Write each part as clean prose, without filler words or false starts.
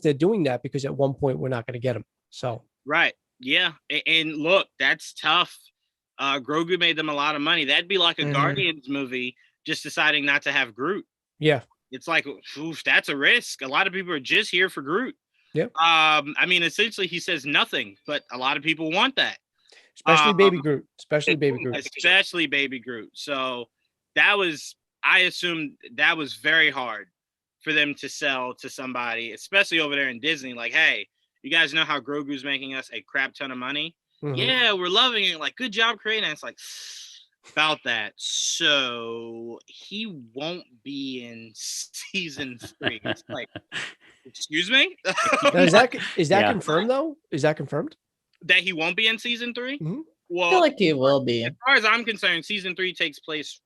if they're doing that because at one point we're not going to get them. So right, yeah, and look, that's tough. Grogu made them a lot of money. That'd be like a Guardians movie just deciding not to have Groot. Yeah. It's like, oof, that's a risk. A lot of people are just here for Groot. Yeah. I mean, essentially, he says nothing, but a lot of people want that. Especially Baby Groot. Especially Baby Groot. Especially Baby Groot. So that was, I assume that was very hard for them to sell to somebody, especially over there in Disney. Like, hey, you guys know how Grogu's making us a crap ton of money? Yeah, we're loving it. Like, good job creating it. It's like, about that. So he won't be in season 3. It's like, excuse me? Now, is that confirmed though? Is that confirmed? That he won't be in season 3? Mm-hmm. Well, I feel like he will be. As far as I'm concerned, season 3 takes place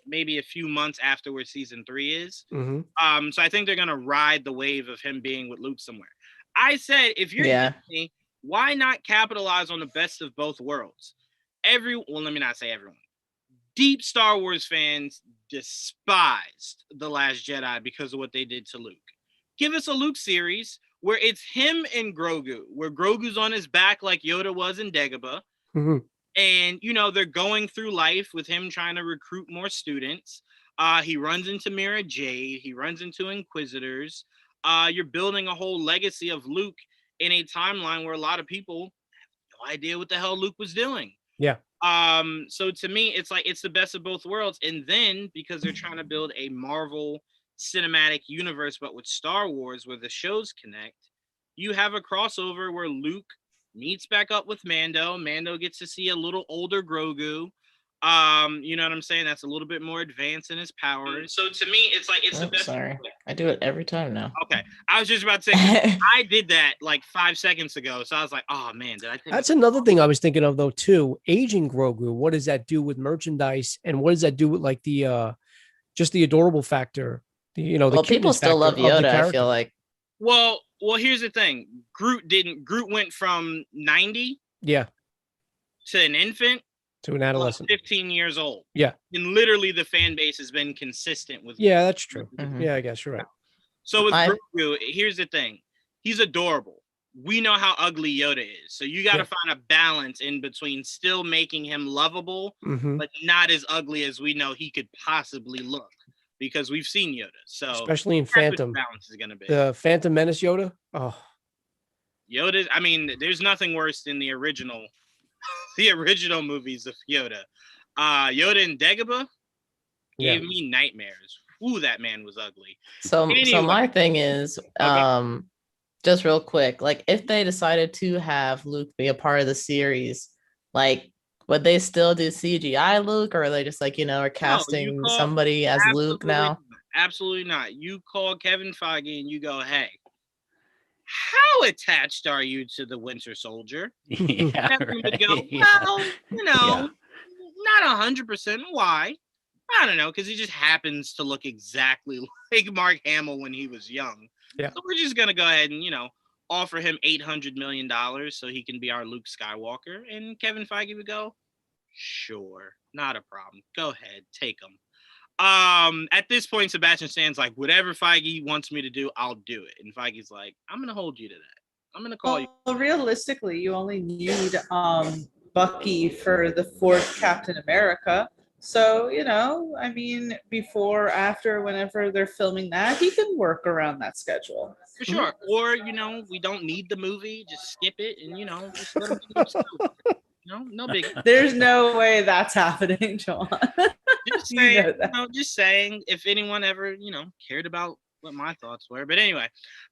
maybe a few months after where season 3 is. Mm-hmm. So I think they're gonna ride the wave of him being with Luke somewhere. I said, if you're Disney, why not capitalize on the best of both worlds? Let me not say everyone. Deep Star Wars fans despised The Last Jedi because of what they did to Luke. Give us a Luke series where it's him and Grogu, where Grogu's on his back like Yoda was in Dagobah. Mm-hmm. And, they're going through life with him trying to recruit more students. He runs into Mara Jade. He runs into Inquisitors. You're building a whole legacy of Luke in a timeline where a lot of people have no idea what the hell Luke was doing. Yeah. So to me, it's like it's the best of both worlds. And then because they're trying to build a Marvel cinematic universe, but with Star Wars, where the shows connect, you have a crossover where Luke meets back up with Mando. Mando gets to see a little older Grogu. You know what I'm saying? That's a little bit more advanced in his powers. So to me, it's like it's the best. Sorry, I do it every time now. Okay, I was just about to say I did that like 5 seconds ago, so I was like, oh man, did I? That's another thing I was thinking of though too. Aging Grogu. What does that do with merchandise, and what does that do with like the just the adorable factor? The people still love Yoda. I feel like. Well, here's the thing. Groot went from 90 to an infant to an adolescent, 15 years old. Yeah. And literally the fan base has been consistent with. Yeah, that's true. Mm-hmm. Yeah, I guess you're right. So with Grogu, here's the thing. He's adorable. We know how ugly Yoda is. So you got to find a balance in between still making him lovable, but not as ugly as we know he could possibly look. Because we've seen Yoda, so especially in Phantom, balance is gonna be the Phantom Menace Yoda. Oh, Yoda! I mean, there's nothing worse than the original movies of Yoda. Yoda in Dagobah gave me nightmares. Ooh, that man was ugly. So my thing is, just real quick, like if they decided to have Luke be a part of the series, like. Would they still do CGI Luke, or are they just like, are casting somebody as Luke now? Absolutely not. You call Kevin Feige and you go, hey, how attached are you to the Winter Soldier? Yeah, Kevin would go, well, not 100%. Why? I don't know, because he just happens to look exactly like Mark Hamill when he was young. Yeah. So we're just going to go ahead and, offer him $800 million so he can be our Luke Skywalker. And Kevin Feige would go, sure, not a problem. Go ahead, take him. At this point, Sebastian Stan's like, whatever Feige wants me to do, I'll do it. And Feige's like, I'm going to hold you to that. I'm going to call you. Well, realistically, you only need Bucky for the 4th Captain America. So, I mean, before, after, whenever they're filming that, he can work around that schedule. For sure. Or, we don't need the movie. Just skip it and, just let him do no big. There's no way that's happening, John. Just saying, just saying, if anyone ever, cared about what my thoughts were. But anyway,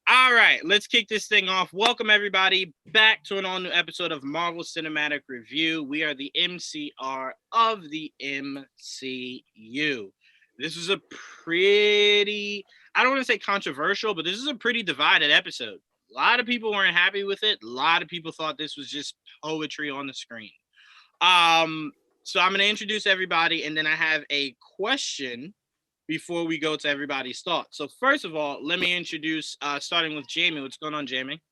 all right, let's kick this thing off. Welcome, everybody, back to an all-new episode of Marvel Cinematic Review. We are the MCR of the MCU. This is a pretty, I don't want to say controversial, but this is a pretty divided episode. A lot of people weren't happy with it. A lot of people thought this was just poetry on the screen. So I'm going to introduce everybody, and then I have a question before we go to everybody's thoughts. So first of all, let me introduce, starting with Jamie. What's going on, Jamie?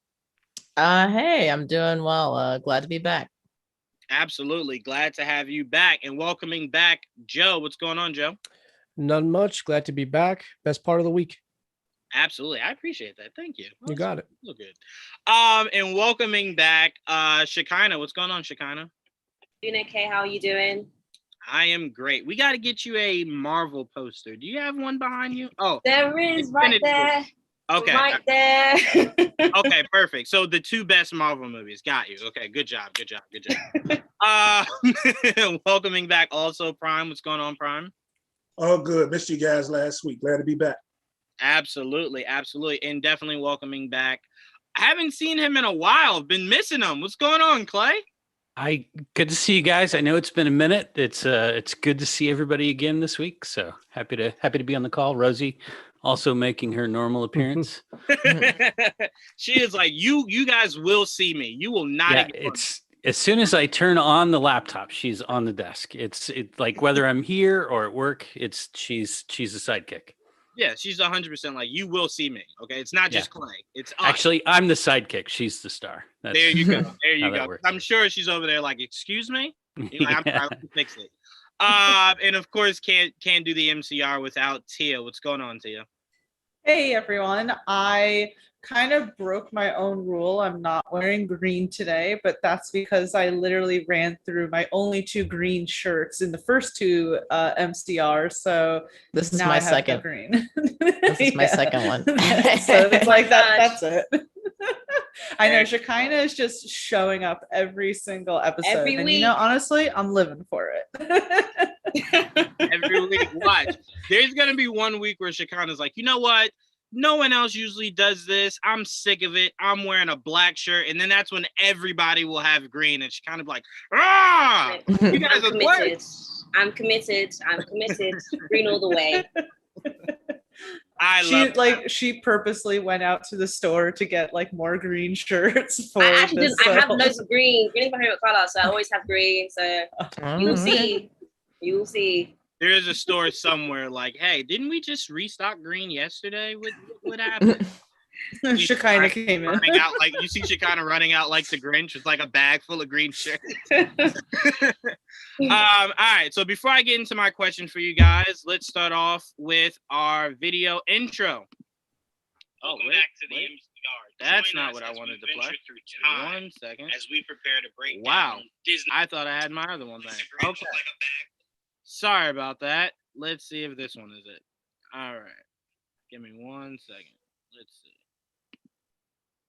Hey, I'm doing well. Glad to be back. Absolutely. Glad to have you back. And welcoming back Joe. What's going on, Joe? None much. Glad to be back. Best part of the week. Absolutely. I appreciate that. Thank you. You got it. So good. And welcoming back Shekinah. What's going on, Shekinah? Doing okay. How are you doing? I am great. We got to get you a Marvel poster. Do you have one behind you? Oh, there is right there. Okay. Right there. Okay, perfect. So the 2 best Marvel movies. Got you. Okay, good job. Welcoming back also Prime. What's going on, Prime? All good. Missed you guys last week. Glad to be back. Absolutely. And definitely welcoming back. I haven't seen him in a while. Been missing him. What's going on, Clay? Good to see you guys. I know it's been a minute. It's good to see everybody again this week. So happy to be on the call. Rosie also making her normal appearance. She is like, you guys will see me. You will not. Yeah, it's as soon as I turn on the laptop, she's on the desk. It's like whether I'm here or at work, she's a sidekick. Yeah, she's 100% like, you will see me. Okay, it's not just Clay. It's us. Actually, I'm the sidekick. She's the star. There you go. There you go. Works. I'm sure she's over there like, excuse me. You know, I'm trying to fix it. And of course, can't do the MCR without Tia. What's going on, Tia? Hey everyone, I kind of broke my own rule. I'm not wearing green today, but that's because I literally ran through my only 2 green shirts in the first 2 MCRs. So this is now my I have second. Green. This is my second one. So it's like that's it. I know Shekinah is just showing up every single episode. Every and week. you know, honestly, I'm living for it. Every week, watch. There's gonna be one week where Shekinah's like, you know what? No one else usually does this. I'm sick of it. I'm wearing a black shirt, and then that's when everybody will have green, and she kind of like, ah, you guys are committed. I'm committed. Green all the way. She purposely went out to the store to get like more green shirts for I actually this. I have loads of green. Green is my favorite color, so I always have green. So you'll see. You'll see. There is a store somewhere like, hey, didn't we just restock green yesterday? What happened? Shekinah came in. Running out like you see Shekinah running out like the Grinch with like a bag full of green shirts. All right. So before I get into my question for you guys, let's start off with our video intro. Welcome back to the MCR. That's not what I wanted to play. 1 second. As we prepare to break Wow. down Disney. I thought I had my other one there. Okay. Like a bag. Sorry about that. Let's see if this one is it. All right. Give me 1 second. Let's see.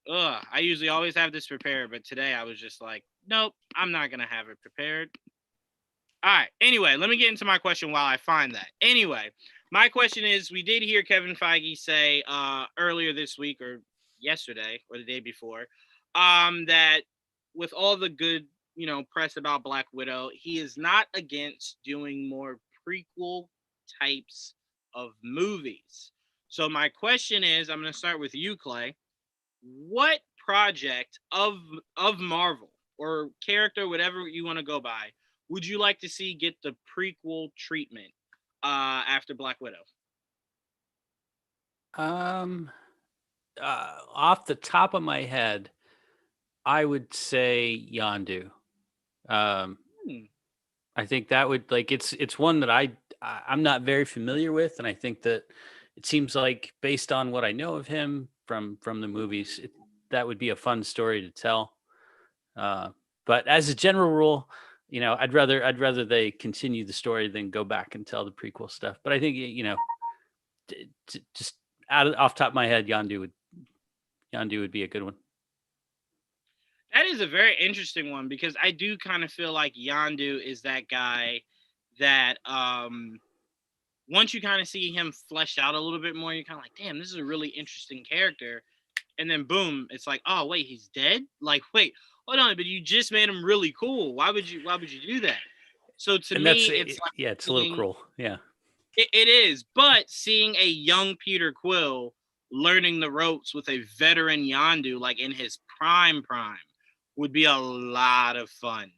I usually always have this prepared, but today I was just like, nope, I'm not going to have it prepared. All right. Anyway, let me get into my question while I find that. Anyway, my question is, we did hear Kevin Feige say earlier this week or yesterday or the day before that with all the good, press about Black Widow, he is not against doing more prequel types of movies. So my question is, I'm going to start with you, Clay. What project of Marvel or character, whatever you want to go by, would you like to see get the prequel treatment after Black Widow? Off the top of my head, I would say Yondu. I think that would it's one that I'm not very familiar with, and I think that it seems like based on what I know of him from the movies, that would be a fun story to tell. But as a general rule, I'd rather they continue the story than go back and tell the prequel stuff. But I think just off top of my head, Yondu would be a good one. That is a very interesting one because I do kind of feel like Yondu is that guy that once you kind of see him fleshed out a little bit more, you're kind of like, damn, this is a really interesting character. And then boom, it's like, oh wait, he's dead? Like, wait, hold on, but you just made him really cool. Why would you do that? So to me, it's like, yeah, it's a little cruel. Yeah. It is, but seeing a young Peter Quill learning the ropes with a veteran Yondu, like in his prime, would be a lot of fun.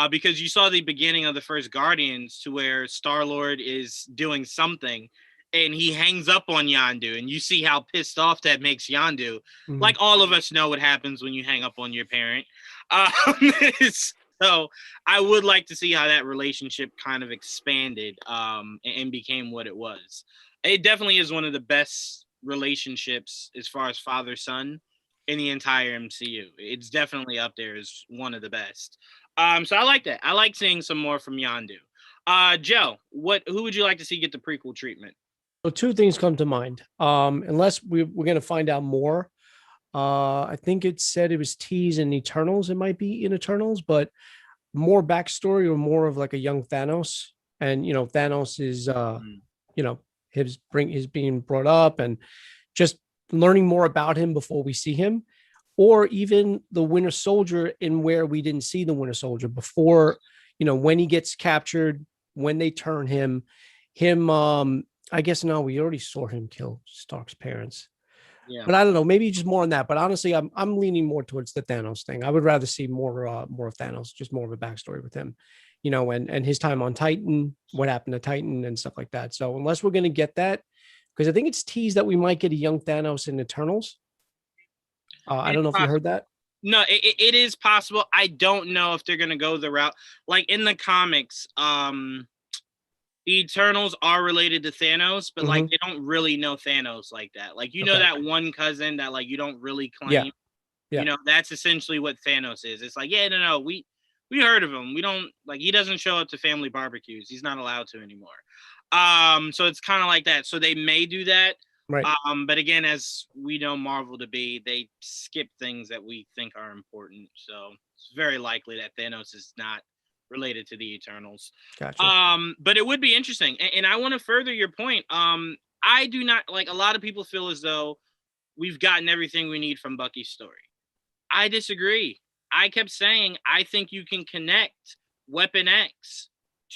Because you saw the beginning of the first Guardians to where Star-Lord is doing something and he hangs up on Yondu, and you see how pissed off that makes Yondu. Mm-hmm. Like all of us know what happens when you hang up on your parent. So I would like to see how that relationship kind of expanded and became what it was. It definitely is one of the best relationships as far as father son in the entire MCU. It's definitely up there as one of the best. So I like that. I like seeing some more from Yondu. Joe, who would you like to see get the prequel treatment? So two things come to mind. Unless we're going to find out more. I think it said it was teased in Eternals. It might be in Eternals, but more backstory or more of like a young Thanos. And Thanos is his being brought up and just learning more about him before we see him, or even the Winter Soldier in where we didn't see the Winter Soldier before, when he gets captured, when they turn him, I guess no, we already saw him kill Stark's parents. Yeah. But I don't know, maybe just more on that. But honestly, I'm leaning more towards the Thanos thing. I would rather see more of Thanos, just more of a backstory with him, and his time on Titan, what happened to Titan and stuff like that. So unless we're going to get that, because I think it's teased that we might get a young Thanos in Eternals. I don't know if you heard that. No, it is possible. I don't know if they're going to go the route. Like in the comics, the Eternals are related to Thanos, but like they don't really know Thanos like that. Like that one cousin that like you don't really claim. Yeah. That's essentially what Thanos is. It's like, no, we heard of him. We don't like he doesn't show up to family barbecues. He's not allowed to anymore. So it's kind of like that. So they may do that. Right. But again, as we know Marvel to be, they skip things that we think are important. So it's very likely that Thanos is not related to the Eternals. Gotcha. But it would be interesting. And I want to further your point. I do not like a lot of people feel as though we've gotten everything we need from Bucky's story. I disagree. I kept saying, I think you can connect Weapon X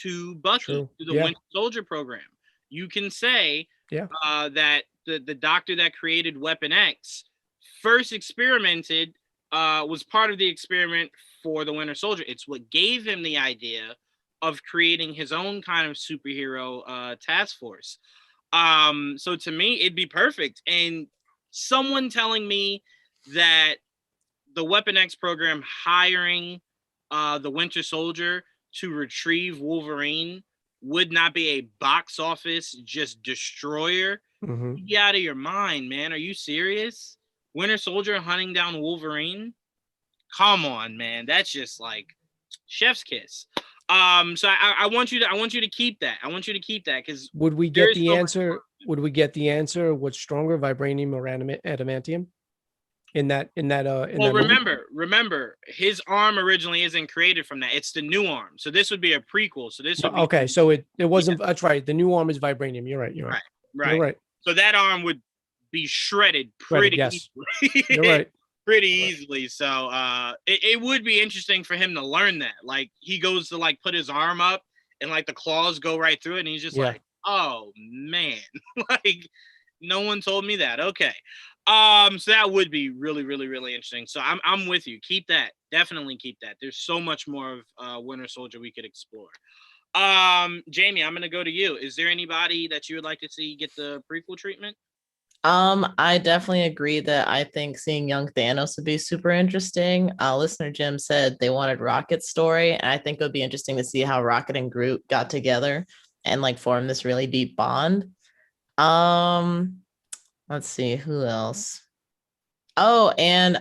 to Bucky, to the Winter Soldier program. You can say that the doctor that created Weapon X first experimented, was part of the experiment for the Winter Soldier. It's what gave him the idea of creating his own kind of superhero task force. So to me, it'd be perfect. And someone telling me that the Weapon X program hiring the Winter Soldier to retrieve Wolverine would not be a box office just destroyer. Get out of your mind, man. Are you serious? Winter Soldier hunting down Wolverine? Come on, man. That's just like chef's kiss. So I want you to keep that. I want you to keep that because would we get the answer? Would we get the answer? What's stronger, vibranium or adamantium? Remember, his arm originally isn't created from that. It's the new arm. So this would be a prequel. So this would be okay. So it wasn't. That's right. The new arm is vibranium. You're right. Right. You're right. So that arm would be shredded pretty easily. You're right. Pretty easily. So it would be interesting for him to learn that. Like he goes to like put his arm up and like the claws go right through it, and he's just like, oh man, like no one told me that. Okay. So that would be really, really, really interesting. So I'm with you. Keep that. Definitely keep that. There's so much more of Winter Soldier we could explore. Jamie, I'm gonna go to you. Is there anybody that you would like to see get the prequel treatment? I definitely agree that I think seeing young Thanos would be super interesting. Listener Jim said they wanted Rocket's story, and I think it would be interesting to see how Rocket and Groot got together and like form this really deep bond. Let's see who else. Oh, and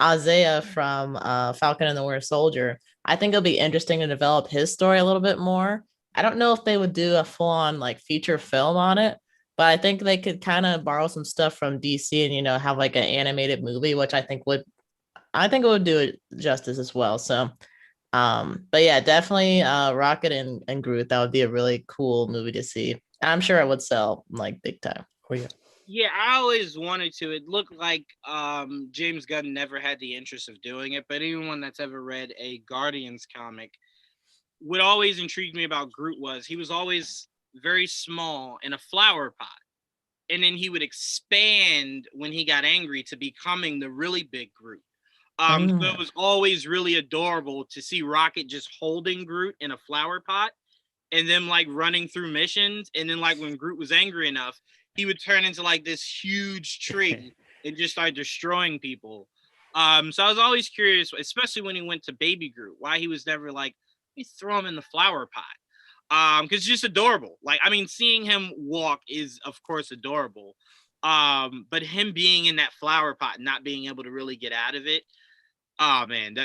Isaiah from Falcon and the Winter Soldier. I think it'll be interesting to develop his story a little bit more. I don't know if they would do a full-on like feature film on it, but I think they could kind of borrow some stuff from DC and have like an animated movie, which I think it would do it justice as well. So but yeah, definitely Rocket and Groot. That would be a really cool movie to see. And I'm sure it would sell like big time. Oh yeah. Yeah, I always wanted to. It looked like James Gunn never had the interest of doing it, but anyone that's ever read a Guardians comic, what always intrigued me about Groot was he was always very small in a flower pot. And then he would expand when he got angry to becoming the really big Groot. So it was always really adorable to see Rocket just holding Groot in a flower pot and them like running through missions. And then like when Groot was angry enough, he would turn into like this huge tree and just start destroying people. So I was always curious, especially when he went to Baby Groot, why he was never like, let me throw him in the flower pot. Because it's just adorable. Like, I mean, seeing him walk is, of course, adorable. But him being in that flower pot, not being able to really get out of it. Oh man,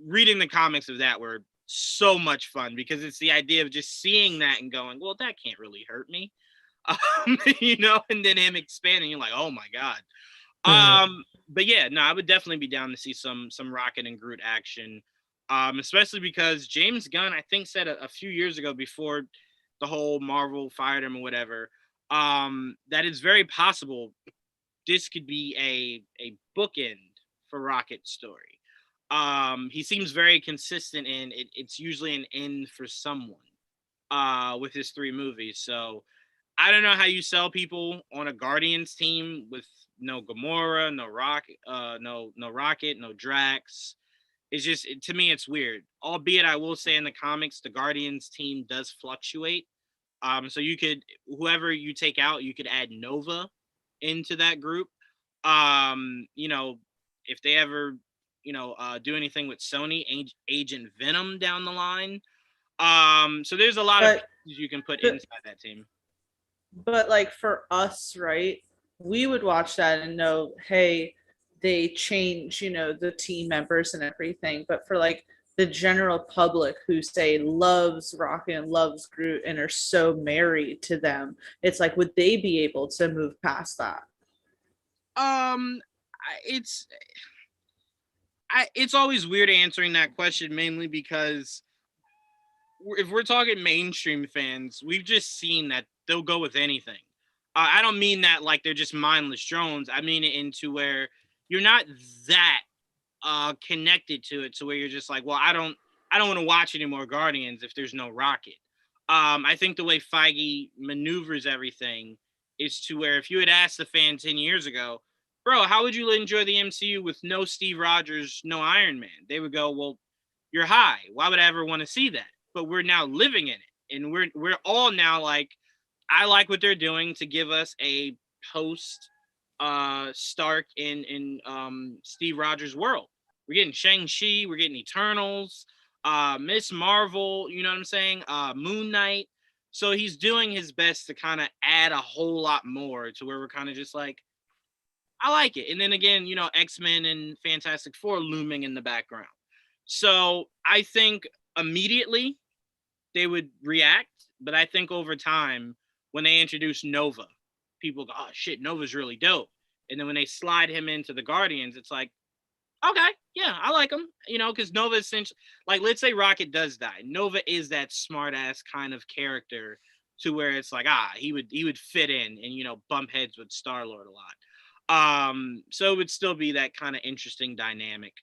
reading the comics of that were so much fun because it's the idea of just seeing that and going, well, that can't really hurt me. And then him expanding, you're like, oh my God. But yeah, no, I would definitely be down to see some Rocket and Groot action. Especially because James Gunn, I think, said a few years ago before the whole Marvel fired him or whatever, that it's very possible this could be a bookend for Rocket's story. He seems very consistent in it's usually an end for someone with his 3 movies. So I don't know how you sell people on a Guardians team with no Gamora, no Rocket, no Rocket, no Drax. It's just, to me, it's weird. Albeit, I will say in the comics, the Guardians team does fluctuate. So you could, whoever you take out, you could add Nova into that group. If they ever, do anything with Sony, Agent Venom down the line. So there's a lot of pieces you can put inside that team. But like for us, right, we would watch that and know, hey, they change, the team members and everything. But for like the general public who say loves Rocket and loves Groot and are so married to them, it's like, would they be able to move past that? It's always weird answering that question, mainly because if we're talking mainstream fans, we've just seen that they'll go with anything. I don't mean that like they're just mindless drones. I mean it into where you're not that connected to it, to where you're just like, well, I don't want to watch any more Guardians if there's no Rocket. I think the way Feige maneuvers everything is to where if you had asked the fan 10 years ago, bro, how would you enjoy the MCU with no Steve Rogers, no Iron Man? They would go, well, you're high. Why would I ever want to see that? But we're now living in it. And we're all now like, I like what they're doing to give us a post Stark in Steve Rogers' world. We're getting Shang-Chi, we're getting Eternals, Miss Marvel, you know what I'm saying? Moon Knight. So he's doing his best to kind of add a whole lot more to where we're kind of just like, I like it. And then again, X-Men and Fantastic Four looming in the background. So I think immediately they would react, but I think over time, when they introduce Nova, people go, oh shit, Nova's really dope. And then when they slide him into the Guardians, it's like, okay, yeah, I like him, because Nova essentially, like, let's say Rocket does die. Nova is that smart ass kind of character to where it's like, he would fit in and, bump heads with Star-Lord a lot. So it would still be that kind of interesting dynamic.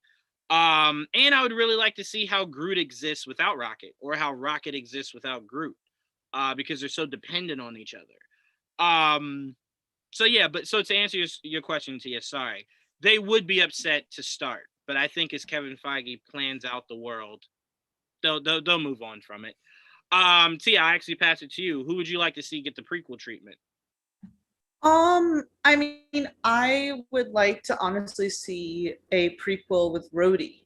And I would really like to see how Groot exists without Rocket, or how Rocket exists without Groot, because they're so dependent on each other. So yeah, so to answer your question, Tia, sorry, they would be upset to start, but I think as Kevin Feige plans out the world, they'll move on from it. Tia, I actually pass it to you. Who would you like to see get the prequel treatment? I mean, I would like to honestly see a prequel with Rhodey.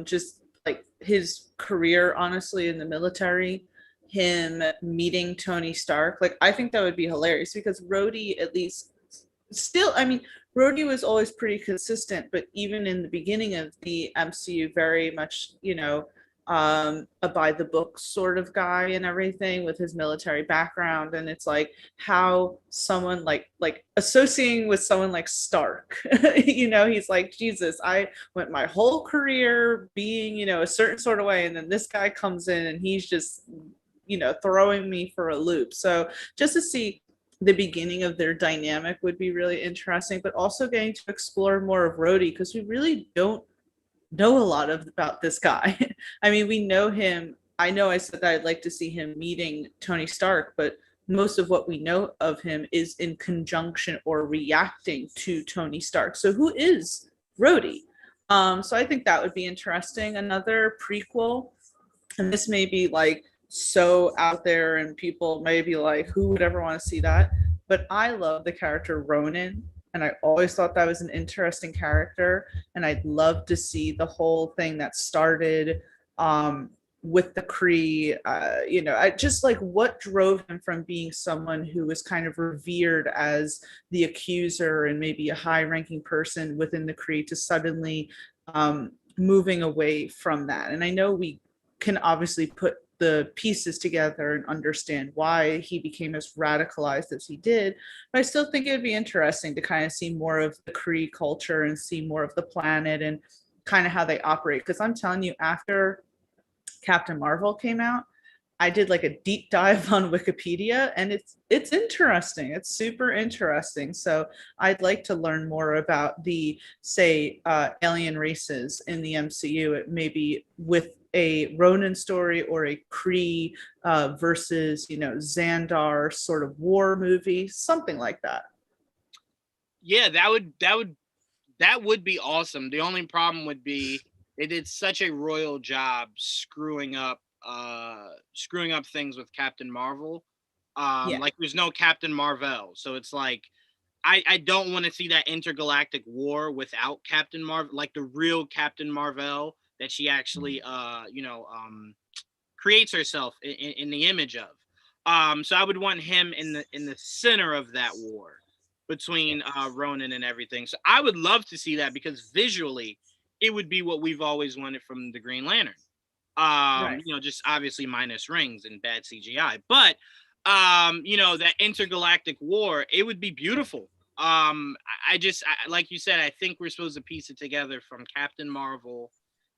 Just like his career, honestly, in the military, him meeting Tony Stark. Like, I think that would be hilarious because Rhodey, at least, still, I mean, Rhodey was always pretty consistent, but even in the beginning of the MCU, very much, a by the book sort of guy and everything with his military background. And it's like how someone like associating with someone like Stark, he's like, Jesus, I went my whole career being, a certain sort of way. And then this guy comes in and he's just, throwing me for a loop. So just to see the beginning of their dynamic would be really interesting, but also getting to explore more of Rhodey, because we really don't know a lot about this guy. I mean, we know him. I know I said that I'd like to see him meeting Tony Stark, but most of what we know of him is in conjunction or reacting to Tony Stark. So who is Rhodey? So I think that would be interesting. Another prequel, and this may be like so out there and people may be like, who would ever want to see that? But I love the character Ronan. And I always thought that was an interesting character. And I'd love to see the whole thing that started with the Kree, I just like what drove him from being someone who was kind of revered as the accuser and maybe a high-ranking person within the Kree to suddenly moving away from that. And I know we can obviously put the pieces together and understand why he became as radicalized as he did, but I still think it would be interesting to kind of see more of the Kree culture and see more of the planet and kind of how they operate. Because I'm telling you, after Captain Marvel came out, I did like a deep dive on Wikipedia, and it's interesting. It's super interesting. So I'd like to learn more about the, say, alien races in the MCU, maybe with a Ronin story or a Kree versus, Xandar sort of war movie, something like that. Yeah, that would be awesome. The only problem would be they did such a royal job screwing up things with Captain Marvel. Like there's no Captain Marvel, so it's like I don't want to see that intergalactic war without Captain Marvel, like the real Captain Marvel that she actually creates herself in the image of. So I would want him in the center of that war between Ronan and everything. So I would love to see that because visually it would be what we've always wanted from the Green Lantern. Right. Just obviously minus rings and bad CGI, but that intergalactic war, it would be beautiful. Like you said, I think we're supposed to piece it together from Captain Marvel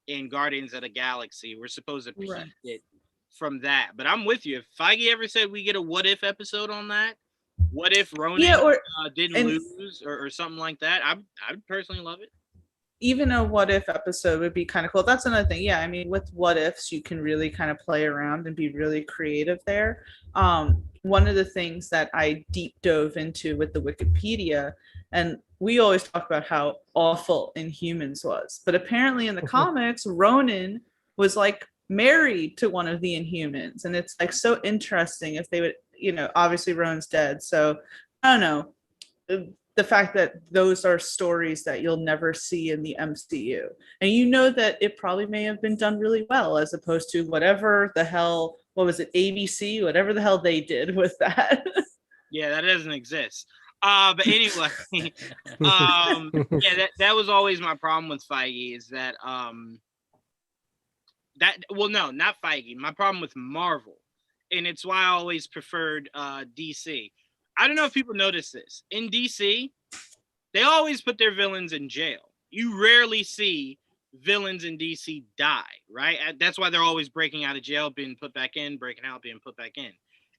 and Guardians of the Galaxy. We're supposed to piece it from that. But I'm with you. If Feige ever said we get a what if episode on that, what if Ronan didn't lose or something like that, I would personally love it. Even a what if episode would be kind of cool. That's another thing. Yeah, I mean, with what ifs, you can really kind of play around and be really creative there. One of the things that I deep dove into with the Wikipedia, and we always talk about how awful Inhumans was, but apparently in the comics, Ronan was like married to one of the Inhumans, and it's like so interesting if they would, obviously Ronan's dead, so I don't know. The fact that those are stories that you'll never see in the MCU. And that it probably may have been done really well as opposed to whatever the hell, what was it, ABC, whatever the hell they did with that. Yeah, that doesn't exist. But anyway, that was always my problem with Feige is that, not Feige. My problem with Marvel. And it's why I always preferred DC. I don't know if people notice this. In DC, they always put their villains in jail. You rarely see villains in DC die, right? That's why they're always breaking out of jail, being put back in, breaking out, being put back in.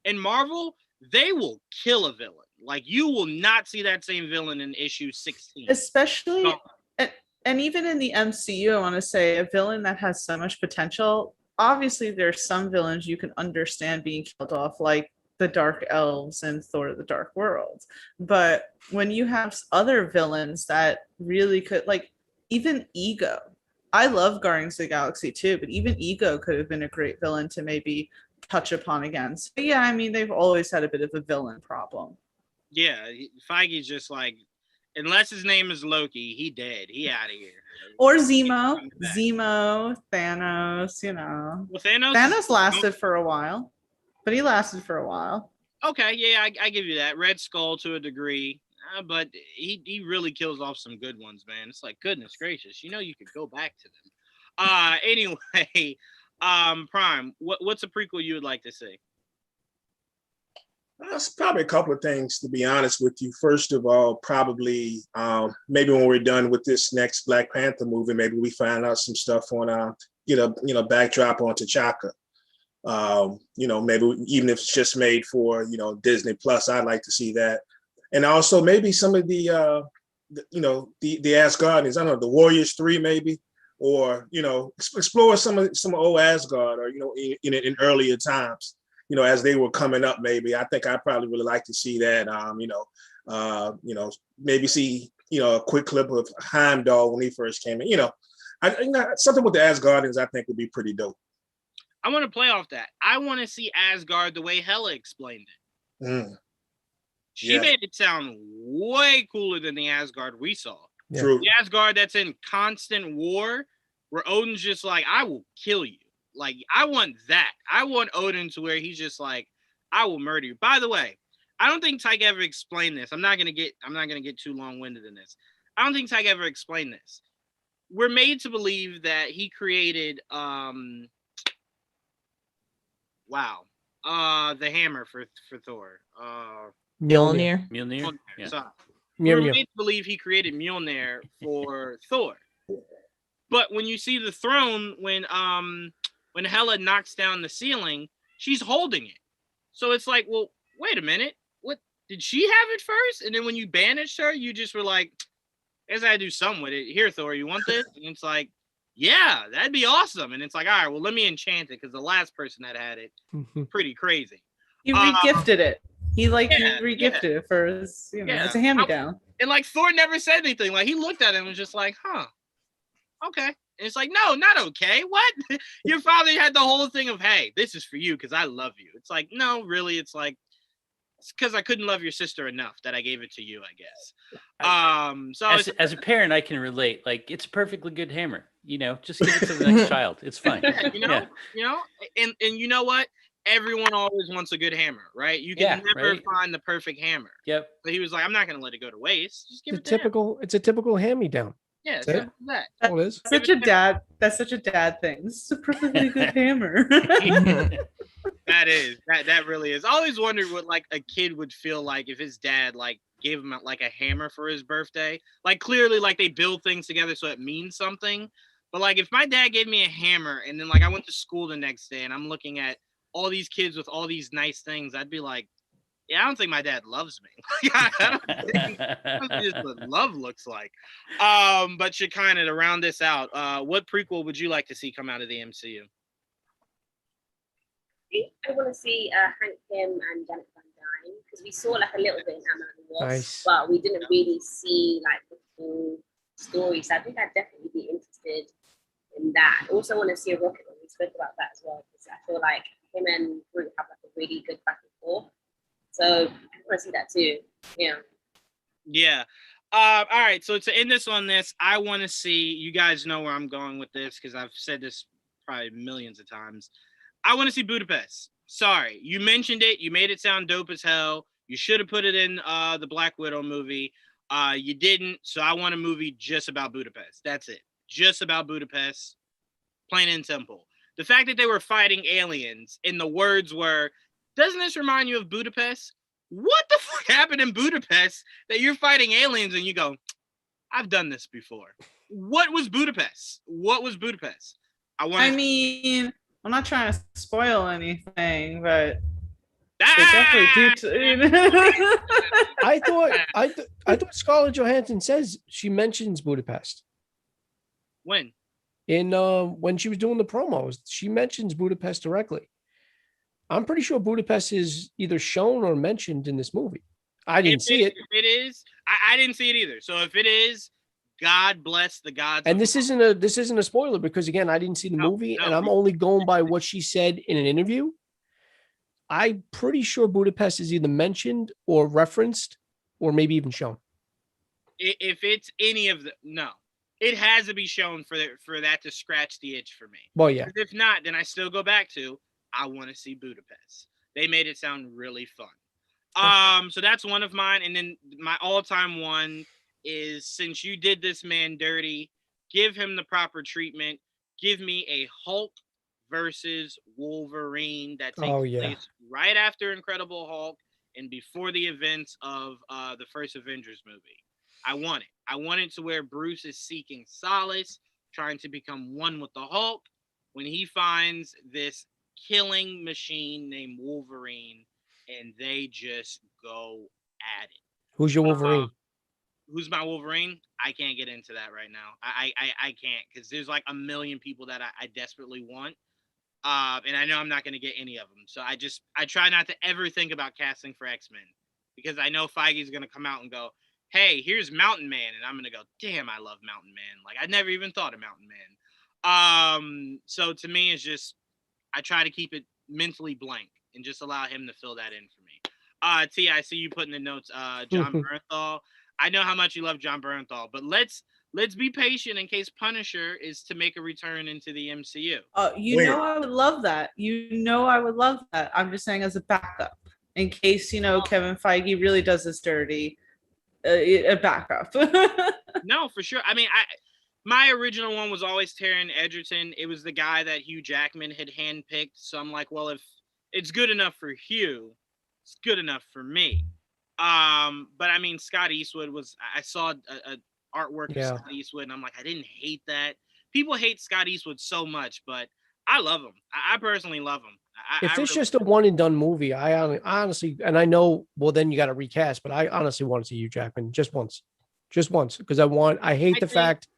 In Marvel, they will kill a villain. Like, you will not see that same villain in issue 16. Especially, and even in the MCU, I want to say a villain that has so much potential. Obviously, there's some villains you can understand being killed off, like the Dark Elves and Thor: The Dark World. But when you have other villains that really could, like even Ego. I love Guardians of the Galaxy too, but even Ego could have been a great villain to maybe touch upon again. So yeah, I mean, they've always had a bit of a villain problem. Yeah, Feige's just like, unless his name is Loki, he dead. He out of here. Or Zemo, Thanos, Well, Thanos lasted for a while. But he lasted for a while. Okay, yeah, I give you that. Red Skull to a degree, but he really kills off some good ones, man. It's like, goodness gracious, you could go back to them. Anyway, Prime, what's a prequel you would like to see? That's probably a couple of things, to be honest with you. First of all, probably maybe when we're done with this next Black Panther movie, maybe we find out some stuff on backdrop on T'Chaka. Maybe even if it's just made for Disney Plus, I'd like to see that. And also maybe some of the Asgardians, I don't know, the Warriors 3 maybe, or explore some old Asgard, or in earlier times, as they were coming up. Maybe I think I'd probably really like to see that. Maybe see a quick clip of Heimdall when he first came in. Something with the Asgardians I think would be pretty dope. I want to play off that. I want to see Asgard the way Hela explained it. She made it sound way cooler than the Asgard we saw. True. The Asgard that's in constant war, where Odin's just like, I will kill you. Like, I want that. I want Odin to where he's just like, I will murder you. By the way, I don't think Tyke ever explained this. I'm not gonna get too long-winded in this. I don't think Tyke ever explained this. We're made to believe that he created the hammer for Thor. Mjolnir. Mjolnir. Yeah. Sorry. Mew, We're mew. made to believe he created Mjolnir for Thor. But when you see the throne, when Hela knocks down the ceiling, she's holding it. So it's like, well, wait a minute. What, did she have it first? And then when you banished her, you just were like, I guess I do something with it. Here, Thor, you want this? And it's like, yeah, that'd be awesome. And it's like, all right, well, let me enchant it, because the last person that had it, pretty crazy. He regifted it. He Yeah, regifted it for his, Yeah. it's a hand-me-down. And like Thor never said anything. Like, he looked at it and was just like, huh, okay. And it's like, no, not okay. What? Your father had the whole thing of, hey, this is for you because I love you. It's like, no, really. It's like, it's because I couldn't love your sister enough that I gave it to you, I guess. So as a parent, I can relate. Like, it's a perfectly good hammer. You know, just give it to the next child. It's fine. you know, and you know what? Everyone always wants a good hammer, right? You can never find the perfect hammer. Yep. So he was like, I'm not going to let it go to waste. Just give it to him. It's a typical hand-me-down. Yeah, That's simple as that. That's all it is. That's such a dad thing. This is a perfectly good hammer. That really is. I always wondered what like a kid would feel like if his dad like gave him like a hammer for his birthday. Like, clearly, like, they build things together so it means something. But like, if my dad gave me a hammer and then like I went to school the next day and I'm looking at all these kids with all these nice things, I'd be like, yeah, I don't think my dad loves me. I don't think this is what love looks like. But Shekinah, to round this out, what prequel would you like to see come out of the MCU? I want to see Hank Pym and Janet Van Dyne, because we saw like a little bit in Ant-Man and the Wasp, Nice. but we didn't really see like the full story. So I think I'd definitely be interested in that. I also want to see a Rocket One. We spoke about that as well, because I feel like him and Groot have like a really good back and forth. So I want to see that too. Yeah. Yeah. All right. So to end this on this, I want to see, you guys know where I'm going with this because I've said this probably millions of times. I want to see Budapest. Sorry. You mentioned it. You made it sound dope as hell. You should have put it in the Black Widow movie. You didn't. So I want a movie just about Budapest. That's it. Just about Budapest. Plain and simple. The fact that they were fighting aliens and the words were, doesn't this remind you of Budapest? What the fuck happened in Budapest that you're fighting aliens and you go, I've done this before. What was Budapest? What was Budapest? I mean, I'm not trying to spoil anything, but they definitely do. I thought Scarlett Johansson says she mentions Budapest when she was doing the promos. She mentions Budapest directly. I'm pretty sure Budapest is either shown or mentioned in this movie. I didn't see it. If it is, I didn't see it either. So if it is, God bless the gods. And this isn't a spoiler because again, I didn't see the movie and I'm only going by what she said in an interview. I'm pretty sure Budapest is either mentioned or referenced or maybe even shown. If it's any of the, no, it has to be shown for that to scratch the itch for me. Well, yeah. If not, then I still go back to, I want to see Budapest. They made it sound really fun. So that's one of mine. And then my all-time one is, since you did this man dirty, give him the proper treatment. Give me a Hulk versus Wolverine that takes place right after Incredible Hulk and before the events of the first Avengers movie. I want it. I want it to where Bruce is seeking solace, trying to become one with the Hulk, when he finds this killing machine named Wolverine, and they just go at it. Who's your Wolverine? Who's my Wolverine? I can't get into that right now. I can't, because there's like a million people that I desperately want. And I know I'm not going to get any of them. So I try not to ever think about casting for X-Men, because I know Feige's going to come out and go, hey, here's Mountain Man. And I'm going to go, damn, I love Mountain Man. Like, I never even thought of Mountain Man. So to me, it's just, I try to keep it mentally blank and just allow him to fill that in for me. T, I see you putting the notes, John Bernthal. I know how much you love John Bernthal, but let's let's be patient in case Punisher is to make a return into the MCU. You know, I would love that. I would love that. I'm just saying as a backup in case, Kevin Feige really does this dirty. A backup. No, for sure. I mean, my original one was always Taron Egerton. It was the guy that Hugh Jackman had handpicked. So I'm like, well, if it's good enough for Hugh, it's good enough for me. But I mean, Scott Eastwood I saw a artwork of Scott Eastwood, and I'm like, I didn't hate that. People hate Scott Eastwood so much, but I love him. I personally love him. If it's just a one and done movie, I honestly, and I know, well, then you got to recast, but I honestly want to see Hugh Jackman just once, because I hate the fact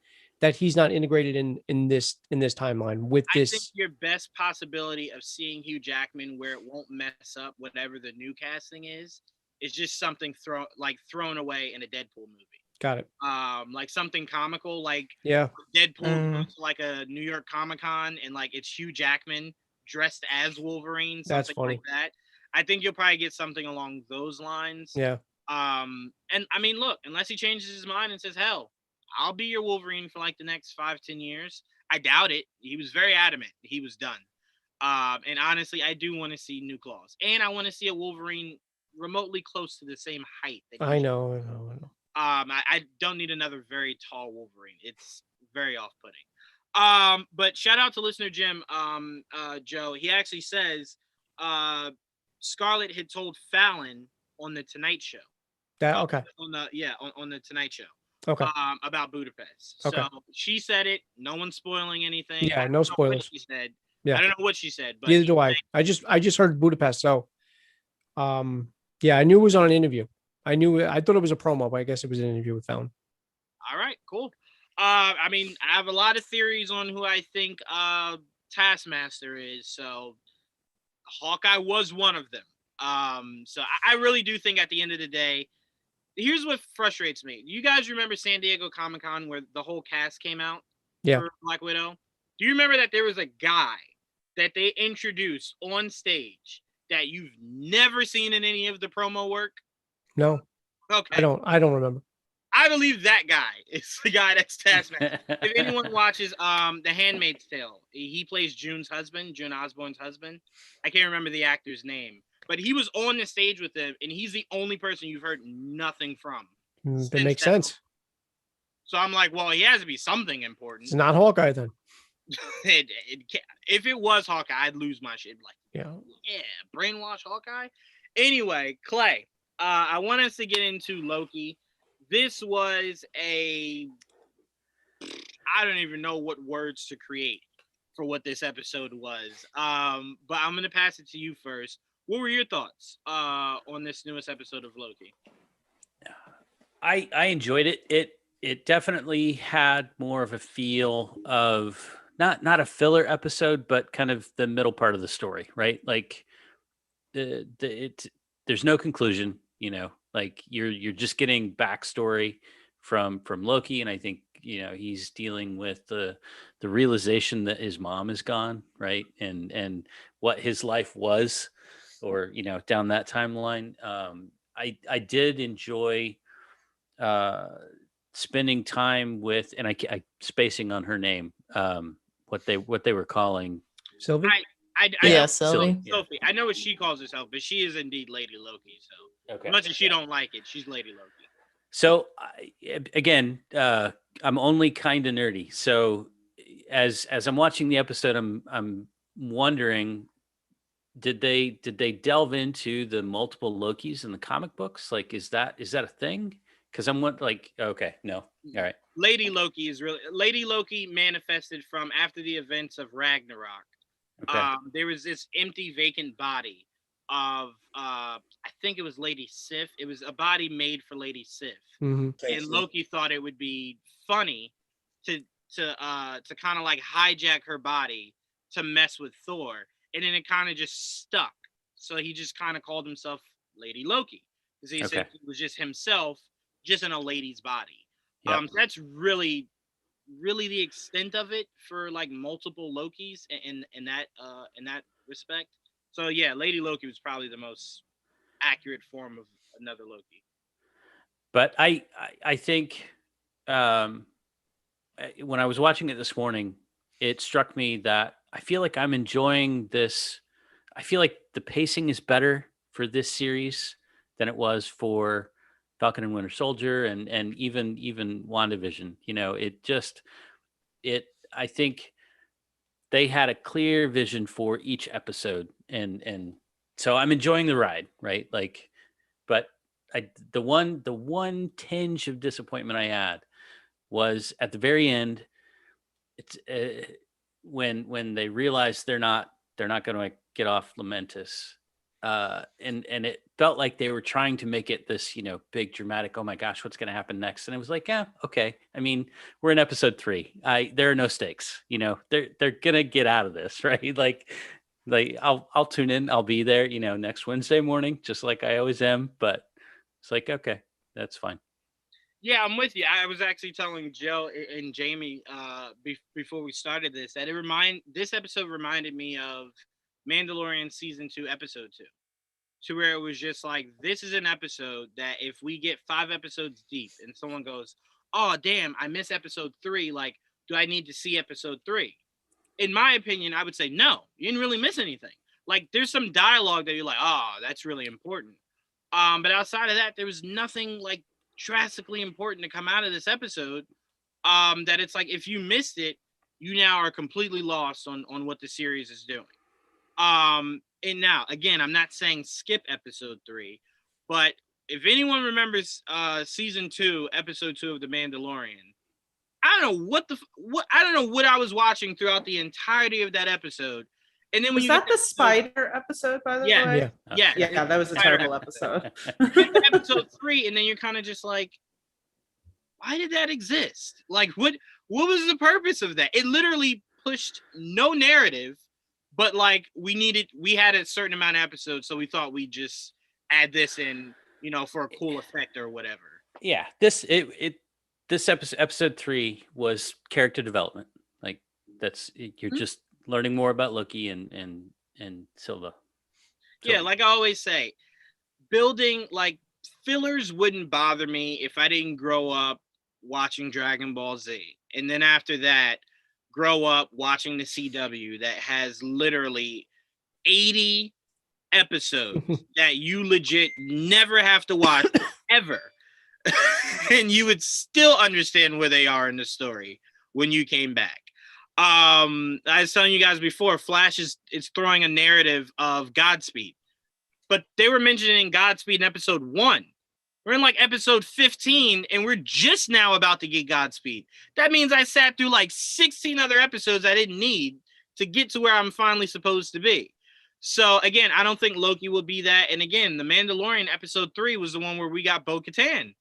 that he's not integrated in this timeline with this. I think your best possibility of seeing Hugh Jackman where it won't mess up whatever the new casting is just something thrown away in a Deadpool movie. Got it. Like something comical, like Deadpool goes to like a New York Comic-Con and like it's Hugh Jackman dressed as Wolverine, something That's funny. like that. I think you'll probably get something along those lines. Yeah. And I mean, look, unless he changes his mind and says, hell, I'll be your Wolverine for like the next 5-10 years. I doubt it. He was very adamant he was done. And honestly, I do want to see new claws. And I want to see a Wolverine remotely close to the same height. I know. I don't need another very tall Wolverine. It's very off-putting. But shout out to listener Jim, Joe. He actually says Scarlett had told Fallon on the Tonight Show. Okay. On the Tonight Show. Okay. About Budapest. Okay. So she said it. No one's spoiling anything. Yeah, no spoilers. She said. Yeah. I don't know what she said, but neither do I. I just heard Budapest. So, yeah, I knew it was on an interview. I thought it was a promo, but I guess it was an interview with Fallon. All right, cool. I mean, I have a lot of theories on who I think Taskmaster is. So Hawkeye was one of them. So I really do think at the end of the day, here's what frustrates me. You guys remember San Diego Comic-Con where the whole cast came out for Black Widow? Do you remember that there was a guy that they introduced on stage that you've never seen in any of the promo work? No. Okay. I don't remember. I believe that guy is the guy that's Taskmaster. If anyone watches The Handmaid's Tale, he plays June Osborne's husband. I can't remember the actor's name, but he was on the stage with them, and he's the only person you've heard nothing from. That makes sense. So I'm like, well, he has to be something important. It's not Hawkeye then. If it was Hawkeye, I'd lose my shit. Like, yeah, brainwash Hawkeye. Anyway, Clay, I want us to get into Loki. This was I don't even know what words to create for what this episode was. But I'm going to pass it to you first. What were your thoughts on this newest episode of Loki? I enjoyed it. It definitely had more of a feel of not a filler episode, but kind of the middle part of the story, right? Like there's no conclusion, like you're just getting backstory from Loki, and I think he's dealing with the realization that his mom is gone, right, and what his life was, or down that timeline. I did enjoy spending time with, and I spacing on her name, what they were calling Sylvie. Sylvie. Sophie. I know what she calls herself, but she is indeed Lady Loki. So as much as she don't like it, she's Lady Loki. So again, I'm only kind of nerdy. So as I'm watching the episode, I'm wondering, did they delve into the multiple Lokis in the comic books? Like, is that a thing? Because I'm okay, no, all right. Lady Loki manifested from after the events of Ragnarok. Okay. There was this empty, vacant body of I think it was Lady Sif. It was a body made for Lady Sif, and Loki thought it would be funny to kind of like hijack her body to mess with Thor, and then it kind of just stuck. So he just kind of called himself Lady Loki because he said it was just himself, just in a lady's body. Yep. So that's really the extent of it for like multiple Lokis in that respect. So yeah, Lady Loki was probably the most accurate form of another Loki. But I think when I was watching it this morning, it struck me that I feel like I'm enjoying this. I feel like the pacing is better for this series than it was for Falcon and Winter Soldier and even WandaVision. You know, I think they had a clear vision for each episode, and so I'm enjoying the ride, right? Like, but the one tinge of disappointment I had was at the very end. It's when they realize they're not going to get off Lamentus, and it felt like they were trying to make it this, you know, big dramatic. Oh my gosh, what's going to happen next? And it was like, yeah, okay. I mean, we're in episode 3. There are no stakes. You know, they're gonna get out of this, right? Like I'll tune in. I'll be there, you know, next Wednesday morning, just like I always am. But it's like, okay, that's fine. Yeah, I'm with you. I was actually telling Joe and Jamie before we started this that this episode reminded me of Mandalorian season 2, episode 2, to where it was just like, this is an episode that if we get 5 episodes deep and someone goes, oh damn, I miss episode 3, like, do I need to see episode 3? In my opinion, I would say no, you didn't really miss anything. Like, there's some dialogue that you're like, oh, that's really important. But outside of that, there was nothing like drastically important to come out of this episode, that it's like, if you missed it, you now are completely lost on what the series is doing. And now, again, I'm not saying skip episode 3, but if anyone remembers season 2, episode 2 of The Mandalorian, I don't know what I was watching throughout the entirety of that episode. And then when Was that the spider episode, by the way? Yeah, that was a terrible episode. Episode 3, and then you're kind of just like, why did that exist? Like, what was the purpose of that? It literally pushed no narrative, but like we had a certain amount of episodes, so we thought we'd just add this in, you know, for a cool effect or whatever. Yeah, this episode 3 was character development. Like, you're just learning more about Loki and Silva. Yeah, like I always say, building, like, fillers wouldn't bother me if I didn't grow up watching Dragon Ball Z, and then after that grow up watching the CW that has literally 80 episodes that you legit never have to watch ever. And you would still understand where they are in the story when you came back. I was telling you guys before, Flash is throwing a narrative of Godspeed, but they were mentioning Godspeed in episode 1. We're in like episode 15, and we're just now about to get Godspeed. That means I sat through like 16 other episodes I didn't need to get to where I'm finally supposed to be. So again, I don't think Loki will be that. And again, The Mandalorian episode 3 was the one where we got Bo-Katan.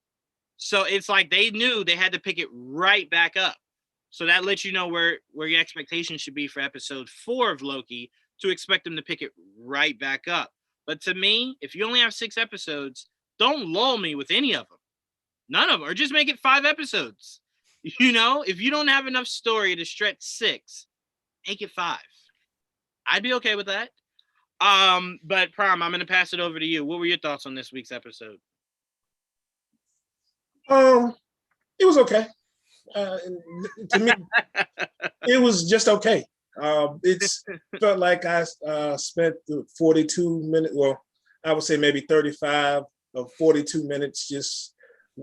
So it's like they knew they had to pick it right back up. So that lets you know where your expectations should be for episode 4 of Loki, to expect them to pick it right back up. But to me, if you only have 6 episodes, don't lull me with any of them. None of them. Or just make it 5 episodes. You know, if you don't have enough story to stretch 6, make it 5. I'd be okay with that. But Prime, I'm going to pass it over to you. What were your thoughts on this week's episode? It was okay. To me, it was just okay. It's felt like I spent 42 minutes, well, I would say maybe 35 or 42 minutes just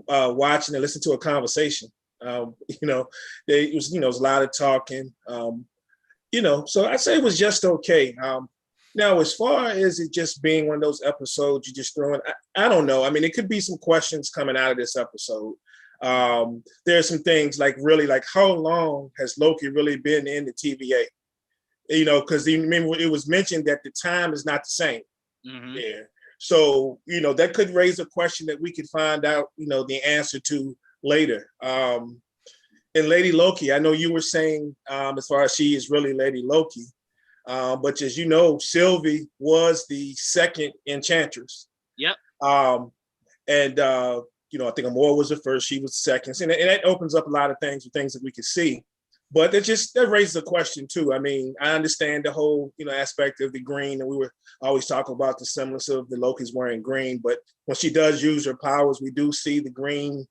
watching and listening to a conversation. You know, it was a lot of talking. You know, so I'd say it was just okay. Now, as far as it just being one of those episodes you just throw in, I don't know. I mean, it could be some questions coming out of this episode. There's some things like, really, like, how long has Loki really been in the TVA? You know, because remember it was mentioned that the time is not the same. Mm-hmm. Yeah. So, you know, that could raise a question that we could find out, you know, the answer to later. And Lady Loki, I know you were saying as far as she is really Lady Loki, but as you know, Sylvie was the second Enchantress. Yep. You know, I think Amor was the first, she was second. And that opens up a lot of things that we could see. But that raises a question too. I mean, I understand the whole, you know, aspect of the green, and we were always talking about the semblance of the Loki's wearing green. But when she does use her powers, we do see the green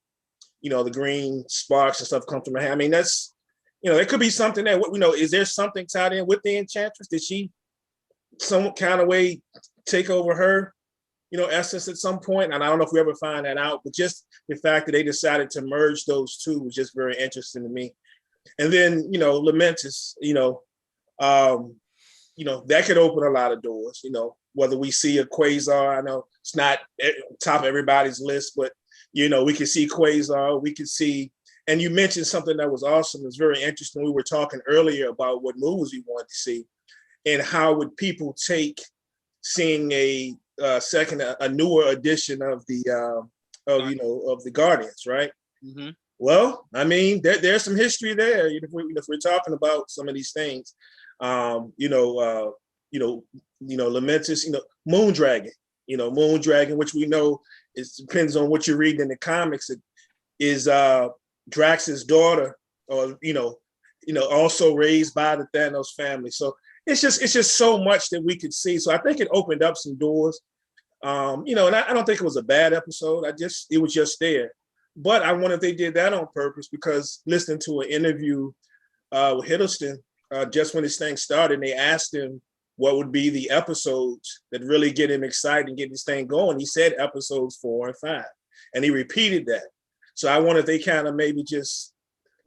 the green sparks and stuff come from her hand. I mean, that's, there could be something there. What, is there something tied in with the Enchantress? Did she some kind of way take over her, essence at some point? And I don't know if we ever find that out, but just the fact that they decided to merge those two was just very interesting to me. And then, Lamentus, that could open a lot of doors, whether we see a Quasar. I know it's not top of everybody's list, but, we could see Quasar, we could see, and you mentioned something that was awesome. It's very interesting. We were talking earlier about what movies we wanted to see and how would people take seeing a newer edition of the, of the Guardians, right? Mm-hmm. Well, I mean, there's some history there. If we're talking about some of these things, Lamentus, Moondragon, Moondragon, which we know depends on what you're reading in the comics. It is Drax's daughter, or also raised by the Thanos family. So it's just so much that we could see. So I think it opened up some doors. And I don't think it was a bad episode. It was just there. But I wonder if they did that on purpose, because listening to an interview with Hiddleston just when this thing started, and they asked him what would be the episodes that really get him excited and get this thing going. He said episodes 4 and 5, and he repeated that. So I wonder if they kind of maybe just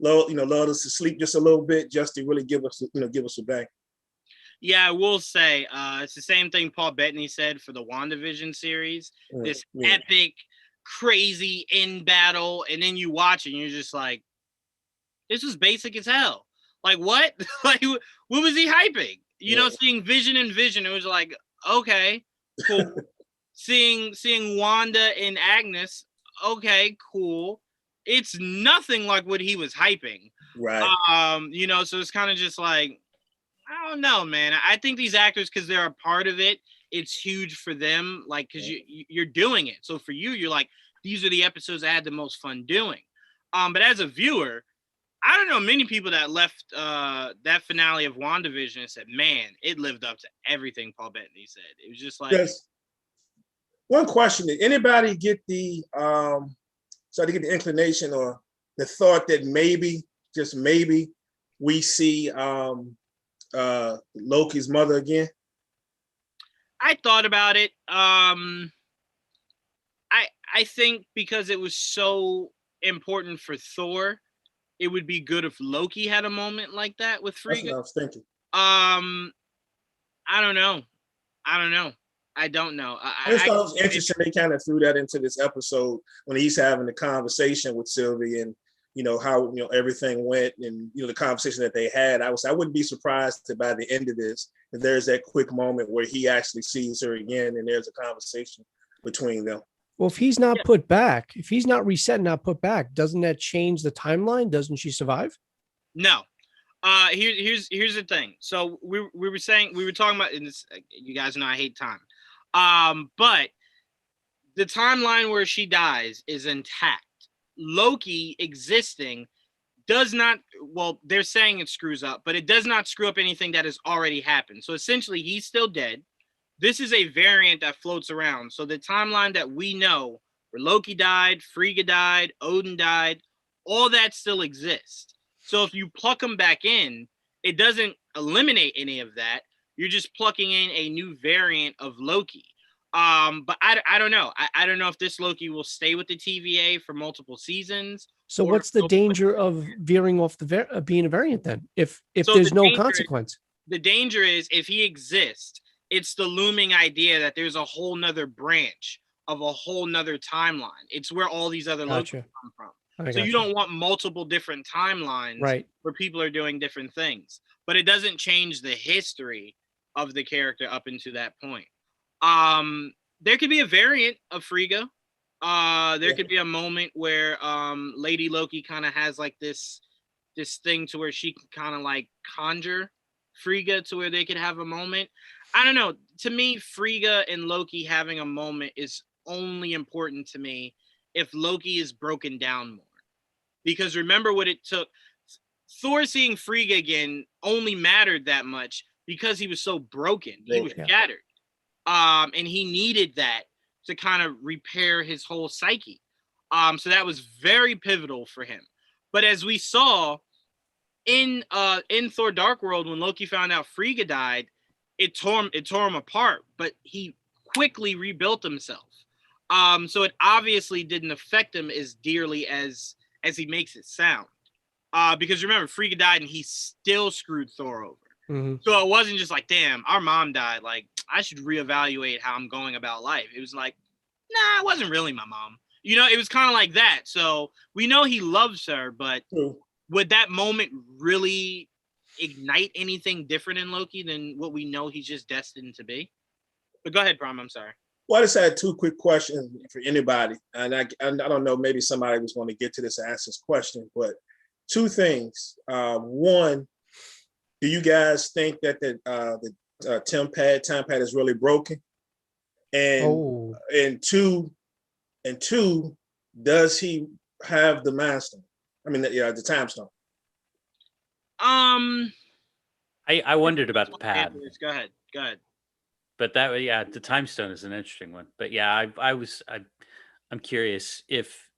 lulled us to sleep just a little bit, just to really give us a bang. Yeah, I will say it's the same thing Paul Bettany said for the WandaVision series. This epic, crazy in battle, and then you watch it and you're just like, this was basic as hell. Like, what? Like, what was he hyping? Seeing Vision and Vision, it was like, okay, cool. seeing Wanda and Agnes, okay, cool. It's nothing like what he was hyping. Right. So it's kind of just like, I don't know, man. I think these actors, because they're a part of it, it's huge for them, like, because you're doing it. So for you, you're like, these are the episodes I had the most fun doing. But as a viewer, I don't know many people that left that finale of WandaVision and said, man, it lived up to everything Paul Bettany said. It was just like... Yes. One question, did anybody get the inclination or the thought that maybe, just maybe, we see Loki's mother again? I thought about it. I think because it was so important for Thor, it would be good if Loki had a moment like that with Frigga. That's what I was thinking. I don't know. I don't know. I just thought it was interesting. They kind of threw that into this episode when he's having the conversation with Sylvie, and how everything went, and the conversation that they had. I wouldn't be surprised that by the end of this, if there's that quick moment where he actually sees her again, and there's a conversation between them. Well, if he's not put back, if he's not reset and not put back, doesn't that change the timeline? Doesn't she survive? No. Here's the thing. So we were talking about, and this, you guys know I hate time. But the timeline where she dies is intact. Loki existing does not, well, they're saying it screws up, but it does not screw up anything that has already happened. So essentially, he's still dead. This is a variant that floats around. So the timeline that we know, where Loki died, Frigga died, Odin died, all that still exists. So if you pluck them back in, it doesn't eliminate any of that. You're just plucking in a new variant of Loki. But I don't know. I don't know if this Loki will stay with the TVA for multiple seasons. So what's the danger of veering off being a variant then? If so there's no consequence? The danger is if he exists, it's the looming idea that there's a whole nother branch of a whole nother timeline. It's where all these other Lokis come from. So you don't want multiple different timelines, right, where people are doing different things. But it doesn't change the history of the character up into that point. There could be a variant of Frigga. There could be a moment where Lady Loki kind of has like this thing to where she can kind of like conjure Frigga to where they could have a moment. I don't know. To me, Frigga and Loki having a moment is only important to me if Loki is broken down more. Because remember what it took. Thor seeing Frigga again only mattered that much because he was so broken. He was shattered. And he needed that to kind of repair his whole psyche. So that was very pivotal for him. But as we saw in Thor Dark World, when Loki found out Frigga died, it tore him apart, but he quickly rebuilt himself. So it obviously didn't affect him as dearly as he makes it sound. Because remember, Frigga died and he still screwed Thor over. Mhm. So it wasn't just like, damn, our mom died. Like, I should reevaluate how I'm going about life. It was like, nah, it wasn't really my mom. You know, it was kind of like that. So we know he loves her, but True. would that moment really ignite anything different in Loki than what we know he's just destined to be? But go ahead, Prom. I'm sorry. Well, I just had two quick questions for anybody. And I don't know, maybe somebody was going to get to this and ask this question, but two things. One, do you guys think that the time pad is really broken? And two, does he have the Mind Stone? I mean, the Time Stone. I wondered about the pad, Go ahead. but the Time Stone is an interesting one. But yeah, I'm curious if,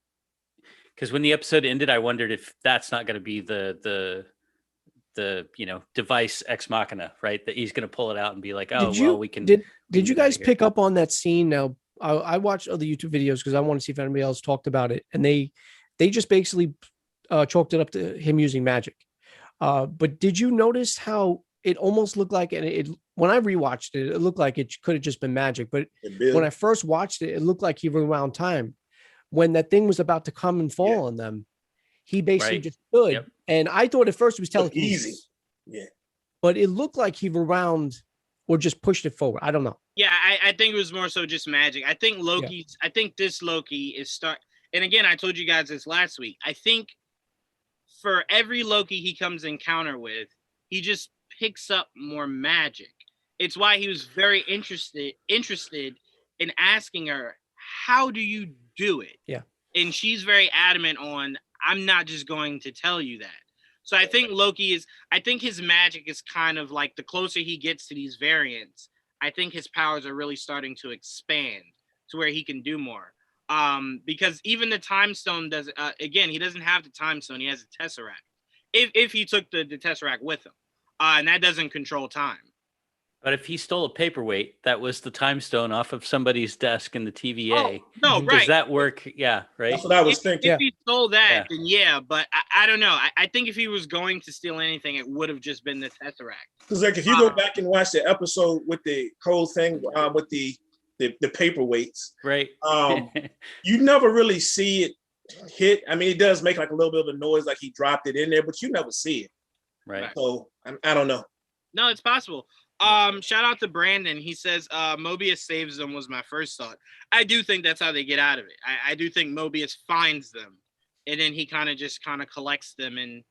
because when the episode ended, I wondered if that's not going to be the device ex machina, right? That he's going to pull it out and be like, we can. Did you guys pick up on that scene? Now, I watched other YouTube videos because I want to see if anybody else talked about it, and they just basically chalked it up to him using magic. But did you notice how it almost looked like, and it when I rewatched it, it looked like it could have just been magic. But when I first watched it, it looked like he rewound time. When that thing was about to come and fall on them, he basically just stood. Yep. And I thought at first it was telekinesis. Easy. Yeah. But it looked like he rewound or just pushed it forward. I don't know. Yeah, I think it was more so just magic. I think I think this Loki is and again, I told you guys this last week. I think for every Loki he comes encounter with, he just picks up more magic. It's why he was very interested in asking her, how do you do it? Yeah. And she's very adamant on, I'm not just going to tell you that. So I think I think his magic is kind of like the closer he gets to these variants, I think his powers are really starting to expand to where he can do more. Because even the Time Stone again, he doesn't have the Time Stone, he has a Tesseract. If he took the Tesseract with him. And that doesn't control time. But if he stole a paperweight that was the Time Stone off of somebody's desk in the TVA, does that work? Yeah, right. That's what I was thinking. If he stole that, then yeah. But I don't know. I think if he was going to steal anything, it would have just been the Tesseract. Because like if you go back and watch the episode with the whole thing with the paperweights, right? You never really see it hit. I mean, it does make like a little bit of a noise, like he dropped it in there, but you never see it. Right. So I don't know. No, it's possible. Shout out to Brandon. He says Mobius saves them was my first thought. I do think that's how they get out of it. I do think Mobius finds them, and then he kind of collects them and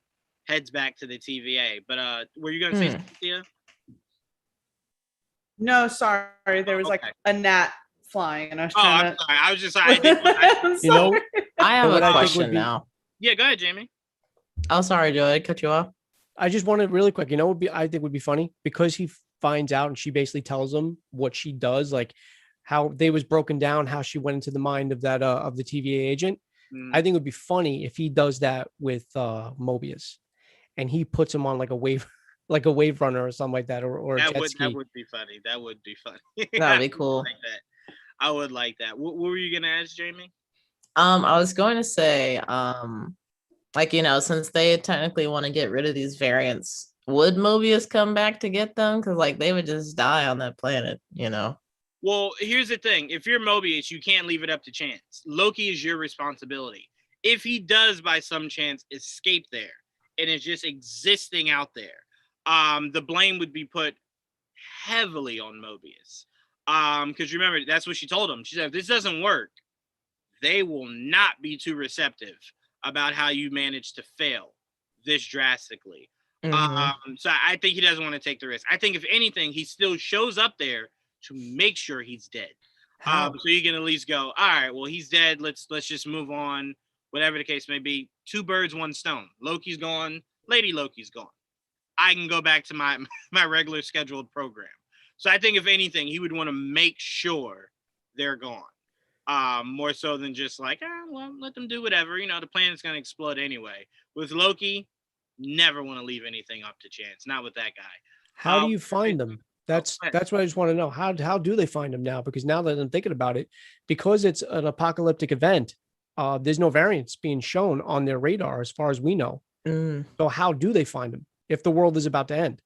heads back to the TVA. But were you gonna say something, Thea? No, sorry. There was like a gnat flying, and I was trying I'm sorry. I was just I have a question now. Yeah, go ahead, Jamie. Oh, sorry, Joe. I cut you off. I just wanted really quick. I think would be funny because he finds out and she basically tells him what she does, like how they was broken down, how she went into the mind of that of the TVA agent. I think it would be funny if he does that with Mobius, and he puts him on like a wave runner or something like that, or that a jet ski. That would be funny. That would be funny. That'd be cool. I would like that. What were you gonna ask, Jamie? I was going to say, since they technically want to get rid of these variants, would Mobius come back to get them? Because they would just die on that planet, Well, here's the thing. If you're Mobius, you can't leave it up to chance. Loki is your responsibility. If he does by some chance escape there and is just existing out there, the blame would be put heavily on Mobius. Because remember, that's what she told him. She said, if this doesn't work, they will not be too receptive about how you managed to fail this drastically. So I think he doesn't want to take the risk. I think if anything, he still shows up there to make sure he's dead. So you can at least go, all right, well, he's dead. Let's just move on. Whatever the case may be. 2 birds, 1 stone. Loki's gone. Lady Loki's gone. I can go back to my regular scheduled program. So I think if anything, he would want to make sure they're gone. More so than just like, well, let them do whatever. You know, the planet's gonna explode anyway. With Loki, never want to leave anything up to chance. Not with that guy. How do you find them? That's what I just want to know. How do they find them now? Because now that I'm thinking about it, because it's an apocalyptic event, there's no variants being shown on their radar as far as we know. So how do they find them if the world is about to end?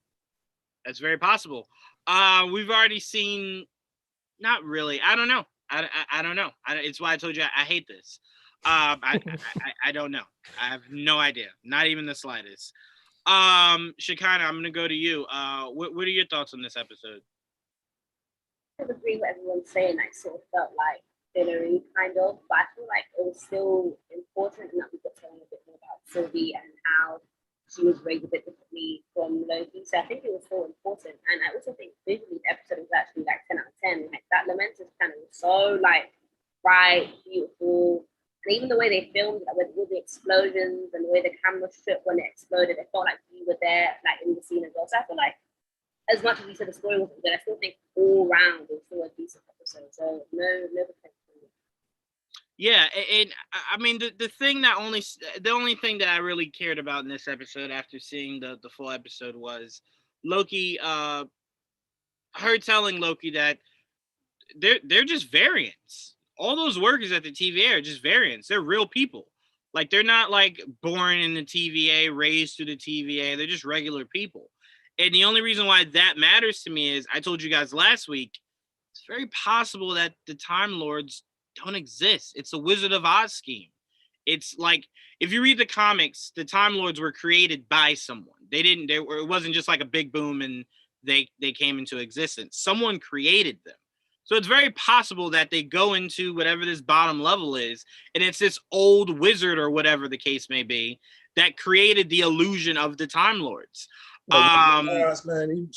That's very possible. We've already seen. Not really. I don't know. I don't know. It's why I told you I hate this. I don't know. I have no idea. Not even the slightest. Shekinah, I'm gonna go to you. What are your thoughts on this episode? I agree with everyone's saying. I sort of felt like fillery, kind of, but I feel like it was still important and that we got to learn a bit more about Sylvie and how she was raised a bit differently from Loki. So I think it was still important. And I also think visually the episode was actually like 10 out of 10. Like that Lamentus panel was so like bright, beautiful. And even the way they filmed, like with the explosions and the way the camera shook when it exploded, it felt like you were there, like in the scene as well. So I feel like, as much as you said the story wasn't good, I still think all round it was still a decent episode. So no complaints from me. Yeah, and I mean the only thing that I really cared about in this episode after seeing the full episode was Loki. Her telling Loki that they're just variants. All those workers at the TVA are just variants. They're real people. Like they're not like born in the TVA, raised through the TVA. They're just regular people. And the only reason why that matters to me is I told you guys last week, it's very possible that the Time Lords don't exist. It's a Wizard of Oz scheme. It's like if you read the comics, the Time Lords were created by someone. It wasn't just like a big boom and they came into existence. Someone created them. So it's very possible that they go into whatever this bottom level is, and it's this old wizard or whatever the case may be that created the illusion of the Time Lords. Oz, man,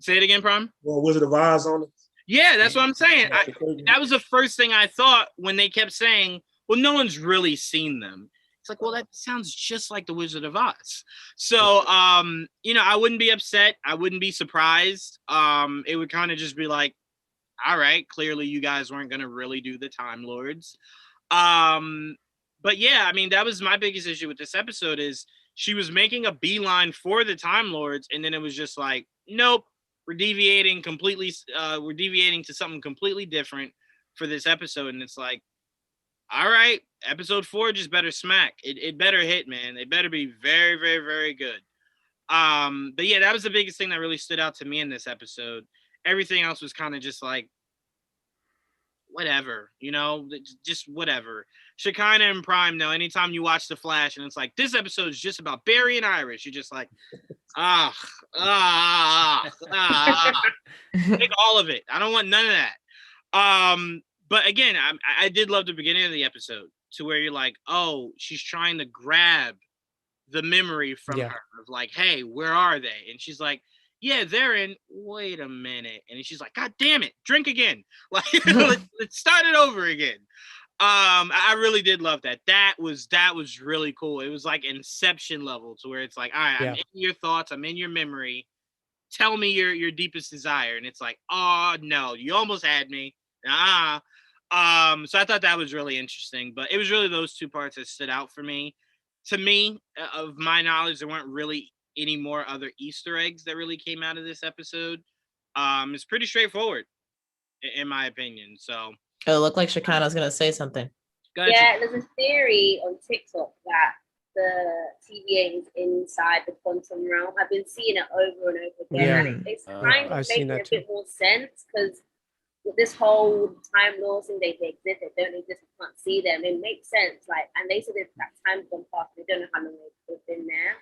Say it again, Prime. Well, Wizard of Oz on it. Yeah, that's what I'm saying. That was the first thing I thought when they kept saying, well, no one's really seen them. It's like, well, that sounds just like the Wizard of Oz. So, I wouldn't be upset. I wouldn't be surprised. It would kind of just be like, all right, clearly you guys weren't going to really do the Time Lords. But yeah, I mean, that was my biggest issue with this episode is she was making a beeline for the Time Lords. And then it was just like, nope, we're deviating completely. We're deviating to something completely different for this episode. And it's like, all right, episode 4 just better smack. It better hit, man. It better be very, very, very good. But yeah, that was the biggest thing that really stood out to me in this episode. Everything else was kind of just like, whatever, just whatever. Shekinah and Prime, though, anytime you watch The Flash and it's like, this episode is just about Barry and Iris, you're just like, take all of it. I don't want none of that. But again, I did love the beginning of the episode to where you're like, oh, she's trying to grab the memory from her of like, hey, where are they? And she's like, yeah, they're in. Wait a minute. And she's like, God damn it, drink again. Like, let's start it over again. I really did love that. That was really cool. It was like Inception level to where it's like, all right, I'm in your thoughts, I'm in your memory. Tell me your deepest desire. And it's like, oh no, you almost had me. So I thought that was really interesting. But it was really those two parts that stood out for me. To me, of my knowledge, there weren't really any more other Easter eggs that really came out of this episode. It's pretty straightforward, in my opinion. So it looked like Shekinah's gonna say something. Yeah, there's a theory on TikTok that the TVA is inside the quantum realm. I've been seeing it over and over again. It's kind of making a bit more sense because with this whole Time Lords thing, they exist, they don't exist, you can't see them. It makes sense. Like, and they said that time's gone past, they don't know how long they've been there.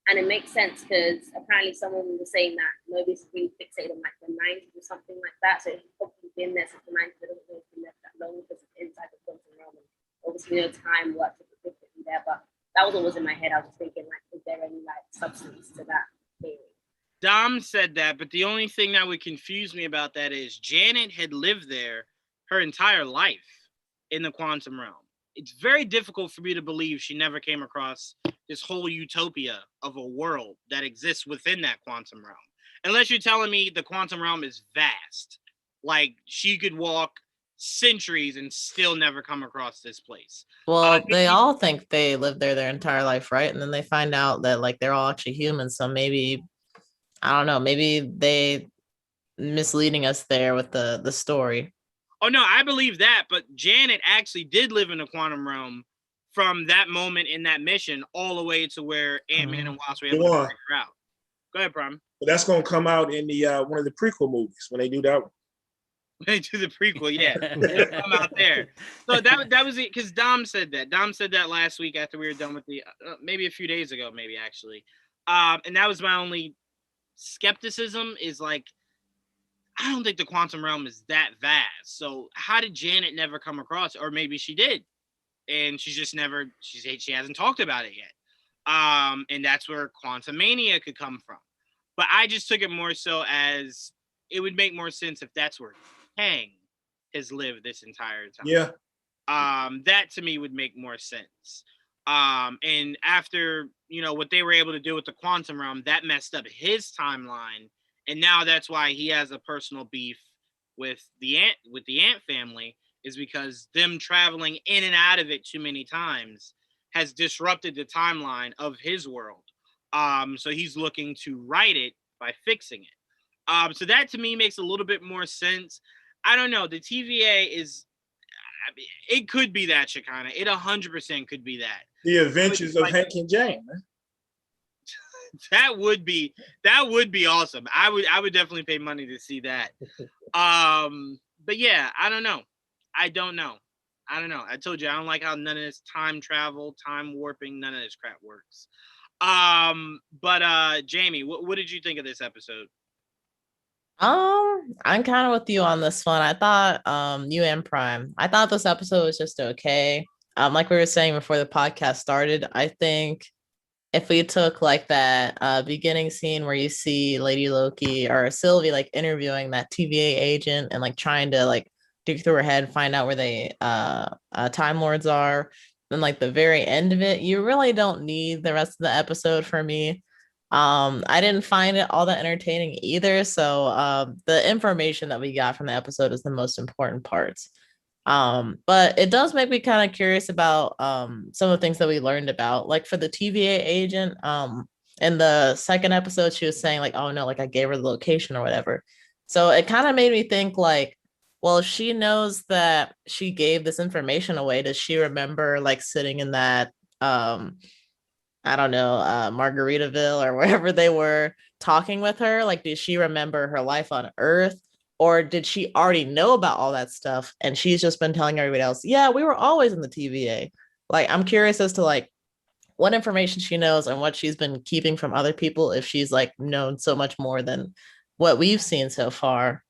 And it makes sense because apparently someone was saying that nobody's really fixated on like the 90s or something like that. So it's probably been there since the 90s, but it doesn't really been there that long because it's inside the quantum realm. And obviously, time works differently there. But that was always in my head. I was just thinking, like, is there any like substance to that theory? Dom said that, but the only thing that would confuse me about that is Janet had lived there her entire life in the quantum realm. It's very difficult for me to believe she never came across this whole utopia of a world that exists within that quantum realm. Unless you're telling me the quantum realm is vast. Like she could walk centuries and still never come across this place. Well, they all think they lived there their entire life, right? And then they find out that like they're all actually humans. So maybe I don't know. Maybe they misleading us there with the story. Oh no, I believe that. But Janet actually did live in the quantum realm from that moment in that mission all the way to where Ant-Man and Wasp were able to figure her out. Go ahead, Prime. But that's gonna come out in the one of the prequel movies when they do that one. When they do the prequel, yeah, it'll come out there. So that was it, because Dom said that. Dom said that last week after we were done with the maybe a few days ago, maybe actually. And that was my only skepticism is like, I don't think the quantum realm is that vast. So how did Janet never come across it? Or maybe she did, and she's just never. She hasn't talked about it yet. And that's where Quantum Mania could come from. But I just took it more so as it would make more sense if that's where Kang has lived this entire time. Yeah. That to me would make more sense. And after what they were able to do with the quantum realm, that messed up his timeline. And now that's why he has a personal beef with the Ant family, is because them traveling in and out of it too many times has disrupted the timeline of his world. So he's looking to right it by fixing it. So that to me makes a little bit more sense. I don't know. The TVA is, it could be that, Shekinah. It 100% could be that. The Adventures of Hank and Jane, man. That would be awesome. I would definitely pay money to see that. But yeah, I don't know. I told you I don't like how none of this time travel, time warping, none of this crap works. But Jamie, what did you think of this episode? I'm kind of with you on this one. I thought you and Prime. I thought this episode was just okay. Like we were saying before the podcast started, I think if we took like that beginning scene where you see Lady Loki or Sylvie like interviewing that TVA agent and like trying to like dig through her head, find out where they Time Lords are, then like the very end of it, you really don't need the rest of the episode for me. I didn't find it all that entertaining either. So the information that we got from the episode is the most important parts. But it does make me kind of curious about some of the things that we learned about, like for the TVA agent. In the second episode, she was saying like, oh no, like I gave her the location or whatever. So it kind of made me think like, well, if she knows that she gave this information away, does she remember like sitting in that I don't know, Margaritaville or wherever they were talking with her? Like, did she remember her life on Earth? Or did she already know about all that stuff and she's just been telling everybody else, yeah, we were always in the TVA? Like, I'm curious as to like what information she knows and what she's been keeping from other people, if she's like known so much more than what we've seen so far.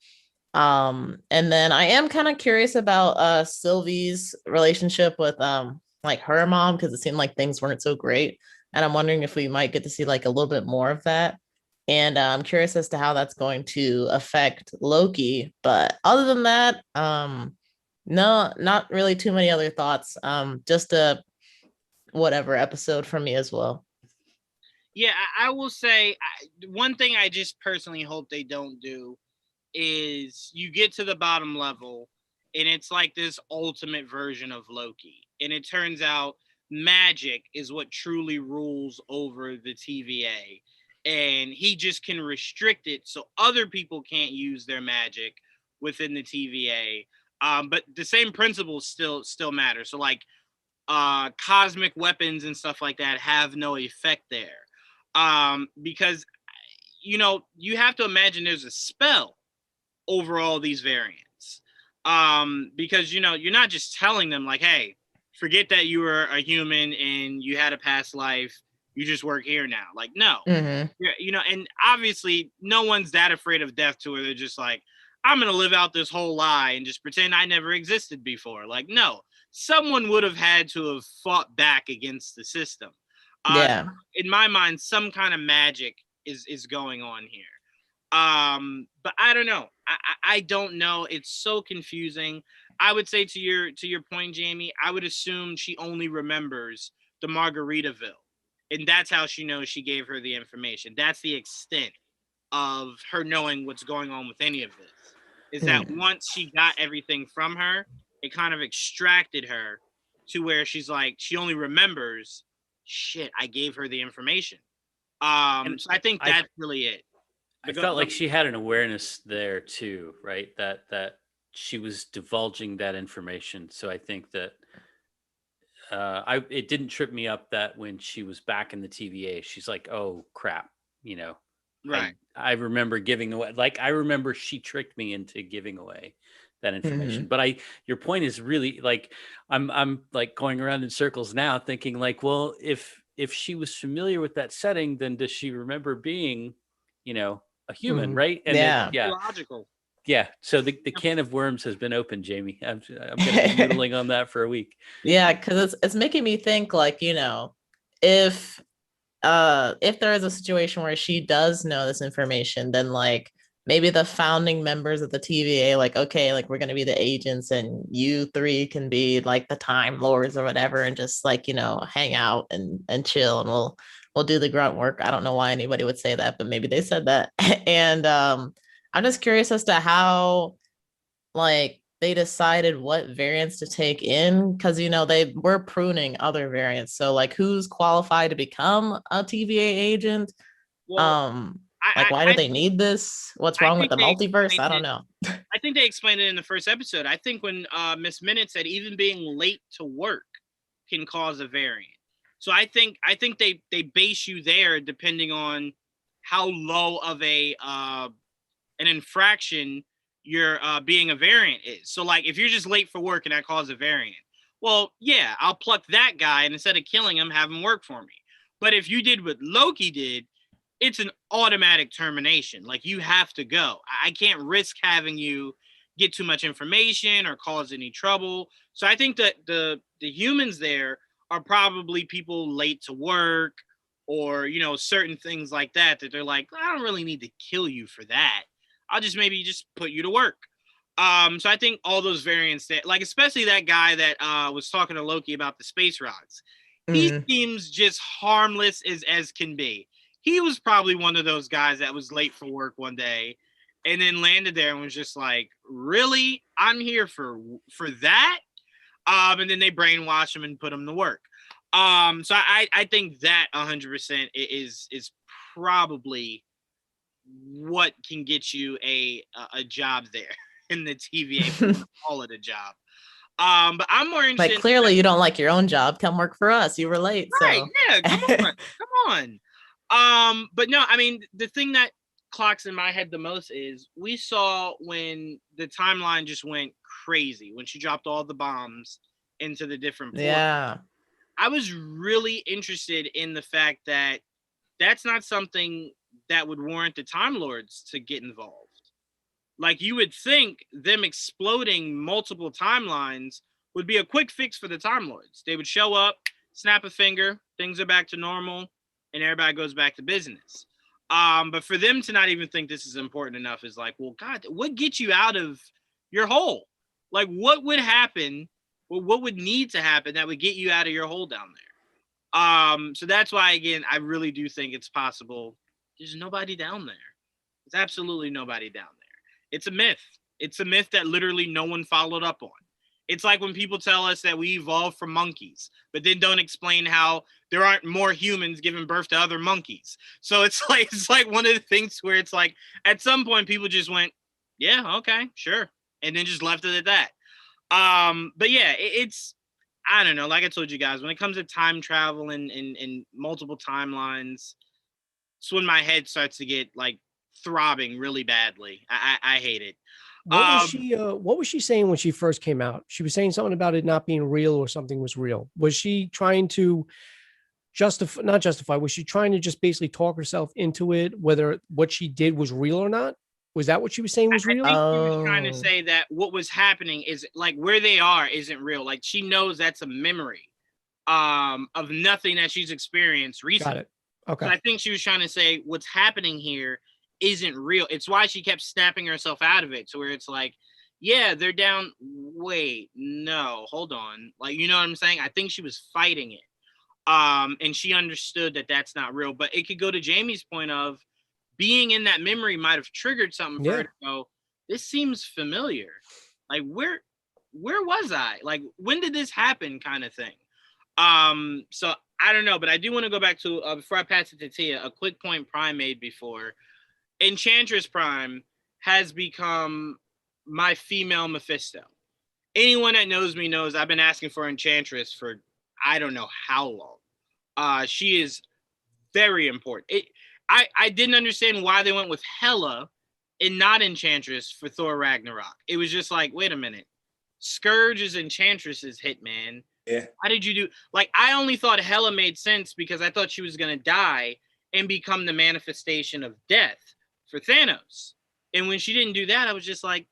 And then I am kind of curious about Sylvie's relationship with like her mom, because it seemed like things weren't so great. And I'm wondering if we might get to see like a little bit more of that. And I'm curious as to how that's going to affect Loki. But other than that, no, not really too many other thoughts. Just a whatever episode for me as well. Yeah, I will say one thing I just personally hope they don't do is you get to the bottom level and it's like this ultimate version of Loki. And it turns out magic is what truly rules over the TVA. And he just can restrict it so other people can't use their magic within the TVA. But the same principles still matter. So like cosmic weapons and stuff like that have no effect there. Because you have to imagine there's a spell over all these variants. Because you're not just telling them like, hey, forget that you were a human and you had a past life, you just work here now. Like, no. Mm-hmm. And obviously no one's that afraid of death to where they're just like, I'm gonna live out this whole lie and just pretend I never existed before. Like, no, someone would have had to have fought back against the system. In my mind, some kind of magic is going on here. But I don't know. I don't know. It's so confusing. I would say to your point, Jamie, I would assume she only remembers the Margaritaville. And that's how she knows she gave her the information. That's the extent of her knowing what's going on with any of this. is that once she got everything from her, it kind of extracted her to where she's like, she only remembers, shit, I gave her the information. So I think that's really it. I felt like she had an awareness there too, right? That she was divulging that information. So I think that it didn't trip me up that when she was back in the TVA, she's like, oh crap, you know. Right. I remember giving away, like, I remember she tricked me into giving away that information. But your point is really like, I'm like going around in circles now thinking like, well, if she was familiar with that setting, then does she remember being, you know, a human, right? And logical. Yeah. So the can of worms has been opened, Jamie. I'm going to be noodling on that for a week. Yeah, because it's making me think like, you know, if there is a situation where she does know this information, then like maybe the founding members of the TVA, like, okay, like we're gonna be the agents and you three can be like the Time Lords or whatever, and just like, you know, hang out and chill, and we'll do the grunt work. I don't know why anybody would say that, but maybe they said that. And I'm just curious as to how like they decided what variants to take in, because you know they were pruning other variants. So like, who's qualified to become a TVA agent? Well, why do they need this? What's wrong with the multiverse? I don't know. I think they explained it in the first episode. I think when Miss Minute said even being late to work can cause a variant. So I think they base you there depending on how low of a an infraction your being a variant is. So like if you're just late for work and that causes a variant, well, yeah, I'll pluck that guy and instead of killing him, have him work for me. But if you did what Loki did, it's an automatic termination. Like you have to go. I can't risk having you get too much information or cause any trouble. So I think that the humans there are probably people late to work or, you know, certain things like that they're like, I don't really need to kill you for that. I'll just maybe just put you to work. So I think all those variants that, like, especially that guy that was talking to Loki about the space rods, he seems just harmless as can be. He was probably one of those guys that was late for work one day and then landed there and was just like, really? I'm here for that? And then they brainwash him and put him to work. So I think that 100% is probably what can get you a job there in the TVA. Call it a job. But I'm more interested. Like clearly you don't like your own job. Come work for us. You were late. Right? So. Yeah. Come on. But no, I mean the thing that clocks in my head the most is we saw when the timeline just went crazy when she dropped all the bombs into the different portals. Yeah. I was really interested in the fact that that's not something that would warrant the Time Lords to get involved. Like you would think them exploding multiple timelines would be a quick fix for the Time Lords. They would show up, snap a finger, things are back to normal, and everybody goes back to business. But for them to not even think this is important enough is like, well, God, what gets you out of your hole? Like what would happen? Well, what would need to happen that would get you out of your hole down there? So that's why, again, I really do think it's possible. There's nobody down there. There's absolutely nobody down there. It's a myth. It's a myth that literally no one followed up on. It's like when people tell us that we evolved from monkeys, but then don't explain how there aren't more humans giving birth to other monkeys. So it's like one of the things where it's like at some point people just went, yeah, okay, sure, and then just left it at that. But yeah, it's I don't know. Like I told you guys, when it comes to time travel and multiple timelines, it's when my head starts to get like throbbing really badly. I hate it. What was she saying when she first came out? She was saying something about it not being real or something was real. Was she trying to not justify, was she trying to just basically talk herself into it, whether what she did was real or not? Was that what she was saying was real? I think she was trying to say that what was happening is like where they are isn't real. Like she knows that's a memory of nothing that she's experienced recently. Got it. Okay. So I think she was trying to say what's happening here isn't real. It's why she kept snapping herself out of it to where it's like, yeah, they're down. Wait, no, hold on. Like, you know what I'm saying? I think she was fighting it. And she understood that that's not real, but it could go to Jamie's point of being in that memory might have triggered something for her to go, this seems familiar. Like where was I? Like when did this happen? Kind of thing. So I don't know, but I do want to go back to before I pass it to Tia, a quick point Prime made before. Enchantress Prime has become my female Mephisto. Anyone that knows me knows I've been asking for Enchantress for I don't know how long. She is very important. I didn't understand why they went with Hela and not Enchantress for Thor Ragnarok. It was just like, wait a minute. Scourge is Enchantress's hitman. Yeah. How did you do? Like, I only thought Hela made sense because I thought she was going to die and become the manifestation of death for Thanos. And when she didn't do that, I was just like,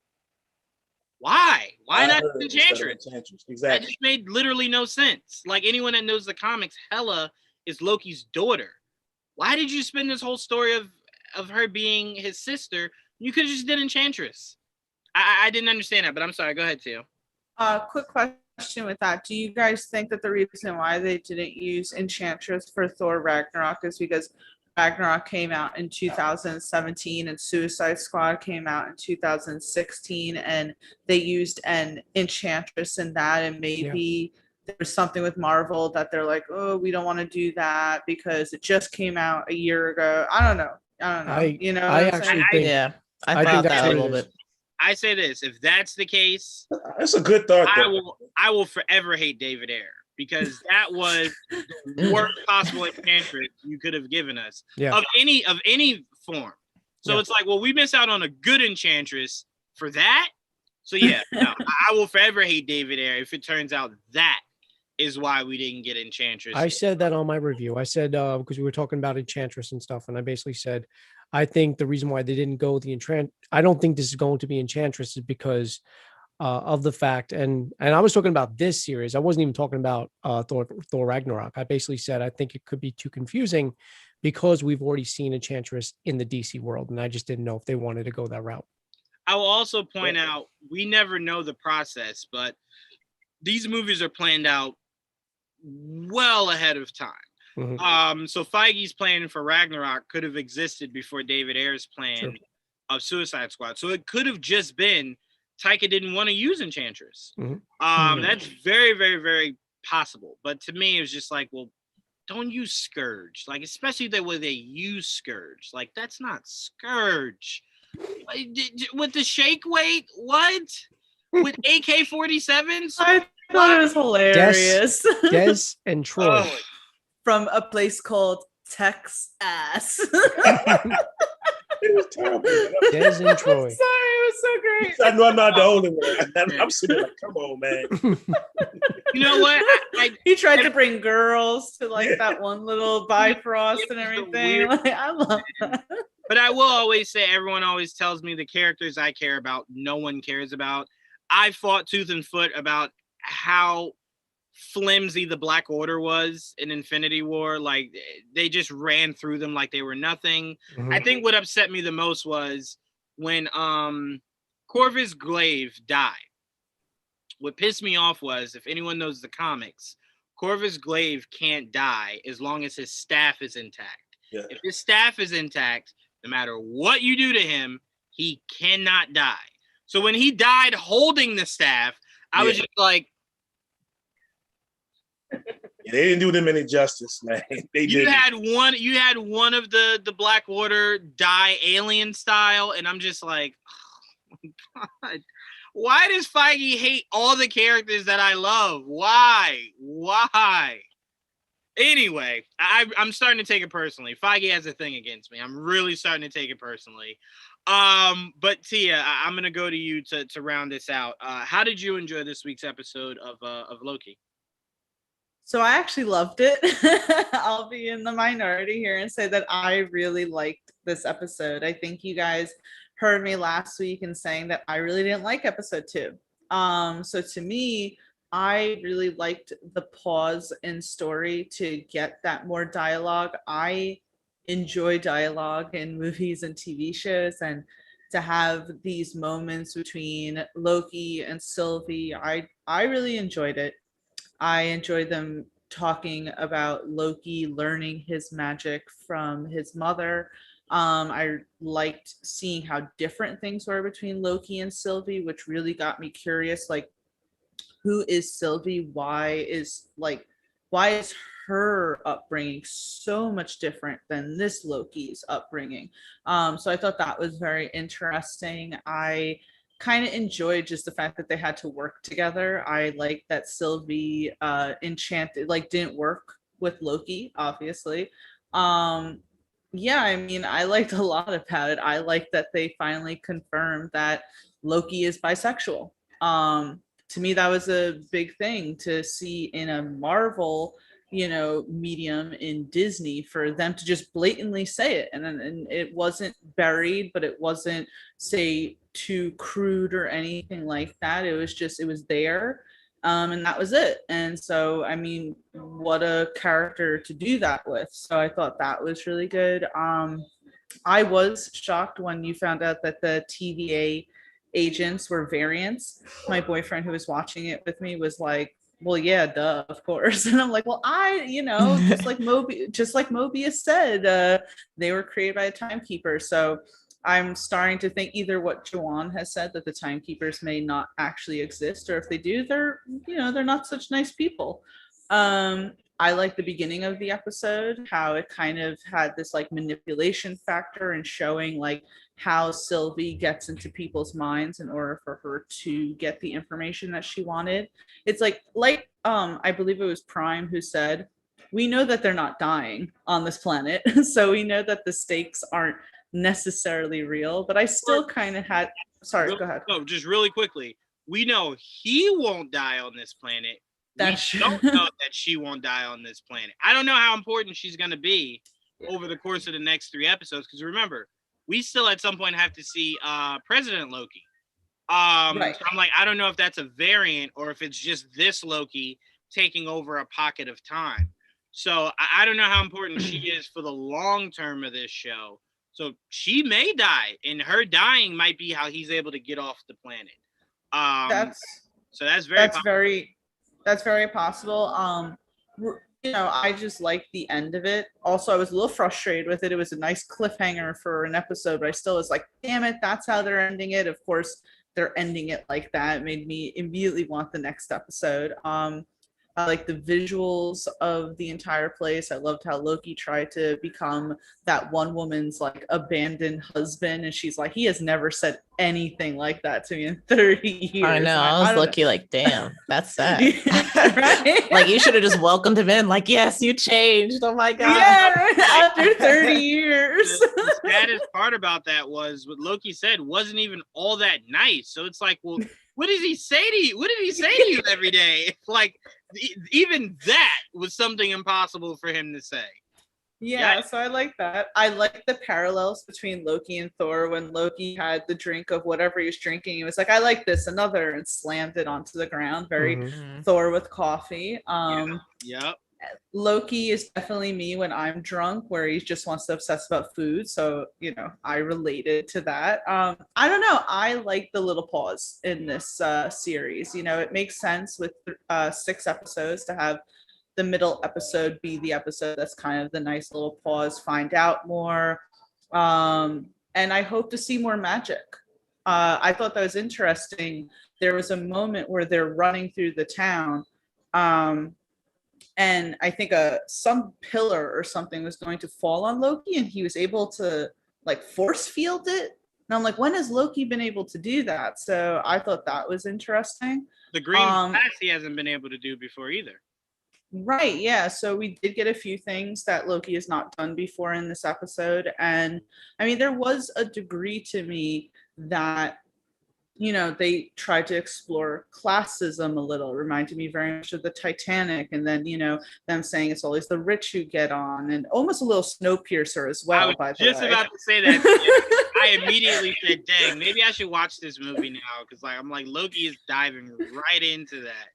why? Why not Enchantress? Exactly. That just made literally no sense. Like, anyone that knows the comics, Hela is Loki's daughter. Why did you spend this whole story of her being his sister? You could have just did Enchantress. I didn't understand that, but I'm sorry. Go ahead, Tio. Quick question with that. Do you guys think that the reason why they didn't use Enchantress for Thor Ragnarok is because Ragnarok came out in 2017 and Suicide Squad came out in 2016 and they used an Enchantress in that, and maybe there's something with Marvel that they're like, oh, we don't want to do that because it just came out a year ago. I don't know. I actually think I thought think that a little bit. I say this: if that's the case, that's a good thought. I will forever hate David Ayer because that was the worst possible Enchantress you could have given us of any form. So it's like, well, we miss out on a good Enchantress for that. So yeah, no, I will forever hate David Ayer if it turns out that is why we didn't get Enchantress. I said that on my review. I said because we were talking about Enchantress and stuff, and I basically said I think the reason why they didn't go the I don't think this is going to be Enchantress is because of the fact, and I was talking about this series. I wasn't even talking about Thor Ragnarok. I basically said I think it could be too confusing because we've already seen Enchantress in the DC world, and I just didn't know if they wanted to go that route. I will also point out we never know the process, but these movies are planned out well ahead of time. Mm-hmm. So Feige's plan for Ragnarok could have existed before David Ayer's plan of Suicide Squad. So it could have just been Taika didn't want to use Enchantress. Mm-hmm. That's very, very, very possible. But to me, it was just like, well, don't use Scourge. Like, especially the way they use Scourge. Like, that's not Scourge. With the shake weight? What? With AK-47s? I thought it was hilarious. Des and Troy. From a place called Texas. It was terrible. Des and Troy. Sorry, it was so great. I know I'm not the only one. I'm sitting like, come on, man. You know what? He tried to bring girls to like that one little Bifrost and everything. Like, I love that. But I will always say, everyone always tells me the characters I care about, no one cares about. I fought tooth and foot about how flimsy the Black Order was in Infinity War. Like, they just ran through them like they were nothing. Mm-hmm. I think what upset me the most was when Corvus Glaive died. What pissed me off was, if anyone knows the comics, Corvus Glaive can't die as long as his staff is intact. Yeah. If his staff is intact, no matter what you do to him, he cannot die. So when he died holding the staff, I was just like, they didn't do them any justice, man. You had one of the Black Order die alien style, and I'm just like, oh my God. Why does Feige hate all the characters that I love? Why? Anyway, I'm starting to take it personally. Feige has a thing against me. I'm really starting to take it personally. But Tia, I'm gonna go to you to round this out. How did you enjoy this week's episode of Loki? So I actually loved it. I'll be in the minority here and say that I really liked this episode. I think you guys heard me last week in saying that I really didn't like episode 2. So to me, I really liked the pause in story to get that more dialogue. I enjoy dialogue in movies and TV shows, and to have these moments between Loki and Sylvie, I really enjoyed it. I enjoyed them talking about Loki learning his magic from his mother. I liked seeing how different things were between Loki and Sylvie, which really got me curious. Like, who is Sylvie? Why is her upbringing so much different than this Loki's upbringing? So I thought that was very interesting. I kind of enjoyed just the fact that they had to work together. I like that Sylvie enchanted, like, didn't work with Loki, obviously. Yeah, I mean, I liked a lot about it. I liked that they finally confirmed that Loki is bisexual. To me, that was a big thing to see in a Marvel, medium in Disney, for them to just blatantly say it. And it wasn't buried, but it wasn't, say, too crude or anything like that. It was there. And that was it. And so, I mean, what a character to do that with. So I thought that was really good. I was shocked when you found out that the TVA agents were variants. My boyfriend, who was watching it with me, was like, well, yeah, duh, of course. And I'm like, well, just like Mobius said, they were created by a timekeeper. So I'm starting to think either what Juwan has said, that the timekeepers may not actually exist, or if they do, they're not such nice people. I like the beginning of the episode, how it kind of had this like manipulation factor and showing like how Sylvie gets into people's minds in order for her to get the information that she wanted. It's like I believe it was Prime who said, we know that they're not dying on this planet, so we know that the stakes aren't necessarily real, but I still kind of had, sorry, go ahead. No, just really quickly, we know he won't die on this planet. That's we don't know that she won't die on this planet. I don't know how important she's going to be over the course of the next 3 episodes, because remember, we still at some point have to see President Loki. Right. So I'm like, I don't know if that's a variant or if it's just this Loki taking over a pocket of time. So I don't know how important she is for the long term of this show. So she may die, and her dying might be how he's able to get off the planet. That's very possible. I just liked the end of it. Also, I was a little frustrated with it. It was a nice cliffhanger for an episode, but I still was like, damn it, that's how they're ending it. Of course, they're ending it like that. It made me immediately want the next episode. I like the visuals of the entire place. I loved how Loki tried to become that one woman's like abandoned husband, and she's like, he has never said anything like that to me in 30 years. I know. I was lucky, like, damn, that's sad. Right? Like, you should have just welcomed him in, like, yes, you changed. Oh my God. Yeah, right? After 30 years. The saddest part about that was what Loki said wasn't even all that nice. So it's like, well, what does he say to you? What did he say to you every day? Like, even that was something impossible for him to say. Yeah, so I like that. I like the parallels between Loki and Thor. When Loki had the drink of whatever he was drinking, he was like, I like this, another, and slammed it onto the ground. Very Thor with coffee. Yep. Loki is definitely me when I'm drunk, where he just wants to obsess about food. So, I related to that. I don't know. I like the little pause in this series. It makes sense with 6 episodes to have the middle episode be the episode that's kind of the nice little pause, find out more. And I hope to see more magic. I thought that was interesting. There was a moment where they're running through the town. And I think some pillar or something was going to fall on Loki, and he was able to like force field it. And I'm like, when has Loki been able to do that? So I thought that was interesting. The green glass he hasn't been able to do before either. Right, yeah. So we did get a few things that Loki has not done before in this episode. And I mean, there was a degree to me that, they tried to explore classism a little. It reminded me very much of the Titanic. And then, them saying it's always the rich who get on, and almost a little Snowpiercer as well, by the way. I was just about to say that. I immediately said, dang, maybe I should watch this movie now. Because I'm like, Loki is diving right into that.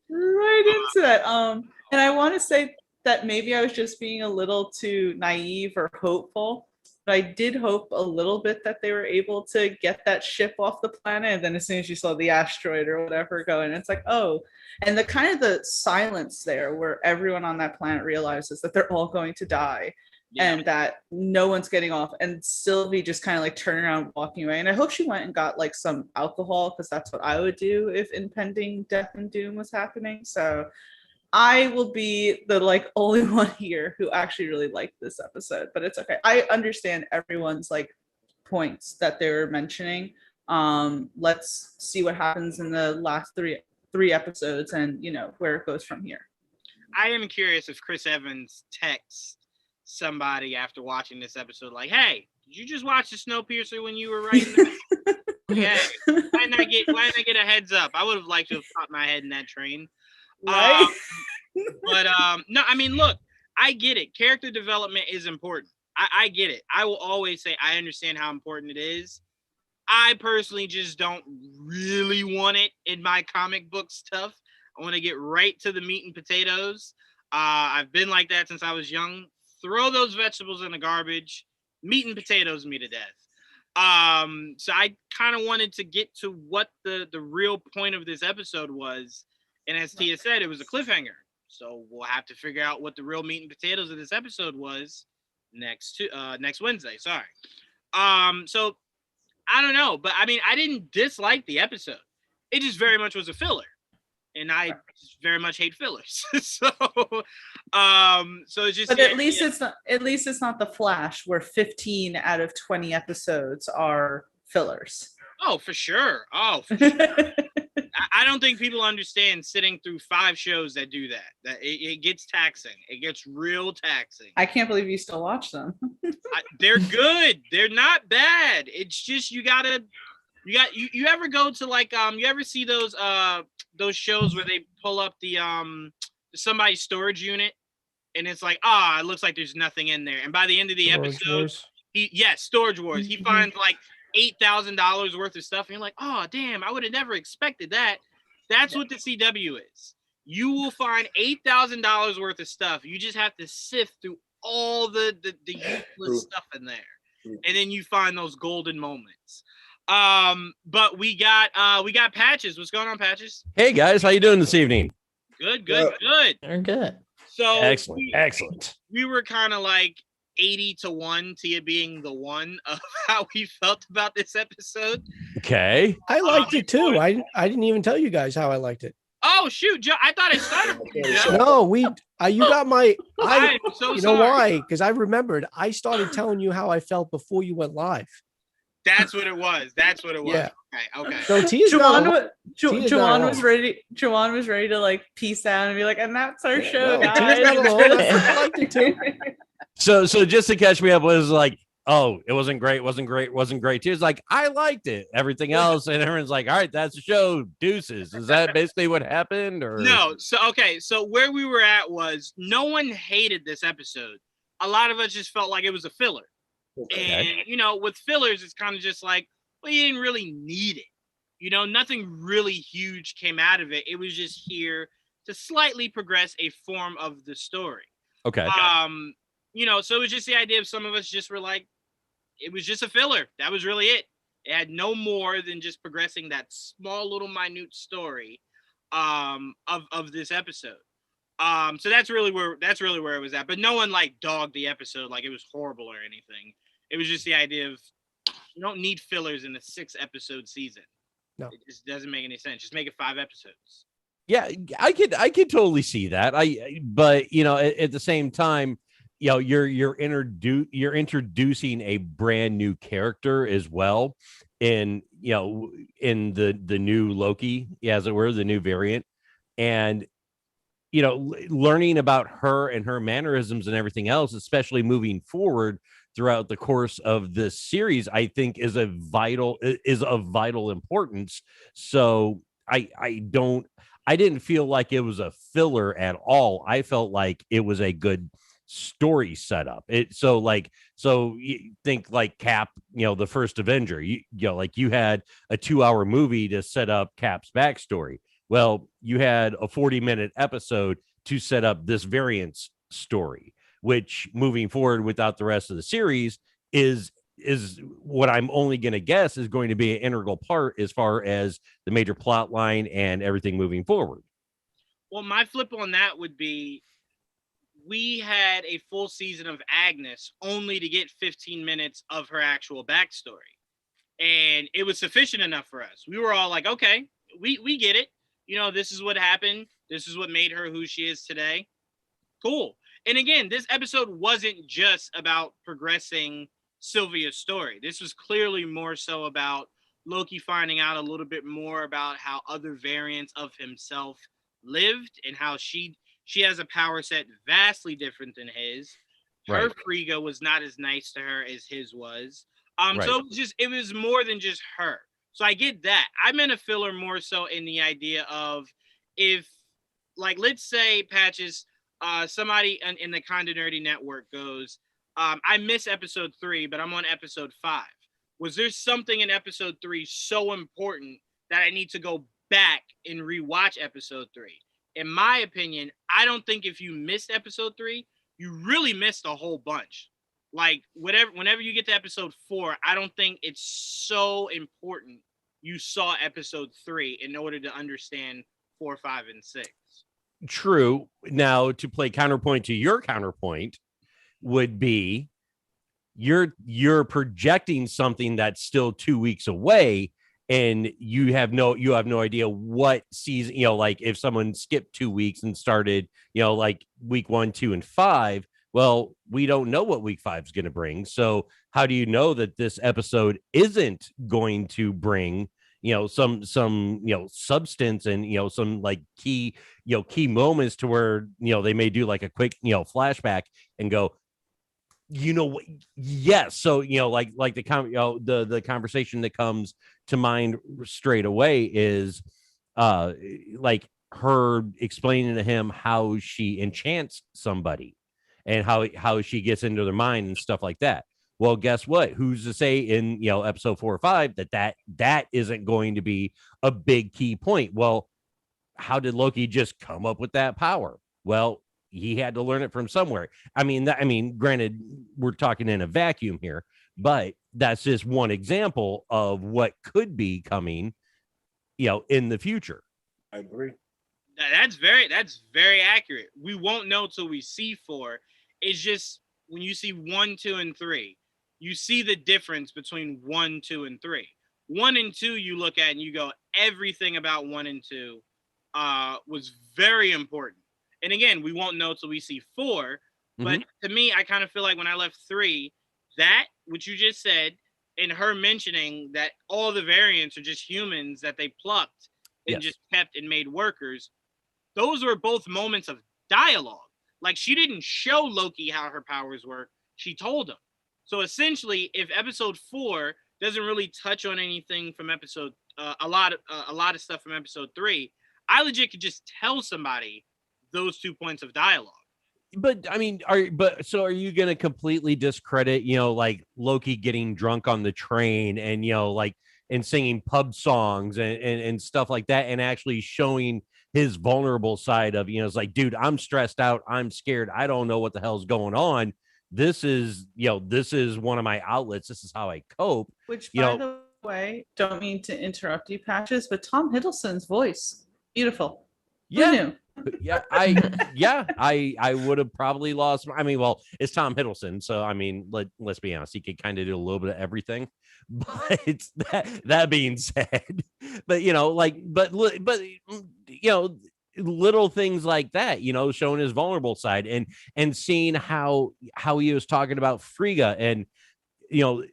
And I want to say that maybe I was just being a little too naive or hopeful. But I did hope a little bit that they were able to get that ship off the planet. And then as soon as you saw the asteroid or whatever going, it's like, oh, and the kind of the silence there where everyone on that planet realizes that they're all going to die. Yeah. And that no one's getting off, and Sylvie just kind of like turning around, walking away. And I hope she went and got like some alcohol, because that's what I would do if impending death and doom was happening. So I will be the like only one here who actually really liked this episode, but it's okay. I understand everyone's like points that they were mentioning. Let's see what happens in the last three episodes, and you know where it goes from here. I am curious if Chris Evans texts somebody after watching this episode, like, "Hey, did you just watch the Snowpiercer when you were writing the yeah, why didn't I get a heads up? I would have liked to have popped my head in that train." Right? But no, I mean, look, I get it. Character development is important. I get it. I will always say I understand how important it is. I personally just don't really want it in my comic book stuff. I want to get right to the meat and potatoes. I've been like that since I was young. Throw those vegetables in the garbage. Meat and potatoes me to death. So I kind of wanted to get to what the real point of this episode was. And as Tia said, it was a cliffhanger. So we'll have to figure out what the real meat and potatoes of this episode was next Wednesday. Sorry. So I don't know, but I mean, I didn't dislike the episode. It just very much was a filler, and I very much hate fillers. so it's just. But at least it's not. At least it's not the Flash, where 15 out of 20 episodes are fillers. Oh, for sure. Oh, for sure. I don't think people understand sitting through 5 shows that do that. That it gets taxing. It gets real taxing. I can't believe you still watch them. They're good. They're not bad. It's just you ever go to like you ever see those shows where they pull up the somebody's storage unit and it's like, it looks like there's nothing in there. And by the end of the episode, Storage Wars. He finds like $8,000 worth of stuff, and you're like, oh damn, I would have never expected that. That's what the CW is. You will find $8,000 worth of stuff. You just have to sift through all the useless stuff in there, and then you find those golden moments. But we got Patches. What's going on, Patches? Hey guys, how you doing this evening? Good. They're good. So excellent. We were kind of like 80-1, Tia being the one of how we felt about this episode. Okay. I liked it too. I didn't even tell you guys how I liked it. Oh shoot, Joe! I thought it started with you, Joe. No, you got my. I'm so you sorry. know why? Because I remembered I started telling you how I felt before you went live. That's what it was. Yeah. Okay. So Juwan was ready. Juwan was ready to like peace out and be like, and that's our show, guys. I liked it too. So just to catch me up, was like, oh, it wasn't great. She was like, I liked it. Everything else, and everyone's like, all right, that's the show. Deuces. Is that basically what happened? Or no? So where we were at was no one hated this episode. A lot of us just felt like it was a filler. Okay. And with fillers, it's kind of just like, well, you didn't really need it. Nothing really huge came out of it. It was just here to slightly progress a form of the story. Okay. So it was just the idea of some of us just were like, it was just a filler. That was really it. It had no more than just progressing that small little minute story of this episode. So that's really where it was at. But no one like dogged the episode like it was horrible or anything. It was just the idea of you don't need fillers in a 6-episode season. No, it just doesn't make any sense. Just make it 5 episodes. Yeah, I could totally see that. But at the same time, you're introducing a brand new character as well in the new Loki, as it were, the new variant, and learning about her and her mannerisms and everything else, especially moving forward throughout the course of this series, I think is of vital importance. So I didn't feel like it was a filler at all. I felt like it was a good story setup. So you think like Cap, the first Avenger, you had a 2-hour movie to set up Cap's backstory. Well, you had a 40-minute episode to set up this variant's story, which moving forward without the rest of the series is what I'm only going to guess is going to be an integral part as far as the major plot line and everything moving forward. Well, my flip on that would be, we had a full season of Agnes only to get 15 minutes of her actual backstory. And it was sufficient enough for us. We were all like, okay, we get it. You know, this is what happened. This is what made her who she is today. Cool. And again, this episode wasn't just about progressing Sylvia's story. This was clearly more so about Loki finding out a little bit more about how other variants of himself lived and how she has a power set vastly different than his. Her Right. Frigga was not as nice to her as his was. Right. So it was more than just her. So I get that. I meant a filler more so in the idea of, if, like, let's say, Patches, somebody in the Kinda Nerdy Network goes, I miss episode 3, but I'm on episode 5. Was there something in episode 3 so important that I need to go back and rewatch episode 3? In my opinion, I don't think if you missed episode 3, you really missed a whole bunch. Like, whenever you get to episode 4, I don't think it's so important you saw episode 3 in order to understand 4, 5, and 6. True. Now, to play counterpoint to your counterpoint would be, you're projecting something that's still 2 weeks away, and you have no idea what season, like if someone skipped 2 weeks and started, like week 1, 2, and 5. Well, we don't know what week 5 is going to bring. So how do you know that this episode isn't going to bring, some substance and, some like key moments to where, they may do like a quick, flashback and go, yes. So, like the conversation that comes to mind straight away is like her explaining to him how she enchants somebody and how she gets into their mind and stuff like that. Well, guess what? Who's to say in, episode 4 or 5 that isn't going to be a big key point? Well, how did Loki just come up with that power? Well, he had to learn it from somewhere. I mean, granted, we're talking in a vacuum here, but that's just one example of what could be coming, in the future. I agree. That's very accurate. We won't know till we see 4. It's just when you see 1, 2, and 3, you see the difference between 1, 2, and 3. 1 and 2, you look at and you go, everything about 1 and 2 was very important. And again, we won't know till we see 4. But to me, I kind of feel like when I left 3, that, what you just said, and her mentioning that all the variants are just humans that they plucked and just kept and made workers, those were both moments of dialogue. Like, she didn't show Loki how her powers work. She told him. So essentially, if episode 4 doesn't really touch on anything from episode, a lot of stuff from episode 3, I legit could just tell somebody those 2 points of dialogue. But I mean, are you going to completely discredit, like Loki getting drunk on the train and, like, and singing pub songs and stuff like that, and actually showing his vulnerable side of, it's like, dude, I'm stressed out. I'm scared. I don't know what the hell's going on. This is one of my outlets. This is how I cope. Which, by the way, don't mean to interrupt you, Patches, but Tom Hiddleston's voice, beautiful. Yeah. Who knew? I would have probably lost. I mean, well, it's Tom Hiddleston, so I mean, let's be honest, he could kind of do a little bit of everything. But it's that being said, but little things like that, showing his vulnerable side and seeing how he was talking about Frigga and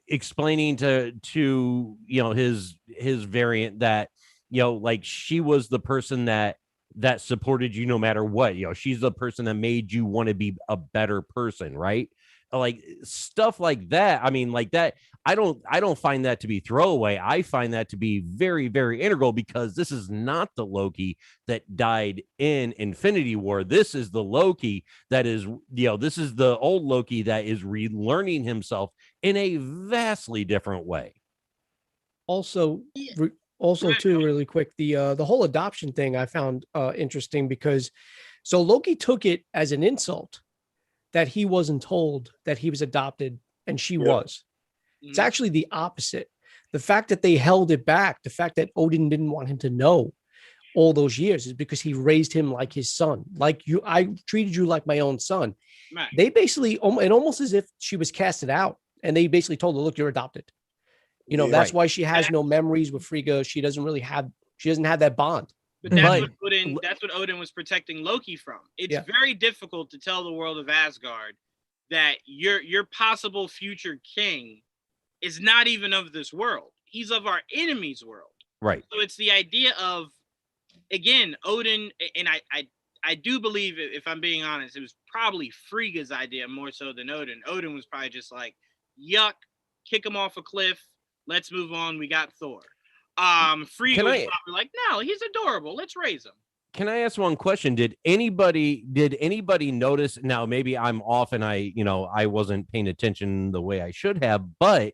explaining to his variant that like she was the person that supported you no matter what. She's the person that made you want to be a better person, right? Like stuff like that. I mean, like that, I don't find that to be throwaway. I find that to be very, very integral, because this is not the Loki that died in Infinity War. This is the Loki that is, this is the old Loki that is relearning himself in a vastly different way. Also, too, really quick, the whole adoption thing I found interesting, because so Loki took it as an insult that he wasn't told that he was adopted, and she was. It's Mhm. actually the opposite. The fact that they held it back, the fact that Odin didn't want him to know all those years is because he raised him like his son. Like you, I treated you like my own son. Right. They basically, and almost as if she was casted out, and they basically told her, look, you're adopted. You know, Yeah. that's Right. why she has no memories with Frigga. She doesn't have that bond. But that's But- what Odin. That's what Odin was protecting Loki from. It's Yeah. very difficult to tell the world of Asgard that your possible future king is not even of this world. He's of our enemy's world. Right. So it's the idea of, again, Odin, and I do believe, if I'm being honest, it was probably Frigga's idea more so than Odin. Odin was probably just like, yuck, kick him off a cliff. Let's move on. We got Thor. Frigga Can was I- probably like, no, he's adorable. Let's raise him. Can I ask one question? Did anybody notice? Now, maybe I'm off and I wasn't paying attention the way I should have, but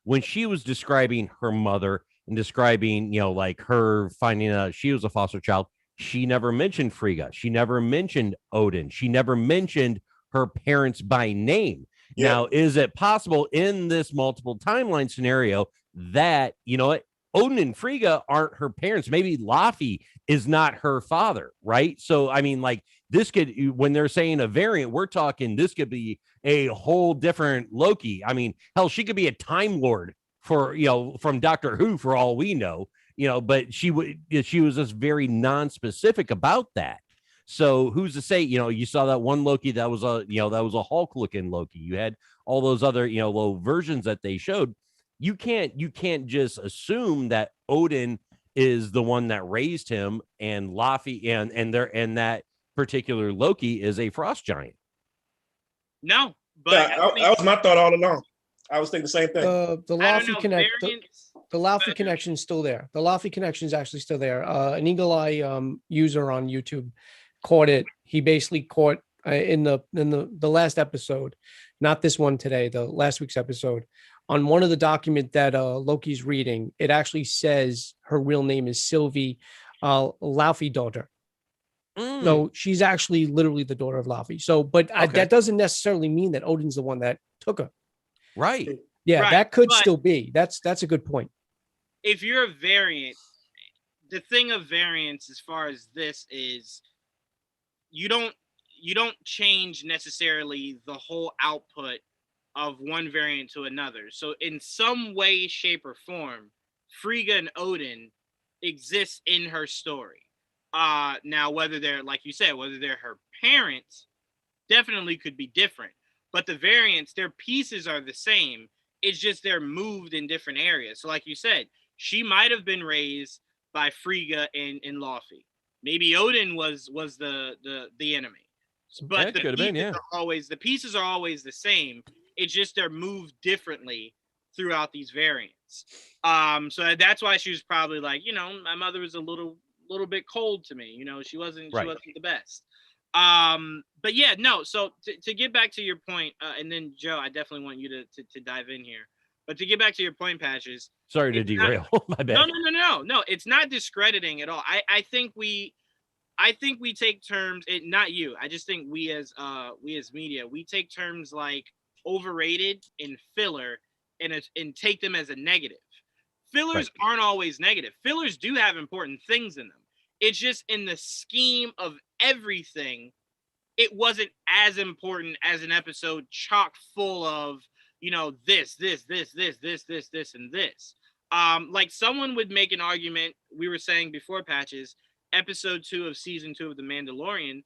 when she was describing her mother and describing, like her finding out she was a foster child, she never mentioned Frigga. She never mentioned Odin. She never mentioned her parents by name. Yeah. Now, is it possible in this multiple timeline scenario that, Odin and Frigga aren't her parents? Maybe Laufey is not her father, right? So, I mean, like this could, when they're saying a variant, we're talking this could be a whole different Loki. I mean, hell, she could be a Time Lord for, from Doctor Who for all we know, but she was just very non-specific about that. So who's to say, you saw that one Loki that was a Hulk looking Loki. You had all those other, low versions that they showed. You can't just assume that Odin is the one that raised him and Laufey and that particular Loki is a frost giant. No, but Yeah, that was my thought all along. I was thinking the same thing. The I don't Laufey know, connect. variants. The Laufey connection is still there. The Laufey connection is actually still there. An eagle eye user on YouTube caught it. He basically caught in the last episode, not this one today, the last week's episode, on one of the document that Loki's reading. It actually says her real name is Sylvie Laufey daughter. So she's actually literally the daughter of Laufey. So, but Okay. that doesn't necessarily mean that Odin's the one that took her. Right. Yeah, Right, that could but- still be. That's a good point. If you're a variant, the thing of variance as far as this is, you don't change necessarily the whole output of one variant to another. So in some way, shape, or form, Frigga and Odin exist in her story. Now, whether they're, like you said, whether they're her parents, definitely could be different. But the variants, their pieces are the same. It's just they're moved in different areas. So like you said, she might have been raised by Frigga and Laufey. Maybe Odin was the enemy. But That the could have pieces been, yeah. are always the same. It's just they're moved differently throughout these variants. So that's why she was probably like, my mother was a little bit cold to me. She wasn't the best. But yeah, no. So to get back to your point, and then Joe, I definitely want you to dive in here. But to get back to your point, Patches. Sorry to it's derail. My bad. No. It's not discrediting at all. I think we take terms. Not you. I just think we as media, we take terms like overrated and filler and take them as a negative. Fillers aren't always negative. Fillers do have important things in them. It's just in the scheme of everything, it wasn't as important as an episode chock full of, this, and this. Like someone would make an argument, we were saying before, Patches, episode 2 of season 2 of The Mandalorian,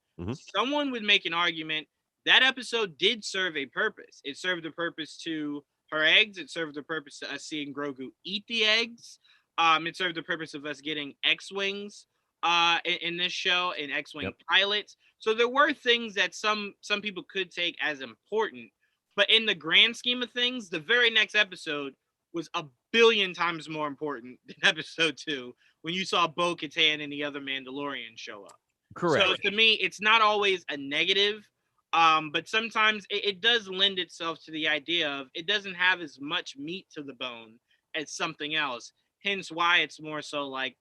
someone would make an argument that episode did serve a purpose. It served a purpose to her eggs. It served the purpose to us seeing Grogu eat the eggs. It served the purpose of us getting X-Wings in this show and X-Wing pilots. So there were things that some people could take as important, but in the grand scheme of things, the very next episode was a billion times more important than episode 2 when you saw Bo-Katan and the other Mandalorians show up. Correct. So to me, it's not always a negative, but sometimes it does lend itself to the idea of it doesn't have as much meat to the bone as something else. Hence why it's more so like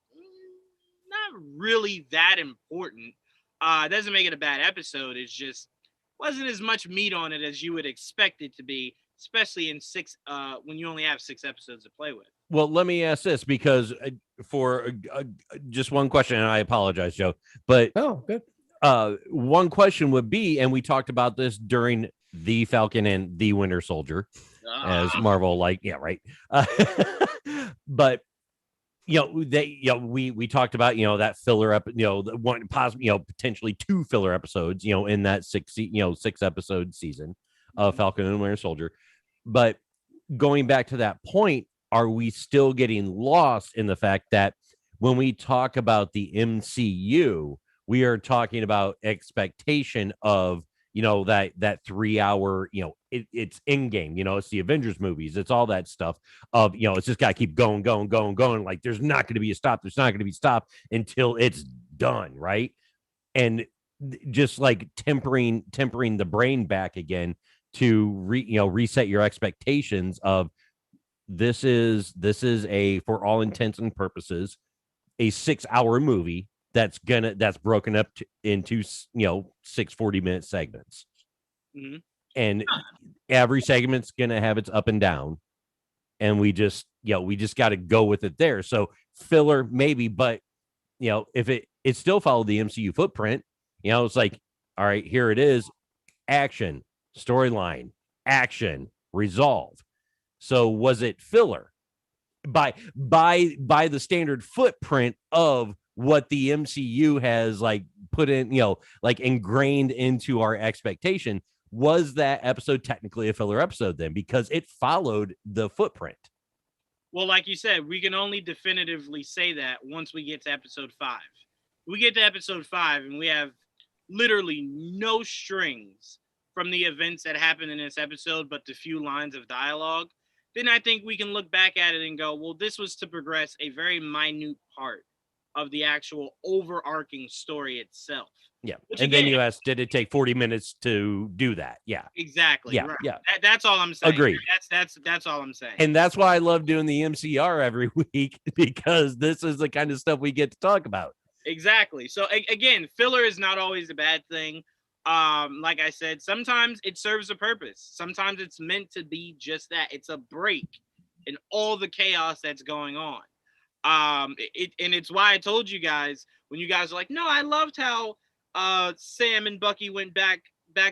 not really that important. It doesn't make it a bad episode. It's just wasn't as much meat on it as you would expect it to be especially in when you only have 6 episodes to play with. Well, let me ask this because for just one question, and I apologize, Joe, but good. One question would be, and we talked about this during the Falcon and the Winter Soldier, as Marvel, right. But we talked about that filler the one possibly potentially 2 filler episodes in that 6 episode season of Falcon and Winter Soldier. But going back to that point, are we still getting lost in the fact that when we talk about the MCU, we are talking about expectation of that 3 hour it's in game, it's the Avengers movies, it's all that stuff of it's just got to keep going, like there's not going to be a stop, until it's done, right? And just like tempering the brain back again to reset your expectations of this is a, for all intents and purposes, a 6 hour movie that's broken up into 6 40-minute segments. Mm-hmm. And every segment's gonna have its up and down, and we just got to go with it there. So filler maybe, but if it still followed the MCU footprint, it's like, all right, here it is, action, storyline, action, resolve. So was it filler by the standard footprint of what the MCU has put in, ingrained into our expectation? Was that episode technically a filler episode then, because it followed the footprint? Well, like you said, we can only definitively say that once we get to episode 5. We get to episode 5 and we have literally no strings from the events that happened in this episode, but the few lines of dialogue. Then I think we can look back at it and go, well, this was to progress a very minute part of the actual overarching story itself. Yeah. And then you asked, did it take 40 minutes to do that? Yeah. Exactly. Yeah. Right. Yeah. That's all I'm saying. Agreed. That's all I'm saying. And that's why I love doing the MCR every week, because this is the kind of stuff we get to talk about. Exactly. So again, filler is not always a bad thing. Like I said, sometimes it serves a purpose. Sometimes it's meant to be just that. It's a break in all the chaos that's going on. And it's why I told you guys, when you guys are like, no, I loved how Sam and Bucky went back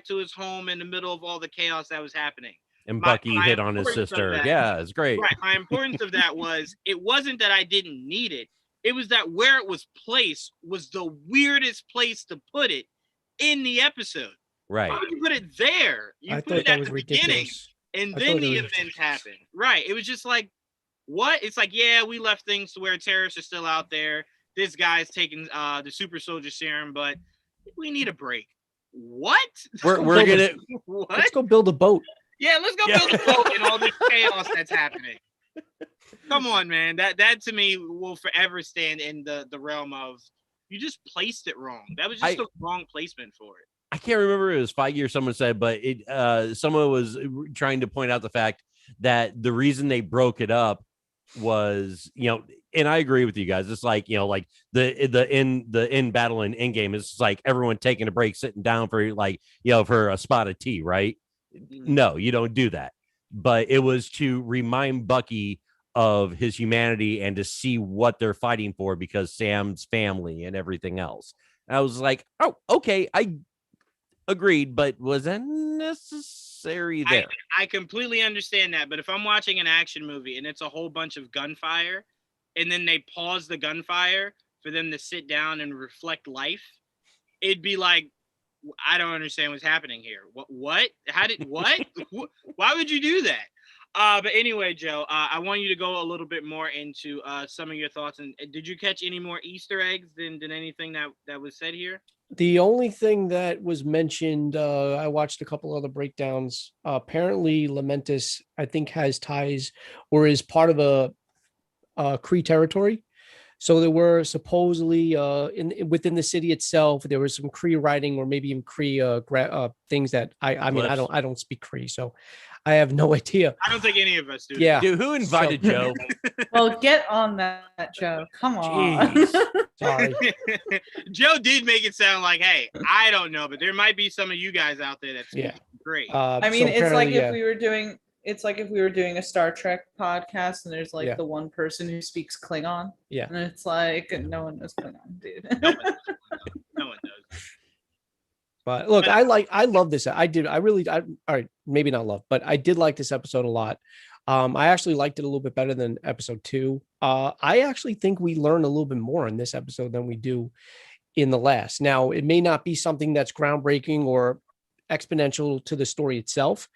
to his home in the middle of all the chaos that was happening. And Bucky hit on his sister. Yeah, it's great. Right. My importance of that was, it wasn't that I didn't need it. It was that where it was placed was the weirdest place to put it in the episode. Right. Why would you put it there? You put it at the beginning, and then the events happened. Right. It was just like, what? It's like, yeah, we left things to where terrorists are still out there. This guy's taking the super soldier serum, but we need a break. What? We're gonna what? Let's go build a boat. Yeah, let's go build a boat in all this chaos that's happening. Come on, man. That to me will forever stand in the realm of, you just placed it wrong. That was just the wrong placement for it. I can't remember if it was Feige or someone said, but someone was trying to point out the fact that the reason they broke it up was, and I agree with you guys. It's like, like the end battle and end game is like everyone taking a break, sitting down for for a spot of tea, right? Mm-hmm. No, you don't do that. But it was to remind Bucky of his humanity and to see what they're fighting for, because Sam's family and everything else. And I was like, oh, okay, I agreed, but was that necessary there? I completely understand that, but if I'm watching an action movie and it's a whole bunch of gunfire, and then they pause the gunfire for them to sit down and reflect life, it'd be like, I don't understand what's happening here. What? How did, what? Why would you do that? But anyway, Joe, I want you to go a little bit more into some of your thoughts. And did you catch any more Easter eggs than anything that was said here? The only thing that was mentioned, I watched a couple other breakdowns. Apparently, Lamentus, I think, has ties or is part of a Kree territory. So there were supposedly within the city itself, there was some Kree writing or maybe even Kree things that I mean, I don't speak Kree, so I have no idea. I don't think any of us do. Yeah. Dude, who invited Joe? Well, get on that, Joe. Come on. Sorry. Joe did make it sound like, hey, I don't know, but there might be some of you guys out there that's great. I mean, it's like if we were doing It's like if we were doing a Star Trek podcast and there's like Yeah. the one person who speaks Klingon. Yeah. And it's like no one knows Klingon, dude. No one knows. But look, I love this. I all right, maybe not love, but I did like this episode a lot. I actually liked it a little bit better than episode 2. I actually think we learn a little bit more in this episode than we do in the last. Now, it may not be something that's groundbreaking or exponential to the story itself,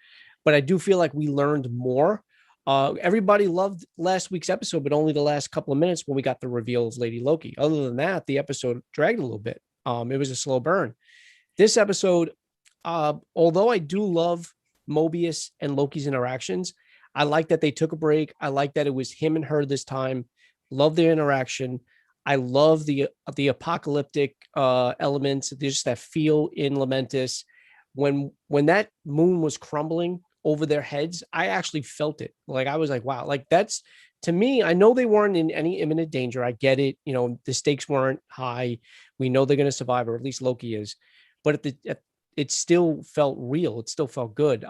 but I do feel like we learned more. Everybody loved last week's episode, but only the last couple of minutes when we got the reveal of Lady Loki. Other than that, the episode dragged a little bit. It was a slow burn. This episode, although I do love Mobius and Loki's interactions, I like that they took a break. I like that it was him and her this time. Love their interaction. I love the apocalyptic elements. There's just that feel in Lamentis. When that moon was crumbling over their heads, I actually felt it. Like I was like, wow, like that's, to me, I know they weren't in any imminent danger. I get it. You know, the stakes weren't high. We know they're going to survive, or at least Loki is. But it still felt real. It still felt good.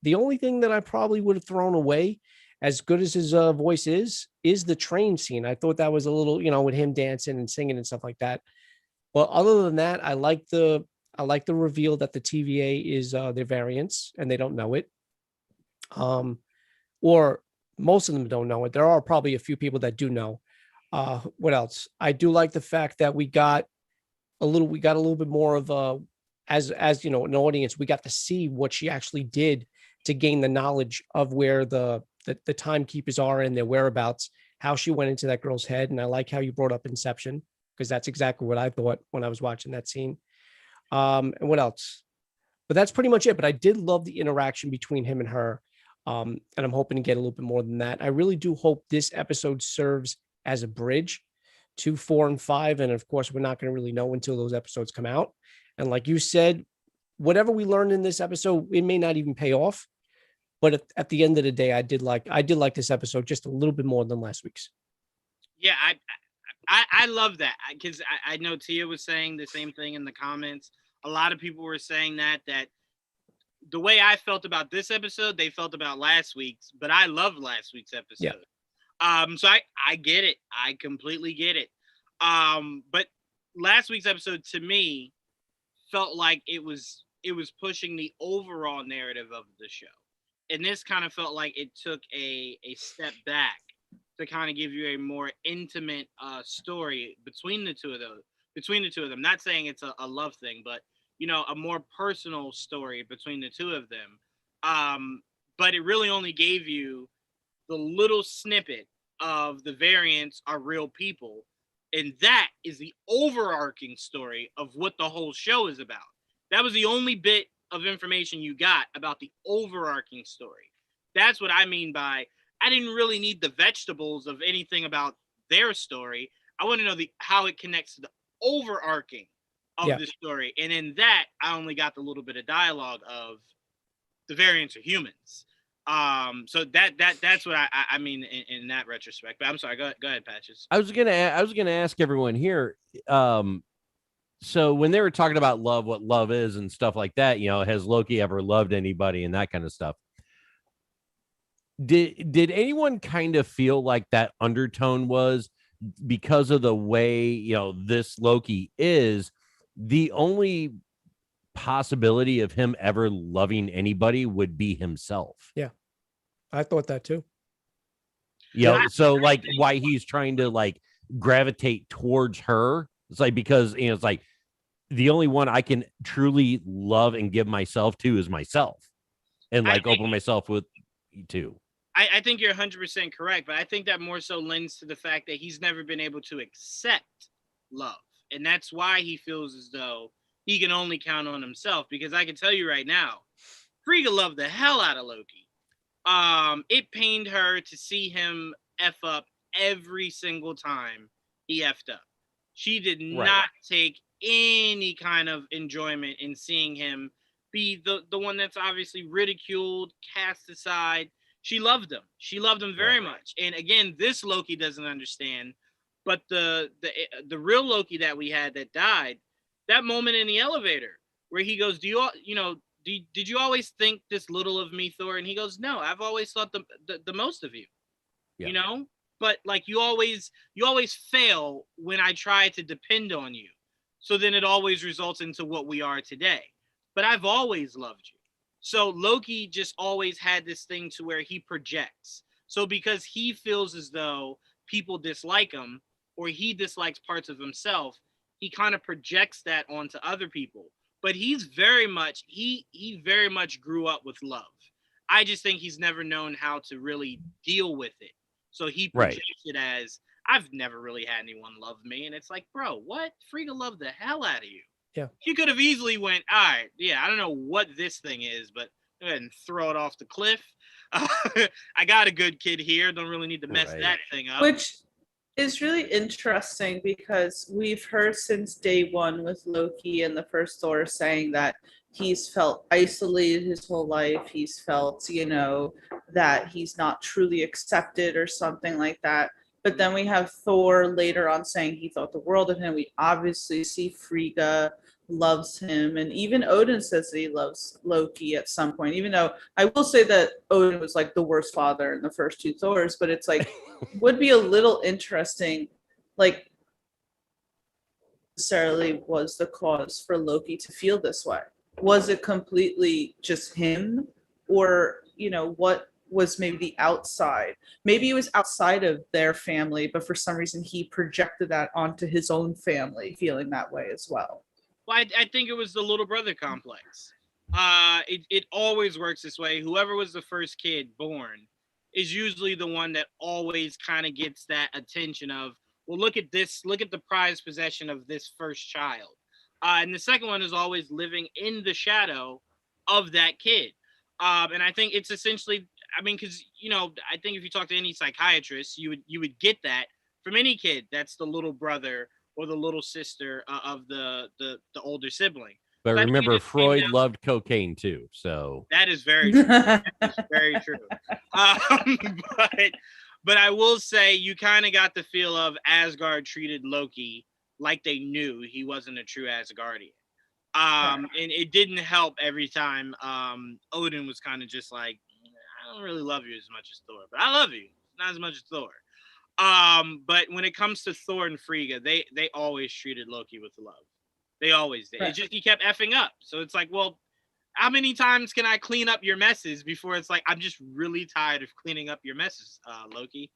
The only thing that I probably would have thrown away, as good as his voice is the train scene. I thought that was a little, you know, with him dancing and singing and stuff like that. But other than that, I like the reveal that the TVA is their variants and they don't know it. Or most of them don't know it. There are probably a few people that do know. What else? I do like the fact that we got a little bit more of as you know, an audience, we got to see what she actually did to gain the knowledge of where the timekeepers are and their whereabouts, how she went into that girl's head. And I like how you brought up Inception, because that's exactly what I thought when I was watching that scene. And what else? But that's pretty much it. But I did love the interaction between him and her. And I'm hoping to get a little bit more than that. I really do hope this episode serves as a bridge to 4 and 5. And of course, we're not going to really know until those episodes come out. And like you said, whatever we learned in this episode, it may not even pay off. But at the end of the day, I did like this episode just a little bit more than last week's. Yeah, I love that, because I know Tia was saying the same thing in the comments. A lot of people were saying that the way I felt about this episode, they felt about last week's, but I love last week's episode. Yeah. So I get it. I completely get it. But last week's episode to me felt like it was pushing the overall narrative of the show. And this kind of felt like it took a step back to kind of give you a more intimate story between the two of them. Not saying it's a love thing, but you know, a more personal story between the two of them. But it really only gave you the little snippet of the variants are real people. And that is the overarching story of what the whole show is about. That was the only bit of information you got about the overarching story. That's what I mean by, I didn't really need the vegetables of anything about their story. I want to know how it connects to the overarching of the story. And in that, I only got the little bit of dialogue of the variants are humans. So that's what I mean in that retrospect. But I'm sorry, go ahead, Patches. I was gonna ask everyone here. So when they were talking about love, what love is and stuff like that, you know, has Loki ever loved anybody and that kind of stuff? Did anyone kind of feel like that undertone was because of the way, you know, this Loki is, the only possibility of him ever loving anybody would be himself? Yeah, I thought that too. You know, so like why he's trying to like gravitate towards her, it's like, because, you know, it's like the only one I can truly love and give myself to is myself, and like open myself with to. I think you're 100% correct, but I think that more so lends to the fact that he's never been able to accept love. And that's why he feels as though he can only count on himself. Because I can tell you right now, Frigga loved the hell out of Loki. It pained her to see him F up every single time he effed up. She did not take any kind of enjoyment in seeing him be the one that's obviously ridiculed, cast aside. She loved him. She loved him very much. And again, this Loki doesn't understand. But the real Loki that we had that died, that moment in the elevator where he goes, do did you always think this little of me, Thor? And he goes, no, I've always thought the most of you. Yeah. You know, but like you always fail when I try to depend on you. So then it always results into what we are today. But I've always loved you. So Loki just always had this thing to where he projects. So because he feels as though people dislike him or he dislikes parts of himself, he kind of projects that onto other people. But he's very much he very much grew up with love. I just think he's never known how to really deal with it. So he Right. projects it as, I've never really had anyone love me. And it's like, bro, what? Frigga loved the hell out of you. Yeah. He could have easily went, all right, yeah, I don't know what this thing is, but go ahead and throw it off the cliff. I got a good kid here. Don't really need to mess Right. that thing up. Which is really interesting because we've heard since day one with Loki and the first Thor saying that he's felt isolated his whole life. He's felt, that he's not truly accepted or something like that. But then we have Thor later on saying he thought the world of him. We obviously see Frigga loves him. And even Odin says that he loves Loki at some point, even though I will say that Odin was like the worst father in the first two Thors, but it's like, would be a little interesting, like, necessarily was the cause for Loki to feel this way. Was it completely just him, or what was maybe the outside? Maybe it was outside of their family, but for some reason he projected that onto his own family, feeling that way as well. Well, I think it was the little brother complex. It always works this way. Whoever was the first kid born is usually the one that always kind of gets that attention of, well, look at this, look at the prized possession of this first child. And the second one is always living in the shadow of that kid. And I think it's essentially, I mean, because, I think if you talk to any psychiatrist, you would get that from any kid that's the little brother or the little sister of the older sibling. But remember, Freud loved cocaine too. So that is very true. That is very true. But I will say you kind of got the feel of Asgard treated Loki like they knew he wasn't a true Asgardian. And it didn't help every time Odin was kind of just like, I don't really love you as much as Thor, but I love you. Not as much as Thor. But when it comes to Thor and Frigga, they always treated Loki with love. They always did. Right. It's just he kept effing up. So it's like, well, how many times can I clean up your messes before it's like, I'm just really tired of cleaning up your messes, Loki.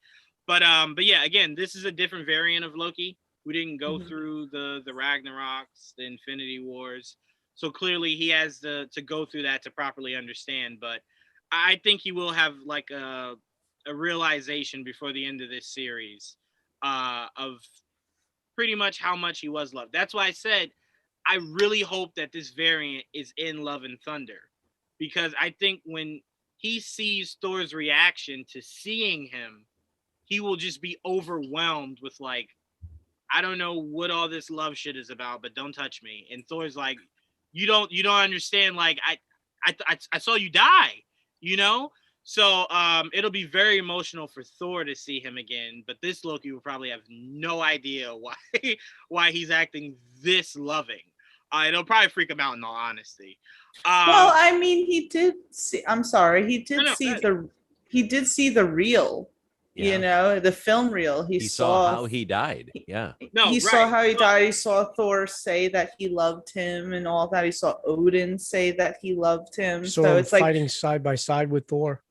But yeah, again, this is a different variant of Loki. We didn't go through the Ragnaroks, the Infinity Wars. So clearly he has to go through that to properly understand. But I think he will have like a realization before the end of this series of pretty much how much he was loved. That's why I said I really hope that this variant is in Love and Thunder, because I think when he sees Thor's reaction to seeing him, he will just be overwhelmed with like, I don't know what all this love shit is about, but don't touch me. And Thor's like, you don't understand. Like I saw you die, So it'll be very emotional for Thor to see him again, but this Loki will probably have no idea why he's acting this loving. It'll probably freak him out in all honesty. Well, I mean, he did see. I'm sorry, he did see the reel. Yeah. The film reel. He saw how he died. Yeah. He saw how he died. He saw Thor say that he loved him and all that. He saw Odin say that he loved him. So it's fighting side by side with Thor.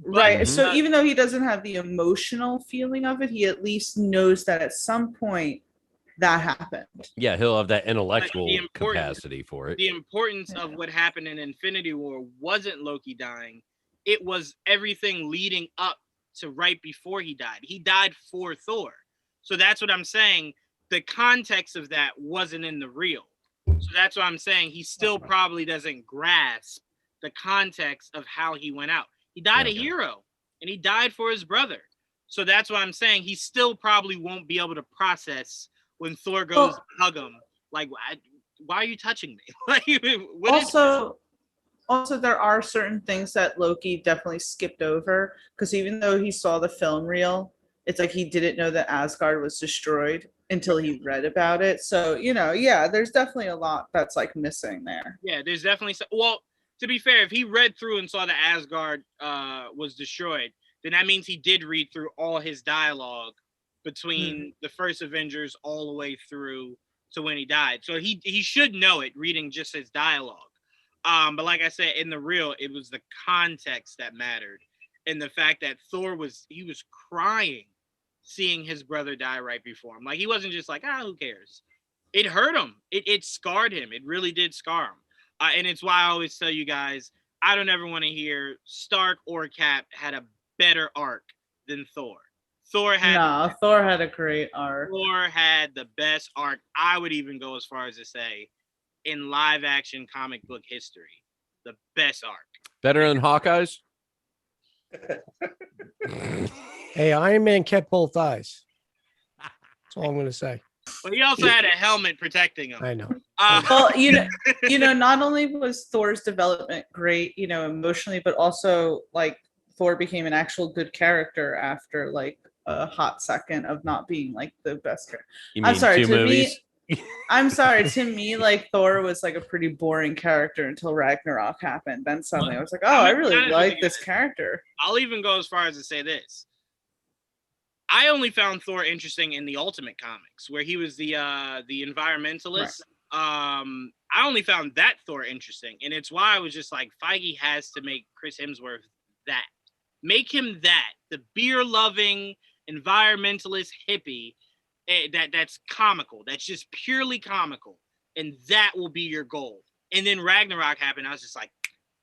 Right. Mm-hmm. So even though he doesn't have the emotional feeling of it, he at least knows that at some point that happened. Yeah, he'll have that intellectual capacity for it. The importance of what happened in Infinity War wasn't Loki dying. It was everything leading up to right before he died. He died for Thor. So that's what I'm saying. The context of that wasn't in the reel. So that's what I'm saying. He still probably doesn't grasp the context of how he went out. He died a hero, and he died for his brother. So that's what I'm saying. He still probably won't be able to process when Thor goes to hug him. Like, why are you touching me? Also, there are certain things that Loki definitely skipped over, because even though he saw the film reel, it's like he didn't know that Asgard was destroyed until he read about it. So, there's definitely a lot that's like missing there. Yeah, there's definitely well, to be fair, if he read through and saw that Asgard was destroyed, then that means he did read through all his dialogue between the first Avengers all the way through to when he died. So he should know it reading just his dialogue. But like I said, in the real, it was the context that mattered, and the fact that Thor was crying seeing his brother die right before him. Like, he wasn't just like, who cares? It hurt him. It scarred him. It really did scar him. And it's why I always tell you guys, I don't ever want to hear Stark or Cap had a better arc than Thor. Thor had a great arc. Thor had the best arc. I would even go as far as to say, in live action comic book history, the best arc. Better than Hawkeye's? Hey, Iron Man kept both eyes. That's all I'm going to say. But he also had a helmet protecting him. I know. Well, not only was Thor's development great, emotionally, but also like Thor became an actual good character after like a hot second of not being like the best character. I'm sorry, to me, like Thor was like a pretty boring character until Ragnarok happened. Then suddenly I was like, I really like this character. I'll even go as far as to say this. I only found Thor interesting in the Ultimate Comics, where he was the environmentalist. Right. I only found that Thor interesting, and it's why I was just like, Feige has to make Chris Hemsworth that. Make him that, the beer-loving environmentalist hippie that's comical, that's just purely comical, and that will be your goal. And then Ragnarok happened. I was just like,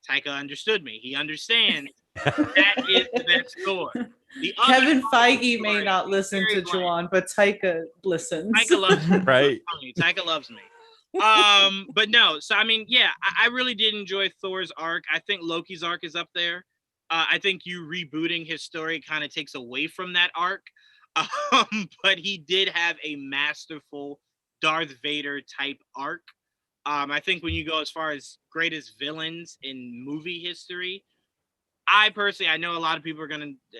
Taika understood me. He understands that is the best Thor. Kevin Feige may not listen to Juwan, but Taika listens. Taika loves me. Right. Taika loves me. But no, so I mean, yeah, I really did enjoy Thor's arc. I think Loki's arc is up there. I think you rebooting his story kind of takes away from that arc. But he did have a masterful Darth Vader type arc. I think when you go as far as greatest villains in movie history, I know a lot of people are going to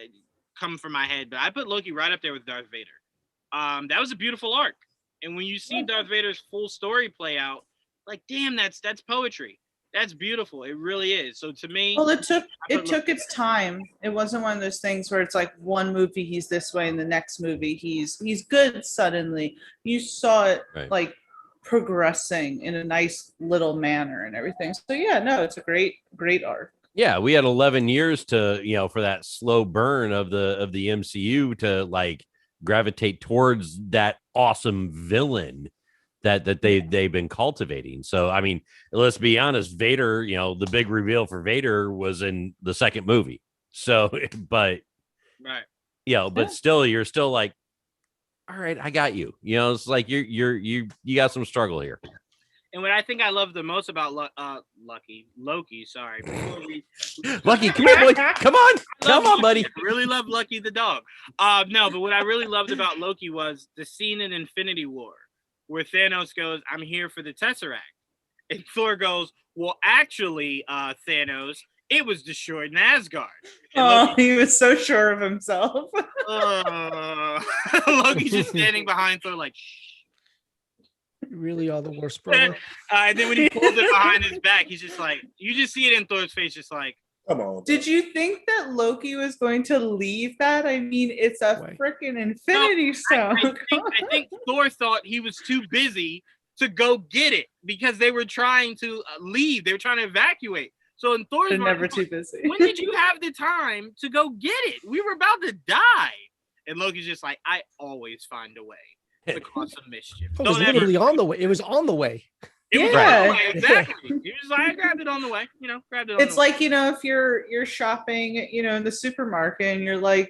come from my head, but I put Loki right up there with Darth Vader. That was a beautiful arc. And when you see Darth Vader's full story play out, like, damn, that's poetry. That's beautiful. It really is. So to me, well, it took its time. It wasn't one of those things where it's like one movie he's this way and the next movie he's good suddenly. You saw it like progressing in a nice little manner and everything. So yeah, no, it's a great arc. Yeah, we had 11 years to, for that slow burn of the MCU to like gravitate towards that awesome villain that they've been cultivating. So, I mean, let's be honest, Vader, the big reveal for Vader was in the second movie. So, but right. But still, you're still like, all right, I got you. It's like you got some struggle here. And what I think I love the most about Loki, sorry. Lucky, come on, boy. Come on, buddy. I really love Lucky the dog. No, but what I really loved about Loki was the scene in Infinity War where Thanos goes, "I'm here for the Tesseract." And Thor goes, "Well, actually, Thanos, it was destroyed in Asgard." And he was so sure of himself. Loki's just standing behind Thor like, shh. You really are the worst, brother. And then when he pulls it behind his back, he's just like, you just see it in Thor's face, just like, come on. Did you think that Loki was going to leave that? I mean, it's a freaking Infinity Stone. I think Thor thought he was too busy to go get it because they were trying to leave. They were trying to evacuate. So in Thor's mind, never too busy. When did you have the time to go get it? We were about to die. And Loki's just like, I always find a way to cause some mischief. It was literally on the way. It was on the way. It was on the way, exactly. He was like, I grabbed it on the way. It's like, if you're shopping, in the supermarket and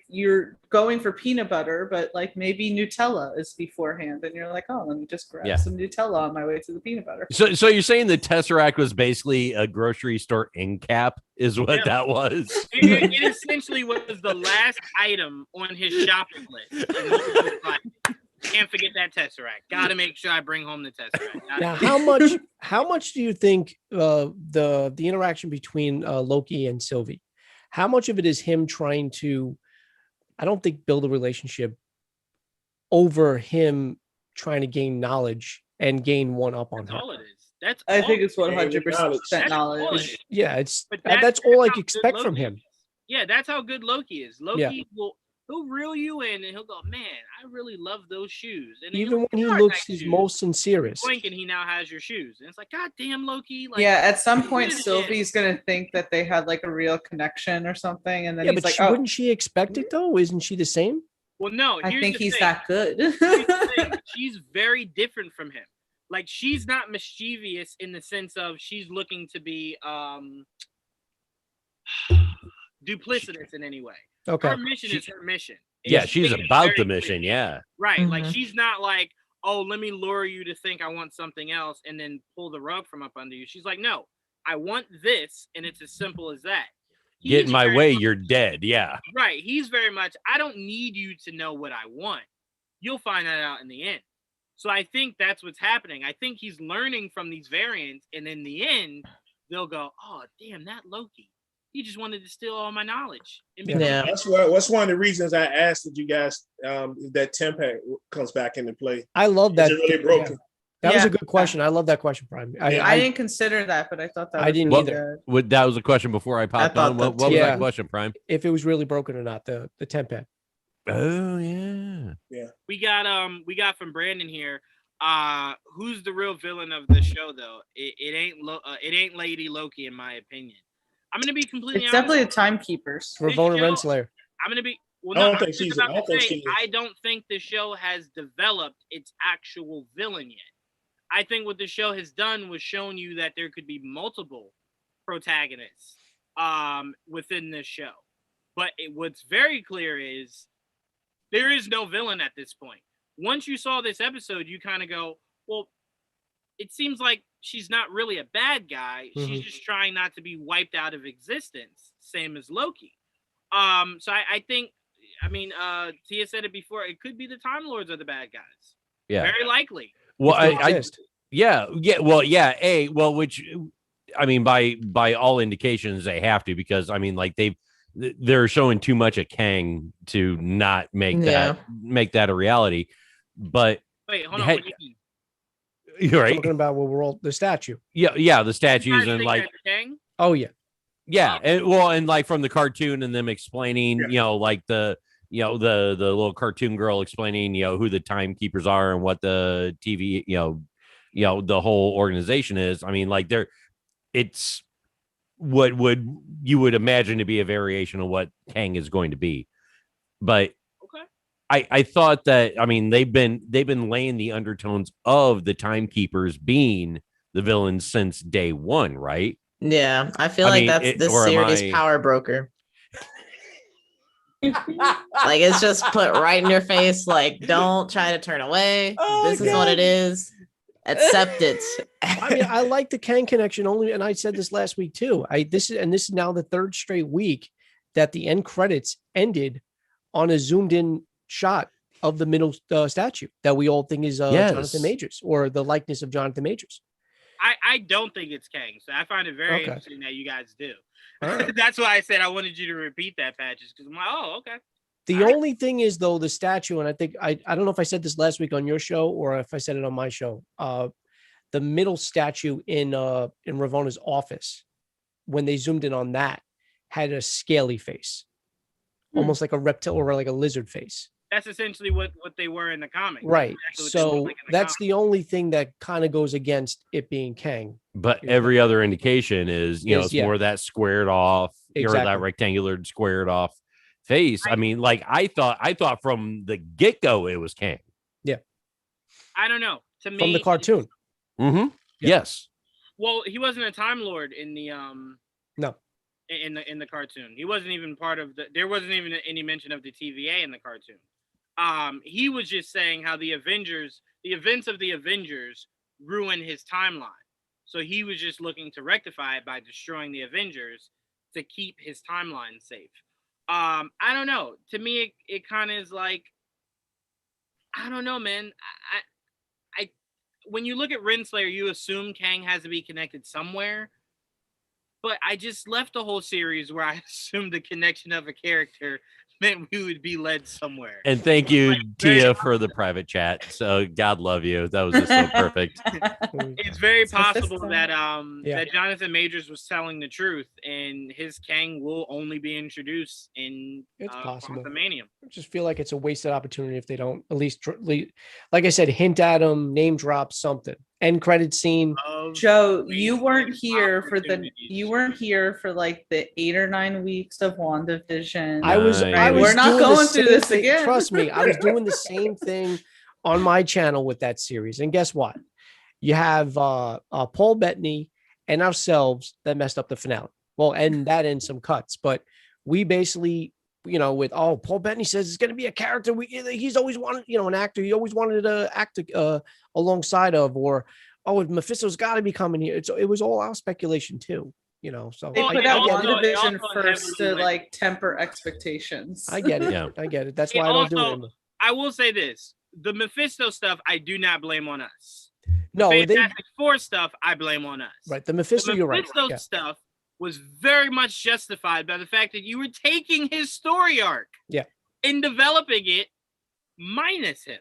you're going for peanut butter, but like maybe Nutella is beforehand, and you're like, oh, let me just grab some Nutella on my way to the peanut butter. So you're saying the Tesseract was basically a grocery store end cap, is what that was? It essentially was the last item on his shopping list. And he was just like, can't forget that Tesseract. Got to make sure I bring home the Tesseract. Now, how much do you think the interaction between Loki and Sylvie, how much of it is him trying to, I don't think, build a relationship over him trying to gain knowledge and gain one up on her? That's all it is. That's I think all. it's 100% That's all it knowledge. is. Yeah, it's But that's all I how could good expect from Loki him. is. Yeah, that's how good Loki is. Loki he'll reel you in and he'll go, man, I really love those shoes. And then Even you're like, when he "They are looks nice his shoes." most sincerest. Blink and he now has your shoes. And it's like, God damn, Loki. Like, Yeah, at some he point did it Sylvie's gonna think that they had like a real connection or something, and then Yeah, he's but like, "Oh, wouldn't she expect it though? Isn't she the same? Well, no, I here's think the he's thing. that good." Here's the thing. She's very different from him. Like, she's not mischievous in the sense of she's looking to be duplicitous in any way. Okay. Her mission is her mission. And Yeah, she she's makes it about very the clear. mission. Yeah. Right. Like, Mhm. she's not like, oh, let me lure you to think I want something else and then pull the rug from up under you. She's like, no, I want this, and it's as simple as that. Get in He's my very way, much- you're dead. Yeah. Right. He's very much, I don't need you to know what I want. You'll find that out in the end. So I think that's what's happening. I think he's learning from these variants, and in the end, they'll go, oh, damn, that Loki. He just wanted to steal all my knowledge. Yeah. What's one of the reasons I asked that you guys if that temp comes back into play. I love Is that. it really broken? Yeah. That was Yeah. a good question. I love that question, Prime. I didn't consider that, but I thought that I was didn't really either. good. That was a question before I popped thought on. that What was too. Yeah. that question, Prime? If it was really broken or not, the temp pad. Oh yeah. We got from Brandon here. Who's the real villain of the show though? It ain't Lady Loki in my opinion. I'm gonna be completely It's honest. definitely the timekeepers. Ravonna show- Renslayer. I'm gonna be. Well, I no, don't I think was just she's- about I don't to think say, she is. I don't think the show has developed its actual villain yet. I think what the show has done was shown you that there could be multiple protagonists within this show. But what's very clear is there is no villain at this point. Once you saw this episode, you kind of go, well, it seems like she's not really a bad guy. She's just trying not to be wiped out of existence, same as Loki. So I think, Tia said it before, it could be the Time Lords are the bad guys. Yeah. Very likely. Well, If they I exist. which I mean by all indications they have to, because I mean like they're showing too much of Kang to not make that a reality. But Wait, hold on. Hey, What do you mean? you're right. Talking about what we're all the statue. Yeah, the You statues guys and think like that's Kang? Oh yeah. yeah, and like from the cartoon and them explaining, like the little cartoon girl explaining, who the timekeepers are and what the TV, the whole organization is. I mean, like it's what you would imagine to be a variation of what Kang is going to be. But okay. I thought that, I mean, they've been laying the undertones of the timekeepers being the villains since day one, right? Yeah, I feel like that's this series' power broker. Like it's just put right in your face. Like, don't try to turn away. This is what it is. Accept it. I mean, I like the Kang connection only, and I said this last week too. This is now the third straight week that the end credits ended on a zoomed in shot of the middle statue that we all think is Jonathan Majors, or the likeness of Jonathan Majors. I don't think it's Kang, so I find it very Okay. interesting that you guys do. Right. That's why I said I wanted you to repeat that, Patches, because I'm like, oh, okay. The only thing is though, the statue, and I think I don't know if I said this last week on your show or if I said it on my show. The middle statue in Ravonna's office, when they zoomed in on that, had a scaly face, almost like a reptile or like a lizard face. That's essentially what they were in the comics. Right. That's exactly what they So look like in the that's comics. the only thing that kind of goes against it being Kang. But every other indication is, it's yeah. more of that squared off, or Exactly. that rectangular squared off face. I mean, like I thought from the get-go it was Kang. Yeah. I don't know. To me, From the cartoon. Mm-hmm. Yeah. Yes. well, he wasn't a Time Lord in the No. in the cartoon. He wasn't even part of there wasn't even any mention of the TVA in the cartoon. He was just saying how the events of the Avengers ruin his timeline. So he was just looking to rectify it by destroying the Avengers to keep his timeline safe. I don't know. To me, it kind of is like, I don't know, man. I when you look at Renslayer, you assume Kang has to be connected somewhere. But I just left the whole series where I assumed the connection of a character meant we would be led somewhere. And thank you, Like, very Tia, for the private chat. So God love you. That was just so perfect. It's very It's possible Mephisto. that Yeah. that Jonathan Majors was telling the truth, and his Kang will only be introduced in It's possible. Quantumanium. I just feel like it's a wasted opportunity if they don't at least, like I said, hint at him, name drop something. End credit scene. Of Joe, wasted you weren't here for opportunities. like the 8 or 9 weeks of WandaVision. I was Nice. was We're not doing the going through same this thing. again. Trust me, I was doing the same thing on my channel with that series. And guess what? You have Paul Bettany and ourselves that messed up the finale. Well, and that in some cuts, but we basically, with Paul Bettany says it's going to be a character he's always wanted, an actor he always wanted to act alongside of, or Mephisto's got to be coming here. It was all our speculation too, So They Well, put it out also- it WandaVision also first to heavily like temper expectations. I get it. Yeah. I get it. That's It why I don't do it also- anymore. I will say this: the Mephisto stuff, I do not blame on us. No, The they Fantastic Four stuff, I blame on us. right. The Mephisto, The you're right. Mephisto Yeah. stuff was very much justified by the fact that you were taking his story arc, Yeah. in developing it, minus him.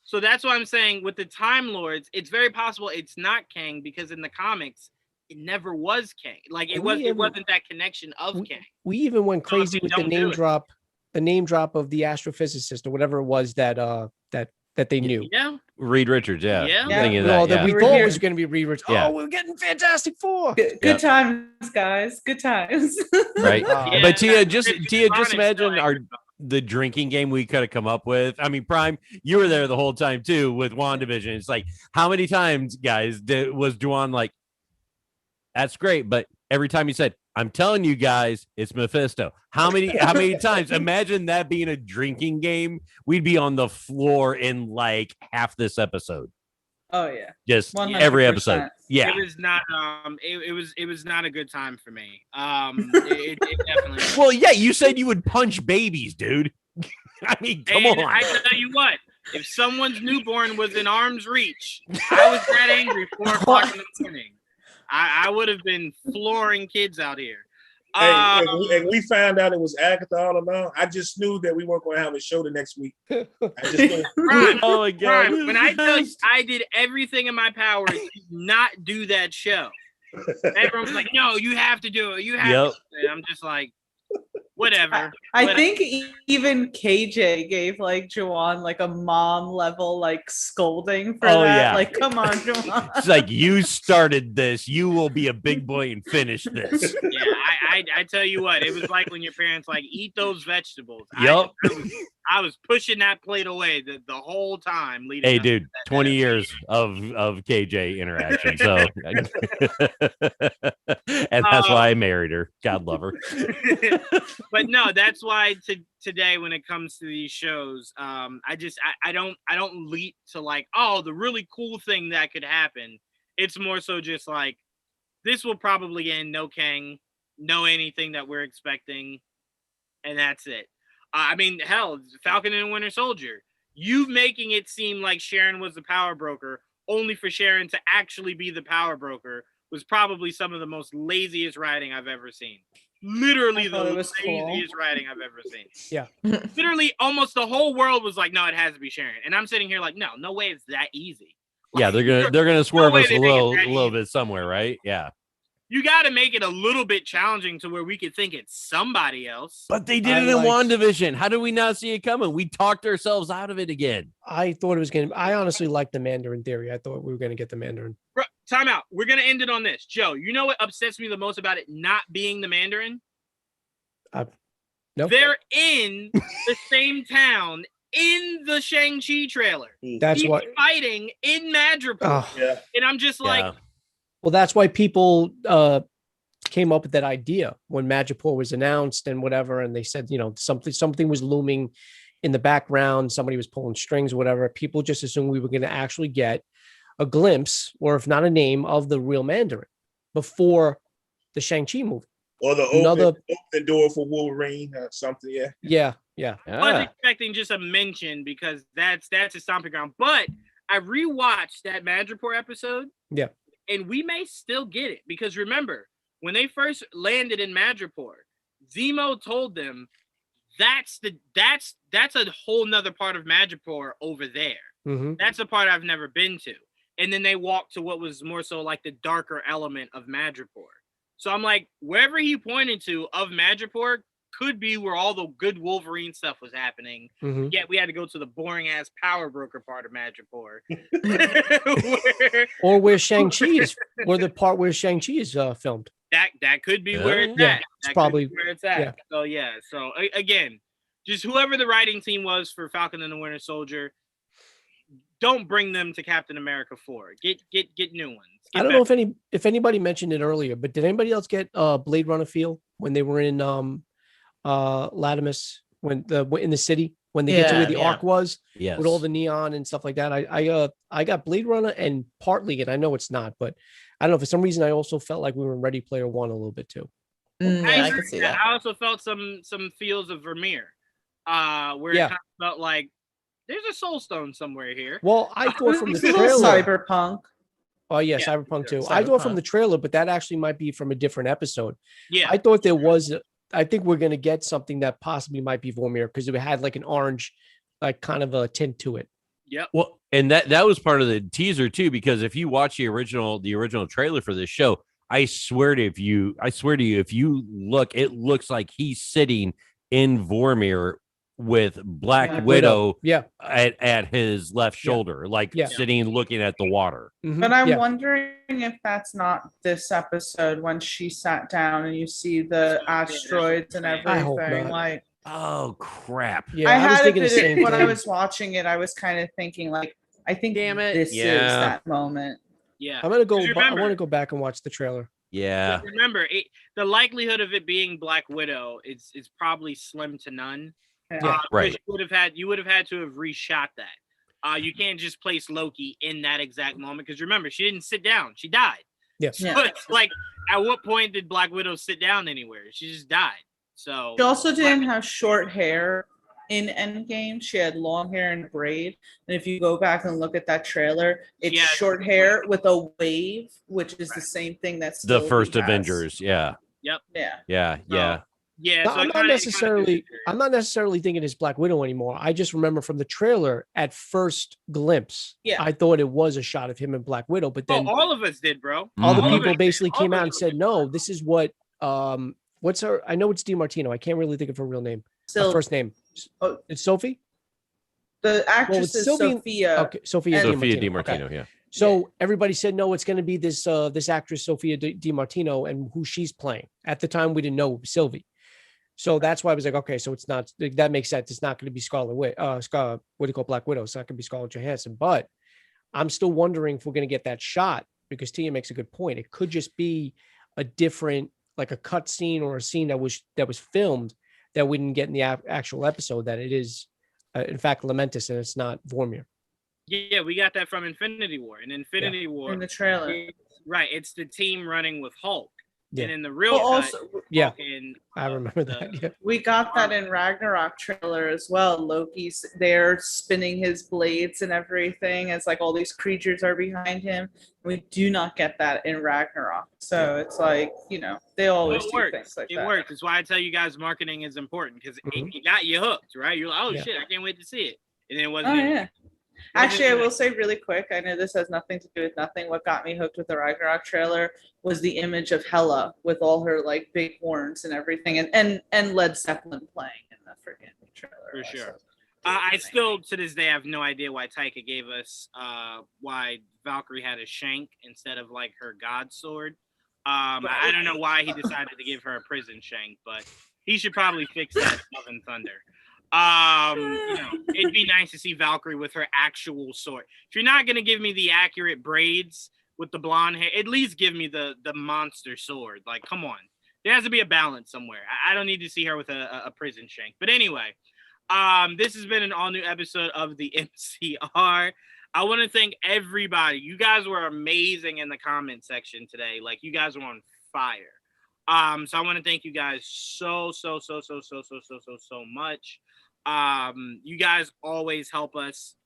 So that's why I'm saying with the Time Lords, it's very possible it's not Kang, because in the comics, it never was Kang. Like it wasn't that connection of Kang. We even went So if crazy they with the don't do name it- drop, of the astrophysicist or whatever it was that they knew. Yeah. Reed Richards, yeah. Yeah. Thinking Well, that, that we We were thought here. was going to be Reed. Yeah. Oh, we're getting Fantastic Four. Good Yeah. times, guys. Good times. right. Yeah, But Tia, that- just Chronic imagine still the drinking game we could have come up with. I mean, Prime, you were there the whole time too with WandaVision. It's like, how many times, guys, was Juwan like, that's great, but every time he said, I'm telling you guys, it's Mephisto. How many times? Imagine that being a drinking game. We'd be on the floor in like half this episode. Oh yeah. Just 100%. every episode. Yeah. It was not it was not a good time for me. It definitely Well, yeah, you said you would punch babies, dude. I mean, come And on. I tell you what, if someone's newborn was in arm's reach, I was that angry 4 o'clock in the morning. I would have been flooring kids out here. And we found out it was Agatha all along. I just knew that we weren't going to have a show the next week. I just knew. Prime, Oh my god. Prime, when I tell you I did everything in my power to not do that show, everyone's like, "No, you have to do it. You have Yep. to." do it." I'm just like, whatever. I Whatever. think even KJ gave like Juwan like a mom level like scolding for Oh, that. yeah. Like, come on, Juwan. It's like, you started this. You will be a big boy and finish this. Yeah, I tell you what, it was like when your parents like eat those vegetables. Yep. I was pushing that plate away the whole time leading. Hey, up dude, to that 20 episode. years of KJ interaction. So, and that's why I married her. God love her. But no, that's why today when it comes to these shows, I don't leap to like, oh, the really cool thing that could happen. It's more so just like, this will probably end no Kang, no anything that we're expecting, and that's it. I mean, hell, Falcon and Winter Soldier. You making it seem like Sharon was the power broker, only for Sharon to actually be the power broker, was probably some of the most laziest writing I've ever seen. Literally I the thought it was laziest writing I've ever seen. Yeah. Literally, almost the whole world was like, no, it has to be Sharon. And I'm sitting here like, no way it's that easy. Yeah, they're gonna swerve way us a they make it little that bit somewhere, right? Yeah. You got to make it a little bit challenging to where we could think it's somebody else. But they did I it in liked- WandaVision. How did we not see it coming? We talked ourselves out of it again. I thought it was going to. I honestly liked the Mandarin theory. I thought we were going to get the Mandarin. Bro, time out. We're going to end it on this. Joe, you know what upsets me the most about it not being the Mandarin? Nope. They're in the same town in the Shang-Chi trailer. That's He's what. fighting in Madripoor. Oh, Yeah. And I'm just like, Yeah. well, that's why people came up with that idea when Madripoor was announced and whatever, and they said, something was looming in the background. Somebody was pulling strings, or whatever. People just assumed we were going to actually get a glimpse, or if not a name, of the real Mandarin before the Shang-Chi movie. Or the Another- open door for Wolverine or something. Yeah. Yeah. I was Ah. expecting just a mention because that's a stomping ground. But I rewatched that Madripoor episode. Yeah. And we may still get it because remember, when they first landed in Madripoor, Zemo told them that's a whole nother part of Madripoor over there. Mm-hmm. That's a part I've never been to. And then they walked to what was more so like the darker element of Madripoor. So I'm like, wherever he pointed to of Madripoor could be where all the good Wolverine stuff was happening. Mm-hmm. Yet we had to go to the boring ass power broker part of Madripoor. Or where Shang-Chi is, where the part where Shang-Chi is filmed. That could be where it's Yeah, at. it's That probably could be where it's at. yeah. So yeah. So again, just whoever the writing team was for Falcon and the Winter Soldier, don't bring them to Captain America 4. Get new ones. I don't know if anybody mentioned it earlier, but did anybody else get Blade Runner feel when they were in Latimus in the city when they get to where the Ark was with all the neon and stuff like that? I got Blade Runner and partly, and I know it's not, but I don't know, for some reason I also felt like we were in Ready Player One a little bit too. I can see that. I also felt some feels of Vermeer, where it kind of felt like there's a soul stone somewhere here. Well, I thought from the trailer, cyberpunk. Oh yeah, Cyberpunk too. I thought from the trailer, but that actually might be from a different episode. Yeah, I thought there was. I think we're going to get something that possibly might be Vormir because it had like an orange, like kind of a tint to it. Yep. Well, and that was part of the teaser too, because if you watch the original trailer for this show, I swear to you, if you look, it looks like he's sitting in Vormir with Black Widow at his left shoulder, like sitting looking at the water. Mm-hmm. But I'm wondering if that's not this episode when she sat down and you see the asteroids and everything. I hope not. Like, oh crap! Yeah, I was thinking the same thing. When I was watching it, I was kind of thinking like, I think this is that moment. Yeah, I'm gonna go. I want to go back and watch the trailer. Yeah. Remember, the likelihood of it being Black Widow is probably slim to none. Yeah, right. You would have had to have reshot that. You can't just place Loki in that exact moment because remember, she didn't sit down; she died. Yes. So it's like, at what point did Black Widow sit down anywhere? She just died. So she also didn't have short hair in Endgame. She had long hair and braid. And if you go back and look at that trailer, it's short hair with a wave, which is the same thing that's the first Avengers. Yeah. Yep. Yeah. Yeah, so I'm not necessarily thinking it's Black Widow anymore. I just remember from the trailer at first glimpse, I thought it was a shot of him and Black Widow, but then all of us did, bro. All the people basically came out and said, "No, this is what what's her? I know it's DiMartino. I can't really think of her real name. Her first name. It's Sophie. The actress is Sophia. Okay, Sophia DiMartino. Okay. So everybody said, no, it's going to be this actress Sophia DiMartino and who she's playing. At the time, we didn't know it was Sylvie. So that's why I was like, okay, so it's not, that makes sense. It's not going to be Black Widow. It's not going to be Scarlett Johansson. But I'm still wondering if we're going to get that shot because Tia makes a good point. It could just be a different, like a cut scene or a scene that was filmed that we didn't get in the actual episode, that it is, in fact, Lamentus and it's not Vormir. Yeah, we got that from Infinity War. In Infinity War, in the trailer, it's the team running with Hulk. Yeah. And in the real I remember that. Yeah. We got that in Ragnarok trailer as well. Loki's there spinning his blades and everything as like all these creatures are behind him. We do not get that in Ragnarok. So it's like, they always do things like that. It works. That's why I tell you guys marketing is important because it got you hooked, right? You're like, oh shit, I can't wait to see it. And then it wasn't. Actually, I will say really quick, I know this has nothing to do with nothing. What got me hooked with the Ragnarok trailer was the image of Hela with all her like big horns and everything, and Led Zeppelin playing in the freaking trailer. For sure. I still to this day have no idea why Taika gave us why Valkyrie had a shank instead of like her god sword. I don't know why he decided to give her a prison shank, but he should probably fix that in Love and Thunder. It'd be nice to see Valkyrie with her actual sword. If you're not gonna give me the accurate braids with the blonde hair, at least give me the monster sword. Like, come on, there has to be a balance somewhere. I don't need to see her with a prison shank. But anyway, this has been an all new episode of the MCR. I want to thank everybody. You guys were amazing in the comment section today. Like, you guys were on fire. So I want to thank you guys so much. You guys always help us,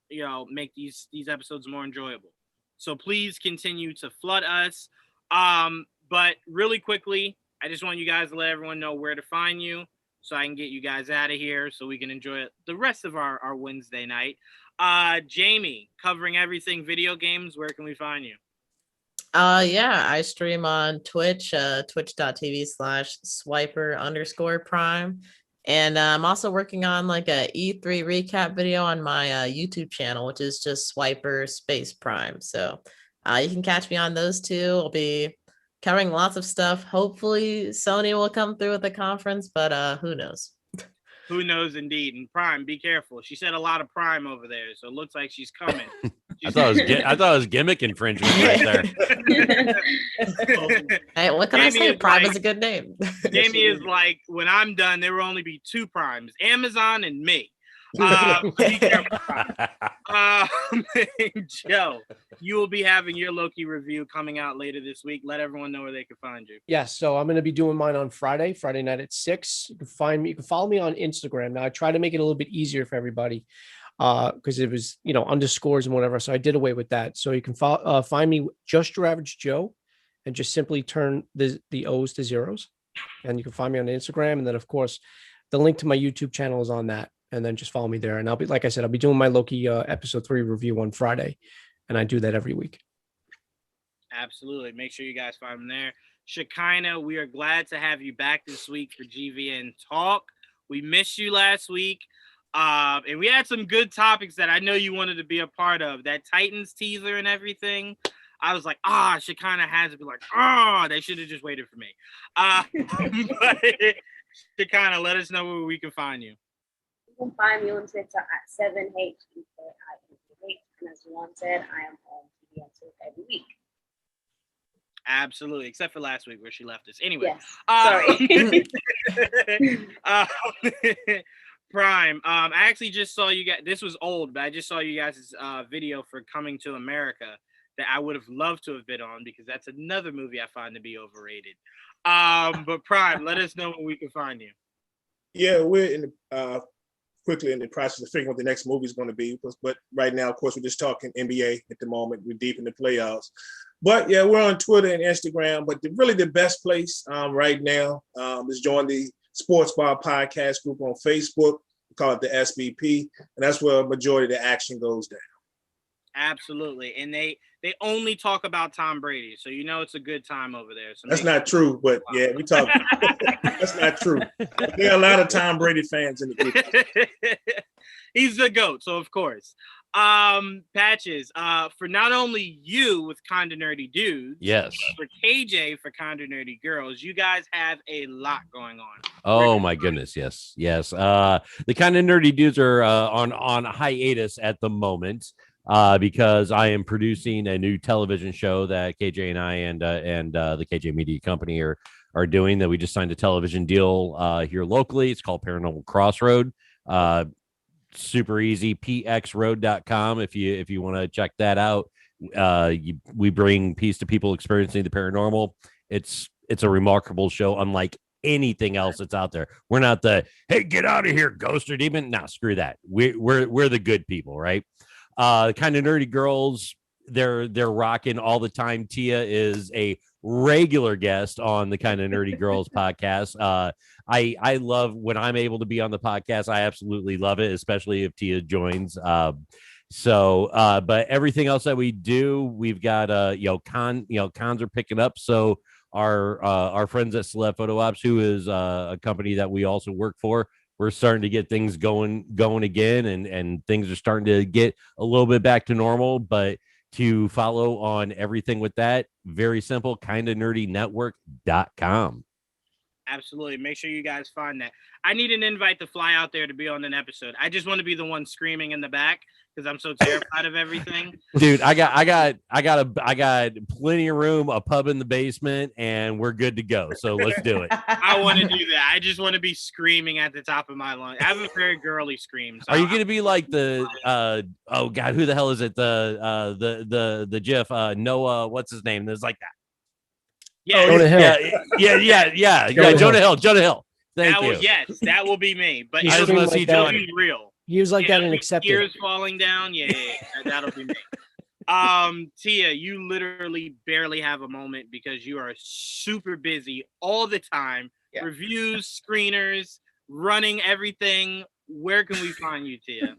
make these episodes more enjoyable. So please continue to flood us. But really quickly, I just want you guys to let everyone know where to find you. so I can get you guys out of here so we can enjoy the rest of our Wednesday night. Jamie, covering everything video games, where can we find you? Yeah, I stream on Twitch, twitch.tv/swiper_prime. And I'm also working on like a E3 recap video on my YouTube channel, which is just Swiper Space Prime. So you can catch me on those two. I'll be covering lots of stuff. Hopefully Sony will come through with the conference, but who knows? Who knows, indeed. And Prime, be careful. She said a lot of Prime over there, so it looks like she's coming. I thought it was gimmick infringement right there. Hey, what can I say? Prime is a good name. Jamie is like, when I'm done, there will only be 2 Primes, Amazon and me. Be careful, Joe, you will be having your Loki review coming out later this week. Let everyone know where they can find you. Yes, so I'm going to be doing mine on Friday night at 6. You can find me. You can follow me on Instagram. Now I try to make it a little bit easier for everybody because it was, underscores and whatever. So I did away with that. So you can find me just your average Joe, and just simply turn the O's to zeros, and you can find me on Instagram. And then of course, the link to my YouTube channel is on that. And then just follow me there. And I'll be, like I said, I'll be doing my Loki episode 3 review on Friday. And I do that every week. Absolutely. Make sure you guys find them there. Shekinah, we are glad to have you back this week for GVN Talk. We missed you last week. And we had some good topics that I know you wanted to be a part of. That Titans teaser and everything. I was like, Shekinah has to be like, they should have just waited for me. But Shekinah, let us know where we can find you. You can find me on Twitter at 7HEKIMPH. And as Juan said, I am on GVN Talk every week. Absolutely, except for last week where she left us. Anyway, yes. Sorry. Prime. I actually just saw you guys. This was old, but I just saw you guys' video for Coming to America that I would have loved to have been on, because that's another movie I find to be overrated. But Prime, let us know where we can find you. Yeah, we're quickly in the process of figuring what the next movie is going to be. But right now, of course, we're just talking NBA at the moment. We're deep in the playoffs. But yeah, we're on Twitter and Instagram. But really the best place right now is join the Sports Bar Podcast group on Facebook. We call it the SBP. And that's where a majority of the action goes down. Absolutely. And they only talk about Tom Brady. So it's a good time over there. So that's not true, but yeah, we talk. That's not true. There are a lot of Tom Brady fans in the group. He's the GOAT, so of course. Patches, for not only you with Kinda Nerdy Dudes, yes, for KJ for Kinda Nerdy Girls, you guys have a lot going on. Oh my goodness, yes. The Kinda Nerdy Dudes are on hiatus at the moment. Because I am producing a new television show that KJ and I and the KJ Media Company are doing, that we just signed a television deal here locally. It's called Paranormal Crossroad. Super easy, pxroad.com if you want to check that out. We bring peace to people experiencing the paranormal. It's a remarkable show, unlike anything else that's out there. We're not the, hey, get out of here, ghost or demon. Nah, screw that. We're the good people, right? Kind of Nerdy Girls, they're rocking all the time. Tia is a regular guest on the Kind of Nerdy Girls podcast. I love when I'm able to be on the podcast. I absolutely love it, especially if Tia joins. But everything else that we do, we've got cons are picking up. So our friends at Celeb Photo Ops, who is a company that we also work for, we're starting to get things going again, and things are starting to get a little bit back to normal. But to follow on everything with that, very simple, kindofnerdynetwork.com. Absolutely. Make sure you guys find that. I need an invite to fly out there to be on an episode. I just want to be the one screaming in the back because I'm so terrified of everything. Dude, I got plenty of room, a pub in the basement, and we're good to go. So let's do it. I want to do that. I just want to be screaming at the top of my lungs. I have a very girly scream. So are you gonna be like the oh god, who the hell is it? The GIF Noah, what's his name? There's like that. Yeah, Jonah Hill. Yeah. Jonah Hill. Thank you. Yes, that will be me. But I just want to see Jonah real. He was like that and accepted. Tears falling down. Yeah, that'll be me. Tia, you literally barely have a moment because you are super busy all the time. Yeah. Reviews, screeners, running everything. Where can we find you, Tia?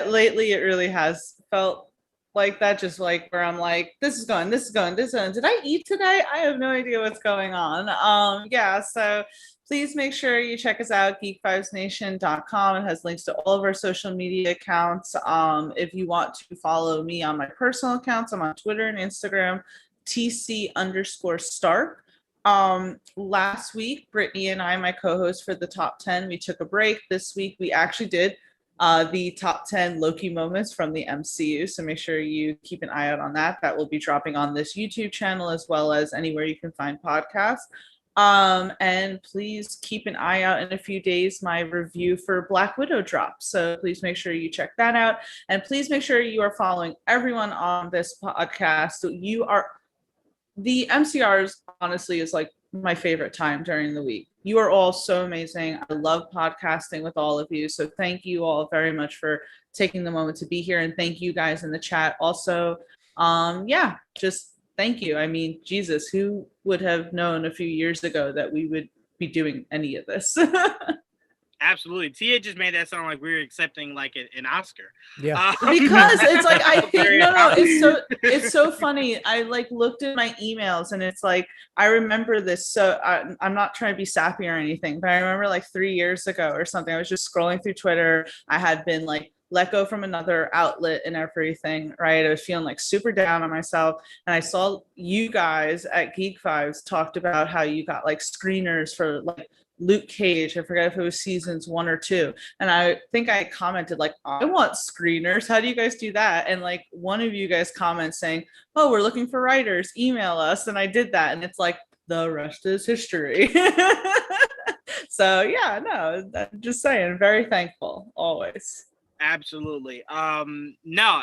Lately, it really has felt like that, just like where I'm like, this is going, this is going, this is going. Did I eat today? I have no idea what's going on. Yeah, so please make sure you check us out, geek5snation.com. It has links to all of our social media accounts. If you want to follow me on my personal accounts, I'm on Twitter and Instagram, TC_Stark. Last week, Brittany and I, my co-host for the top 10, we took a break. This week, we actually did the top 10 Loki moments from the MCU. So make sure you keep an eye out on that. That will be dropping on this YouTube channel as well as anywhere you can find podcasts. And please keep an eye out in a few days. My review for Black Widow drops. So please make sure you check that out. And please make sure you are following everyone on this podcast. So the MCRs honestly is like my favorite time during the week. You are all so amazing. I love podcasting with all of you. So thank you all very much for taking the moment to be here. And thank you guys in the chat also. Just thank you. I mean, Jesus, who would have known a few years ago that we would be doing any of this? Absolutely. Tia just made that sound like we were accepting like an Oscar. Yeah. Because it's like it's so funny. I like looked at my emails and it's like I remember this. So I'm not trying to be sappy or anything, but I remember like 3 years ago or something. I was just scrolling through Twitter. I had been like let go from another outlet and everything, right? I was feeling like super down on myself. And I saw you guys at Geek Fives talked about how you got like screeners for like Luke Cage. I forget if it was seasons 1 or 2. And I think I commented like, I want screeners. How do you guys do that? And like one of you guys comments saying, oh, we're looking for writers, email us. And I did that. And it's like, the rest is history. So yeah, no, I'm just saying, very thankful always. Absolutely. No,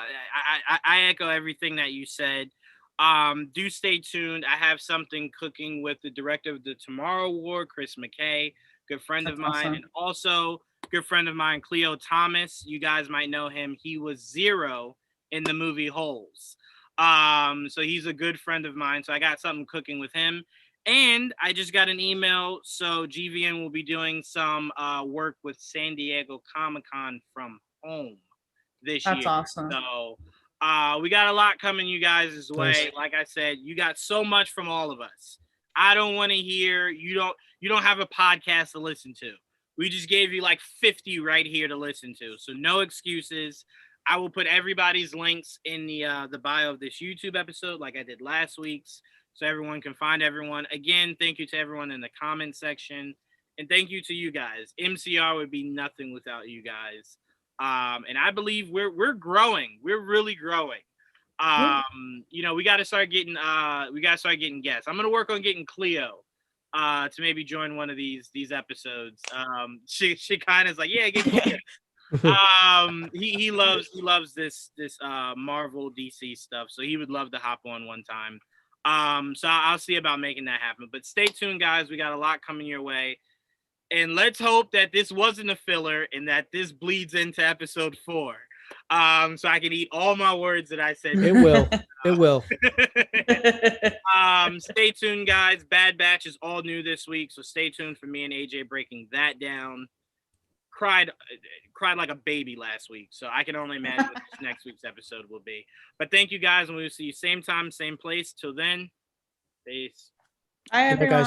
I echo everything that you said. Do stay tuned. I have something cooking with the director of the Tomorrow War, Chris McKay, good friend of mine, awesome. and also good friend of mine, Cleo Thomas. You guys might know him. He was Zero in the movie Holes. So he's a good friend of mine. So I got something cooking with him. And I just got an email. So GVN will be doing some work with San Diego Comic-Con from home this year. That's awesome. So we got a lot coming you guys' way. Nice. Like I said, you got so much from all of us. I don't want to hear you don't have a podcast to listen to. We just gave you like 50 right here to listen to. So no excuses. I will put everybody's links in the bio of this YouTube episode like I did last week's, so everyone can find everyone. Again, thank you to everyone in the comment section. And thank you to you guys. MCR would be nothing without you guys. And I believe we're growing. We're really growing. We got to start getting guests. I'm gonna work on getting Cleo to maybe join one of these episodes. She kind of is like, yeah, get Cleo. He loves this Marvel DC stuff, so he would love to hop on one time. So I'll see about making that happen. But stay tuned, guys. We got a lot coming your way. And let's hope that this wasn't a filler and that this bleeds into episode 4. So I can eat all my words that I said. It will. It will. Stay tuned, guys. Bad Batch is all new this week. So stay tuned for me and AJ breaking that down. Cried like a baby last week. So I can only imagine what this next week's episode will be. But thank you, guys. And we will see you same time, same place. Till then, peace. Hi, everyone.